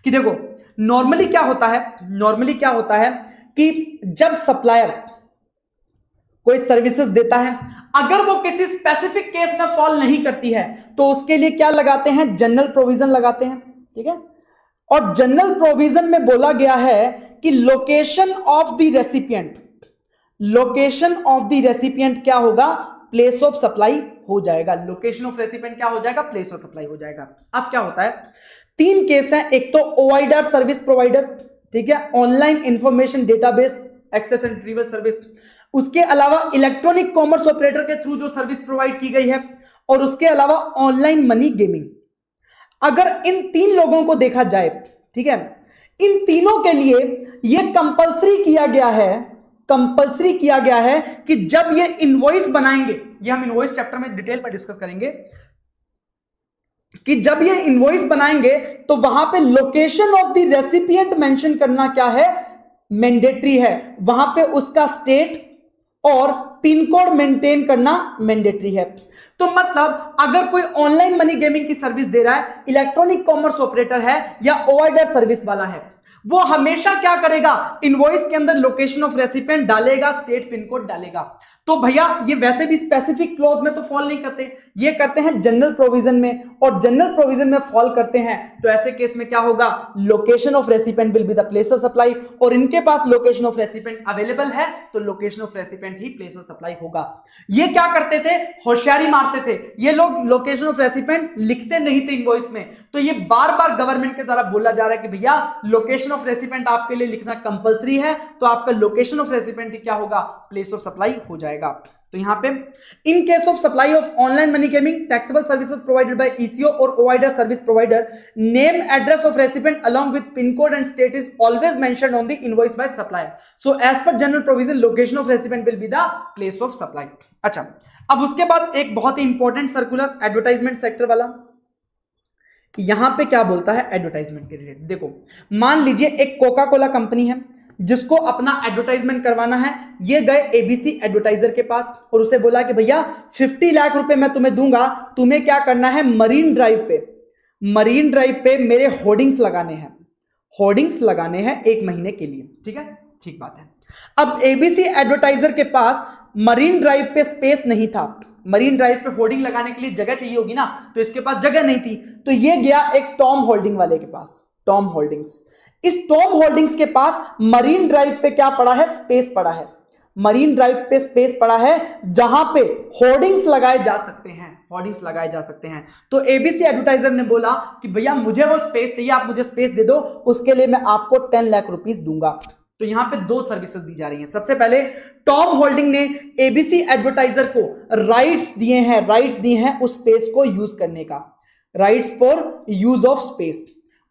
कि देखो नॉर्मली क्या होता है कि जब सप्लायर कोई सर्विसेज देता है, अगर वो किसी स्पेसिफिक केस में फॉल नहीं करती है तो उसके लिए क्या लगाते हैं? जनरल प्रोविजन लगाते हैं, ठीक है। और जनरल प्रोविजन में बोला गया है कि location of the recipient, location of the recipient क्या होगा? प्लेस ऑफ सप्लाई हो जाएगा। लोकेशन ऑफ रेसिपिएंट क्या हो जाएगा? प्लेस ऑफ सप्लाई हो जाएगा। अब क्या होता है, 3 केस हैं, एक तो ओआईडीआर सर्विस प्रोवाइडर, ठीक है, online information database access and retrieval service, उसके अलावा इलेक्ट्रॉनिक कॉमर्स ऑपरेटर के थ्रू जो सर्विस प्रोवाइड की गई है, और उसके अलावा ऑनलाइन मनी गेमिंग। अगर इन 3 लोगों को देखा जाए, ठीक है, इन तीनों के लिए यह कंपलसरी किया गया है कि जब ये इनवॉइस बनाएंगे, ये हम इनवॉइस चैप्टर में डिटेल पर डिस्कस करेंगे, कि जब ये इनवॉइस बनाएंगे तो वहां पे location of the recipient mention करना क्या है? मैंडेटरी है। वहां पे उसका स्टेट और पिन कोड मेंटेन करना मैंडेटरी है। तो मतलब अगर कोई ऑनलाइन मनी गेमिंग की सर्विस दे रहा है, इलेक्ट्रॉनिक कॉमर्स ऑपरेटर है या ओआईडीआर सर्विस वाला है, वो हमेशा क्या करेगा? इनवॉइस के अंदर लोकेशन ऑफ रेसिपिएंट डालेगा, स्टेट पिन कोड डालेगा। तो भैया ये वैसे भी स्पेसिफिक क्लॉज में तो फॉल नहीं करते, ये करते हैं जनरल प्रोविजन में, और जनरल प्रोविजन में फॉल करते हैं तो ऐसे केस में क्या होगा? Location of recipient will be the place of supply, और इनके पास लोकेशन ऑफ रेसिपिएंट अवेलेबल है तो location of recipient he place of supply होगा। ये क्या करते थे? होशियारी मारते थे ये लोग, लोकेशन ऑफ रेसिपिएंट लिखते नहीं थे इनवॉइस में। तो ये बार बार गवर्नमेंट के द्वारा बोला जा रहा है कि भैया लोकेशन ऑफ रेसिपिएंट आपके लिए लिखना कंपलसरी है, तो आपका लोकेशन ऑफ रेसिपिएंट क्या होगा? प्लेस ऑफ सप्लाई हो जाएगा। तो यहां पे in case of supply of online money gaming taxable services provided by ECO और OIDR service provider, name address of recipient along with pin code and state is always mentioned on the invoice by supplier. So as per general provision, location of recipient will be the place of supply. अच्छा, अब उसके बाद एक बहुत ही important circular advertisement sector वाला, यहां पे क्या बोलता है एडवर्टाइजमेंट के रिलेटेड। देखो मान लीजिए एक कोका कोला कंपनी है जिसको अपना एडवर्टाइजमेंट करवाना है, ये गए एबीसी एडवर्टाइजर के पास और उसे बोला कि भैया 50 लाख रुपए मैं तुम्हें दूंगा, तुम्हें क्या करना है, मरीन ड्राइव पे मेरे होर्डिंग्स लगाने हैं, होर्डिंग्स लगाने हैं 1 महीने के लिए। ठीक है, ठीक बात है। अब एबीसी एडवर्टाइजर के पास मरीन ड्राइव पे स्पेस नहीं था, मरीन ड्राइव पे होर्डिंग लगाने के लिए जगह चाहिए होगी ना, तो इसके पास जगह नहीं थी, तो ये गया एक टॉम होल्डिंग वाले के पास, टॉम होल्डिंग्स। इस टॉम होल्डिंग्स के पास मरीन ड्राइव पे क्या पड़ा है, स्पेस पड़ा है, मरीन ड्राइव पे स्पेस पड़ा है जहां पे होर्डिंग्स लगाए जा सकते हैं, होर्डिंग्स लगाए जा सकते हैं। तो एबीसी एडवर्टाइजर ने बोला कि भैया मुझे वो स्पेस चाहिए, आप मुझे स्पेस दे दो, उसके लिए मैं आपको 10 लाख रुपीस दूंगा। तो यहां पे 2 सर्विसेज दी जा रही हैं। सबसे पहले टॉम होल्डिंग ने एबीसी एडवर्टाइजर को राइट्स दिए हैं उस स्पेस को यूज करने का, rights for use of space,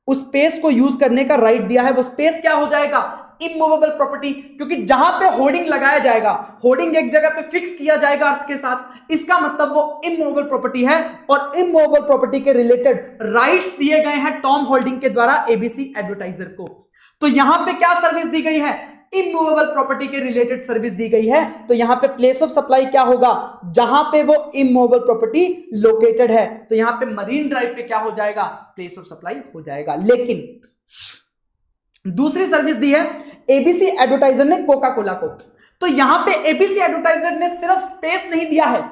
उस स्पेस को यूज करने का राइट दिया है। वो स्पेस क्या हो जाएगा, इमूवेबल प्रॉपर्टी, क्योंकि जहां पे होर्डिंग लगाया जाएगा, होर्डिंग एक जगह पे फिक्स किया जाएगा अर्थ के साथ, इसका मतलब वो इमूवेबल प्रॉपर्टी है और इमूवेबल प्रॉपर्टी के रिलेटेड राइट्स दिए गए हैं टॉम होल्डिंग के द्वारा एबीसी एडवर्टाइजर को। तो यहां पे क्या सर्विस दी गई है, इमूवेबल प्रॉपर्टी के रिलेटेड सर्विस दी गई है। तो यहां पे प्लेस ऑफ सप्लाई क्या होगा, जहां पे वो इमूवेबल प्रॉपर्टी लोकेटेड है, तो यहां पे मरीन ड्राइव पे क्या हो जाएगा, प्लेस ऑफ सप्लाई हो जाएगा। लेकिन दूसरी सर्विस दी है एबीसी एडवर्टाइजर ने कोका कोला को, तो यहां पे एबीसी एडवर्टाइजर ने सिर्फ स्पेस नहीं दिया है,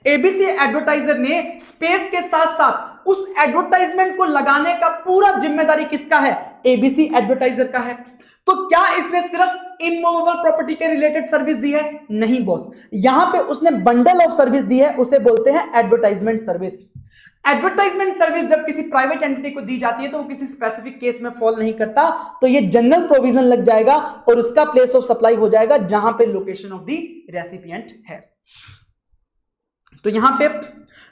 एबीसी एडवर्टाइजर ने स्पेस के साथ साथ उस एडवर्टाइजमेंट को लगाने का पूरा जिम्मेदारी किसका है, एबीसी एडवर्टाइजर का है। तो क्या इसने सिर्फ इमूवेबल प्रॉपर्टी के रिलेटेड सर्विस दी है, नहीं बॉस, यहां पे उसने बंडल ऑफ सर्विस दी है, उसे बोलते हैं एडवर्टाइजमेंट सर्विस। एडवर्टाइजमेंट सर्विस जब किसी प्राइवेट एंटिटी को दी जाती है तो वो किसी स्पेसिफिक केस में फॉल नहीं करता, तो ये जनरल प्रोविजन लग जाएगा और उसका प्लेस ऑफ सप्लाई हो जाएगा जहां पे लोकेशन ऑफ द रेसिपिएंट है। तो यहां पे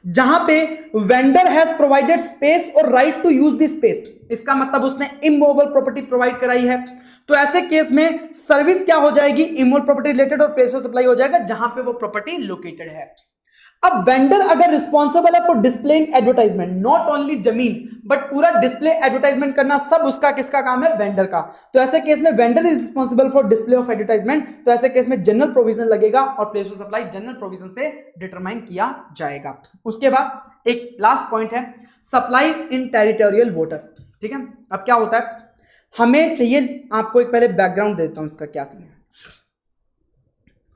जहां पे वेंडर हैज प्रोवाइडेड स्पेस और right to use the space, इसका मतलब उसने इमूवेबल प्रॉपर्टी प्रोवाइड कराई है, तो ऐसे केस में सर्विस क्या हो जाएगी, इमूवेबल प्रॉपर्टी रिलेटेड और प्लेस ऑफ सप्लाई हो जाएगा जहां पे वो प्रॉपर्टी लोकेटेड है। अब वेंडर अगर रिस्पॉन्सिबल है for displaying advertisement, not only जमीन बट पूरा डिस्प्ले एडवर्टाइजमेंट करना सब उसका किसका काम है, वेंडर का, तो ऐसे केस में vendor is responsible for display of advertisement, तो ऐसे केस में जनरल प्रोविजन लगेगा और place of supply general provision से डिटरमाइन किया जाएगा। उसके बाद एक लास्ट पॉइंट है सप्लाई इन टेरिटोरियल वाटर। ठीक है, अब क्या होता है, हमें चाहिए, आपको एक पहले बैकग्राउंड देता हूं इसका क्या सीन है।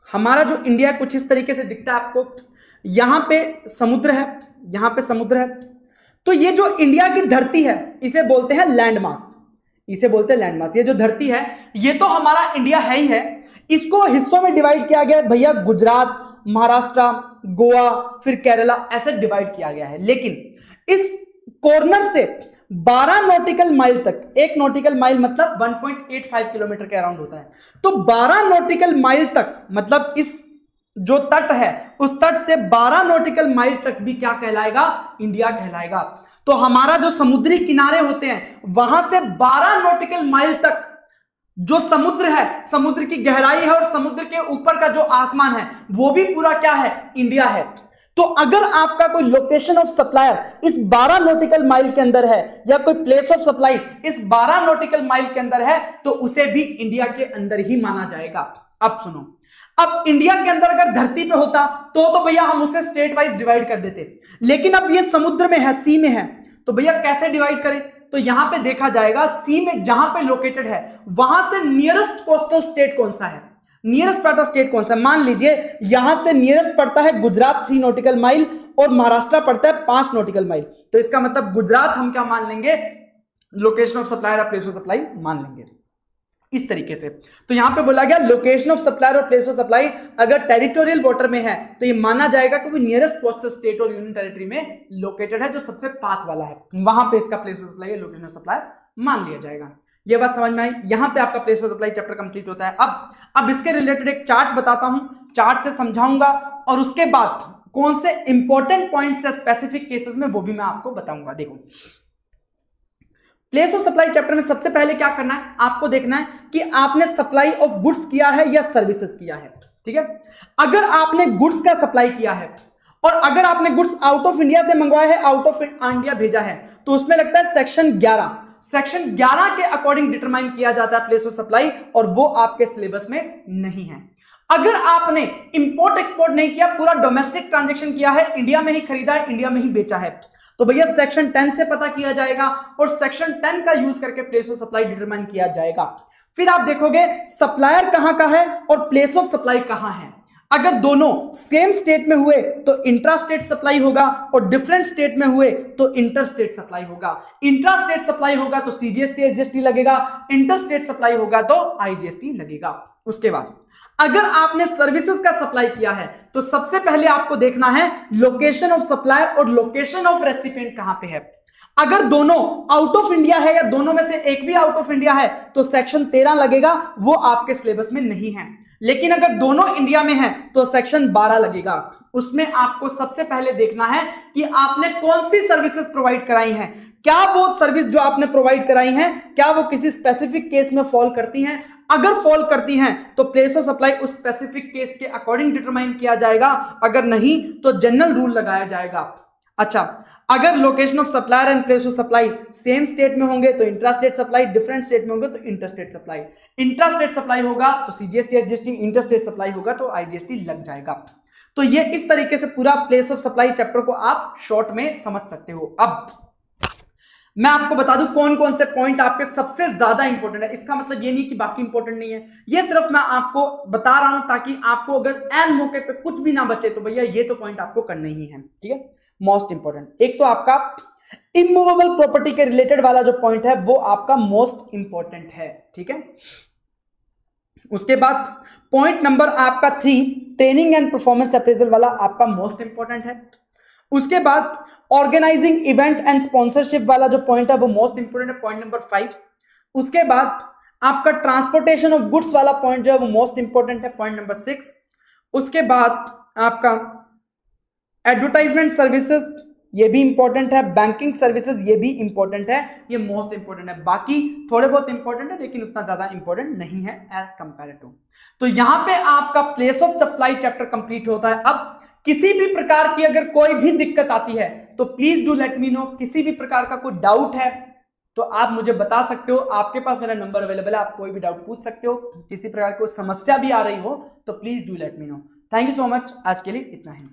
हमारा जो इंडिया कुछ इस तरीके से दिखता है आपको, यहां पे समुद्र है, यहां पे समुद्र है, तो ये जो इंडिया की धरती है इसे बोलते हैं लैंड मास, इसे बोलते हैं लैंड मास। ये जो धरती है ये तो हमारा इंडिया है ही है, इसको हिस्सों में डिवाइड किया गया है भैया, गुजरात, महाराष्ट्र, गोवा, फिर केरला, ऐसे डिवाइड किया गया है। लेकिन इस कॉर्नर से 12 नॉटिकल माइल तक, 1 नॉटिकल माइल मतलब 1.85 किलोमीटर के अराउंड होता है, तो 12 नॉटिकल माइल तक मतलब इस जो तट है उस तट से 12 नॉटिकल माइल तक भी क्या कहलाएगा, इंडिया कहलाएगा। तो हमारा जो समुद्री किनारे होते हैं वहां से 12 नॉटिकल माइल तक जो समुद्र है, समुद्र की गहराई है और समुद्र के ऊपर का जो आसमान है वो भी पूरा क्या है, इंडिया है। तो अगर आपका कोई लोकेशन ऑफ सप्लायर इस 12 नॉटिकल माइल के अंदर है या कोई प्लेस ऑफ सप्लाई इस 12 नॉटिकल माइल के अंदर है तो उसे भी इंडिया के अंदर ही माना जाएगा। अब सुनो, अब इंडिया के अंदर अगर धरती पे होता तो भैया हम उसे स्टेट वाइज डिवाइड कर देते, लेकिन अब ये समुद्र में है, सी में है, तो भैया कैसे डिवाइड करें, तो यहां पे देखा जाएगा सी में जहां पे लोकेटेड है वहां से नियरेस्ट कोस्टल स्टेट कौन सा है, नियरेस्ट वाटर स्टेट कौन सा। मान लीजिए यहां से नियरेस्ट पड़ता है गुजरात 3 नॉटिकल माइल और महाराष्ट्र पड़ता है 5 नॉटिकल माइल, तो इसका मतलब गुजरात हम क्या मान लेंगे, लोकेशन ऑफ सप्लाई और प्लेस ऑफ सप्लाई मान लेंगे इस तरीके से। तो यहां पे बोला गया लोकेशन ऑफ सप्लाई और प्लेस ऑफ सप्लाई अगर टेरिटोरियल वाटर में है तो ये माना जाएगा कि वो नियरेस्ट कोस्टल स्टेट और यूनियन टेरिटरी में लोकेटेड है, जो सबसे पास वाला है, वहां पे इसका प्लेस ऑफ सप्लाई या लोकेशन ऑफ सप्लाई मान लिया जाएगा। ये बात समझ में आई, यहां पे आपका place of supply chapter complete होता है। अब इसके रिलेटेड एक चार्ट बताता हूं, चार्ट से समझाऊंगा और उसके बाद कौन से इंपॉर्टेंट पॉइंट्स है स्पेसिफिक केसेस में वो भी मैं आपको बताऊंगा। देखो प्लेस ऑफ सप्लाई चैप्टर में सबसे पहले क्या करना है, आपको देखना है कि आपने सप्लाई ऑफ गुड्स किया है या सर्विसेज किया है। ठीक है। अगर आपने गुड्स का सप्लाई किया है और अगर आपने गुड्स आउट ऑफ इंडिया से मंगवाया है, आउट ऑफ इंडिया भेजा है, तो उसमें लगता है सेक्शन 11। सेक्शन 11 के अकॉर्डिंग डिटरमाइन किया जाता है प्लेस ऑफ सप्लाई, और वो आपके सिलेबस में नहीं है। अगर आपने इंपोर्ट एक्सपोर्ट नहीं किया, पूरा डोमेस्टिक ट्रांजैक्शन किया है, इंडिया में ही खरीदा है, इंडिया में ही बेचा है, तो भैया सेक्शन 10 से पता किया जाएगा और सेक्शन 10 का यूज करके प्लेस ऑफ सप्लाई डिटरमाइन किया जाएगा। फिर आप देखोगे सप्लायर कहां का है और प्लेस ऑफ सप्लाई कहां है। अगर दोनों सेम स्टेट में हुए तो इंट्रा स्टेट सप्लाई होगा, और डिफरेंट स्टेट में हुए तो इंटर स्टेट सप्लाई होगा। इंट्रा स्टेट सप्लाई होगा तो सीजीएसटी एसजीएसटी लगेगा, इंटर स्टेट सप्लाई होगा तो आईजीएसटी लगेगा। उसके बाद अगर आपने सर्विसेज का सप्लाई किया है तो सबसे पहले आपको देखना है लोकेशन ऑफ सप्लायर और लोकेशन ऑफ रेसिपिएंट कहां पे है। अगर दोनों आउट ऑफ इंडिया है या दोनों में से एक भी आउट ऑफ इंडिया है तो सेक्शन 13 लगेगा, वो आपके सिलेबस में नहीं है। लेकिन अगर दोनों इंडिया में है तो सेक्शन 12 लगेगा। उसमें आपको सबसे पहले देखना है कि आपने कौन सी सर्विसेज प्रोवाइड कराई हैं, क्या वो सर्विस जो आपने प्रोवाइड कराई हैं क्या वो किसी स्पेसिफिक केस में फॉल करती हैं। अगर फॉल करती हैं तो प्लेस ऑफ सप्लाई उस स्पेसिफिक केस के अकॉर्डिंग डिटरमाइन किया जाएगा, अगर नहीं तो जनरल रूल लगाया जाएगा। अच्छा, अगर location of supplier and place of supply same state में होंगे तो intra state supply, different state में होंगे तो inter state supply. Intra state supply होगा तो CGST SGST, inter state supply होगा तो आईजीएसटी लग जाएगा। तो ये इस तरीके से पूरा प्लेस ऑफ सप्लाई चैप्टर को आप शॉर्ट में समझ सकते हो। अब मैं आपको बता दूं कौन कौन से पॉइंट आपके सबसे ज्यादा इंपॉर्टेंट है। इसका मतलब ये नहीं कि बाकी इंपॉर्टेंट नहीं है, ये सिर्फ मैं आपको बता रहा हूं ताकि आपको अगर एन मौके पे कुछ भी ना बचे तो भैया ये तो पॉइंट आपको करना ही है। ठीक है, मोस्ट इंपॉर्टेंट एक तो आपका इमूवेबल प्रॉपर्टी के रिलेटेड वाला जो पॉइंट है वो आपका मोस्ट इंपॉर्टेंट है। ठीक है, उसके बाद पॉइंट नंबर आपका 3 ट्रेनिंग एंड परफॉर्मेंस अप्रेजल वाला आपका मोस्ट इंपॉर्टेंट है। उसके बाद ऑर्गेनाइजिंग इवेंट एंड स्पॉन्सरशिप वाला जो पॉइंट है वो मोस्ट इंपोर्टेंट है, पॉइंट नंबर 5। उसके बाद आपका ट्रांसपोर्टेशन ऑफ गुड्स वाला पॉइंट जो है वो मोस्ट इंपोर्टेंट है, पॉइंट नंबर 6। उसके बाद आपका एडवर्टाइजमेंट सर्विसेज ये भी इंपॉर्टेंट है, बैंकिंग सर्विसेज ये भी इंपॉर्टेंट है, ये मोस्ट इंपॉर्टेंट है। बाकी थोड़े बहुत इंपॉर्टेंट है लेकिन उतना ज्यादा इंपॉर्टेंट नहीं है एज कंपेरेटिव। तो यहां पे आपका place of supply chapter complete होता है। अब किसी भी प्रकार की अगर कोई भी दिक्कत आती है तो please do let me know. किसी भी प्रकार का कोई डाउट है तो आप मुझे बता सकते हो, आपके पास मेरा नंबर अवेलेबल है, आप कोई भी डाउट पूछ सकते हो। किसी प्रकार की कोई समस्या भी आ रही हो तो please do let me know. Thank you so much, आज के लिए इतना ही।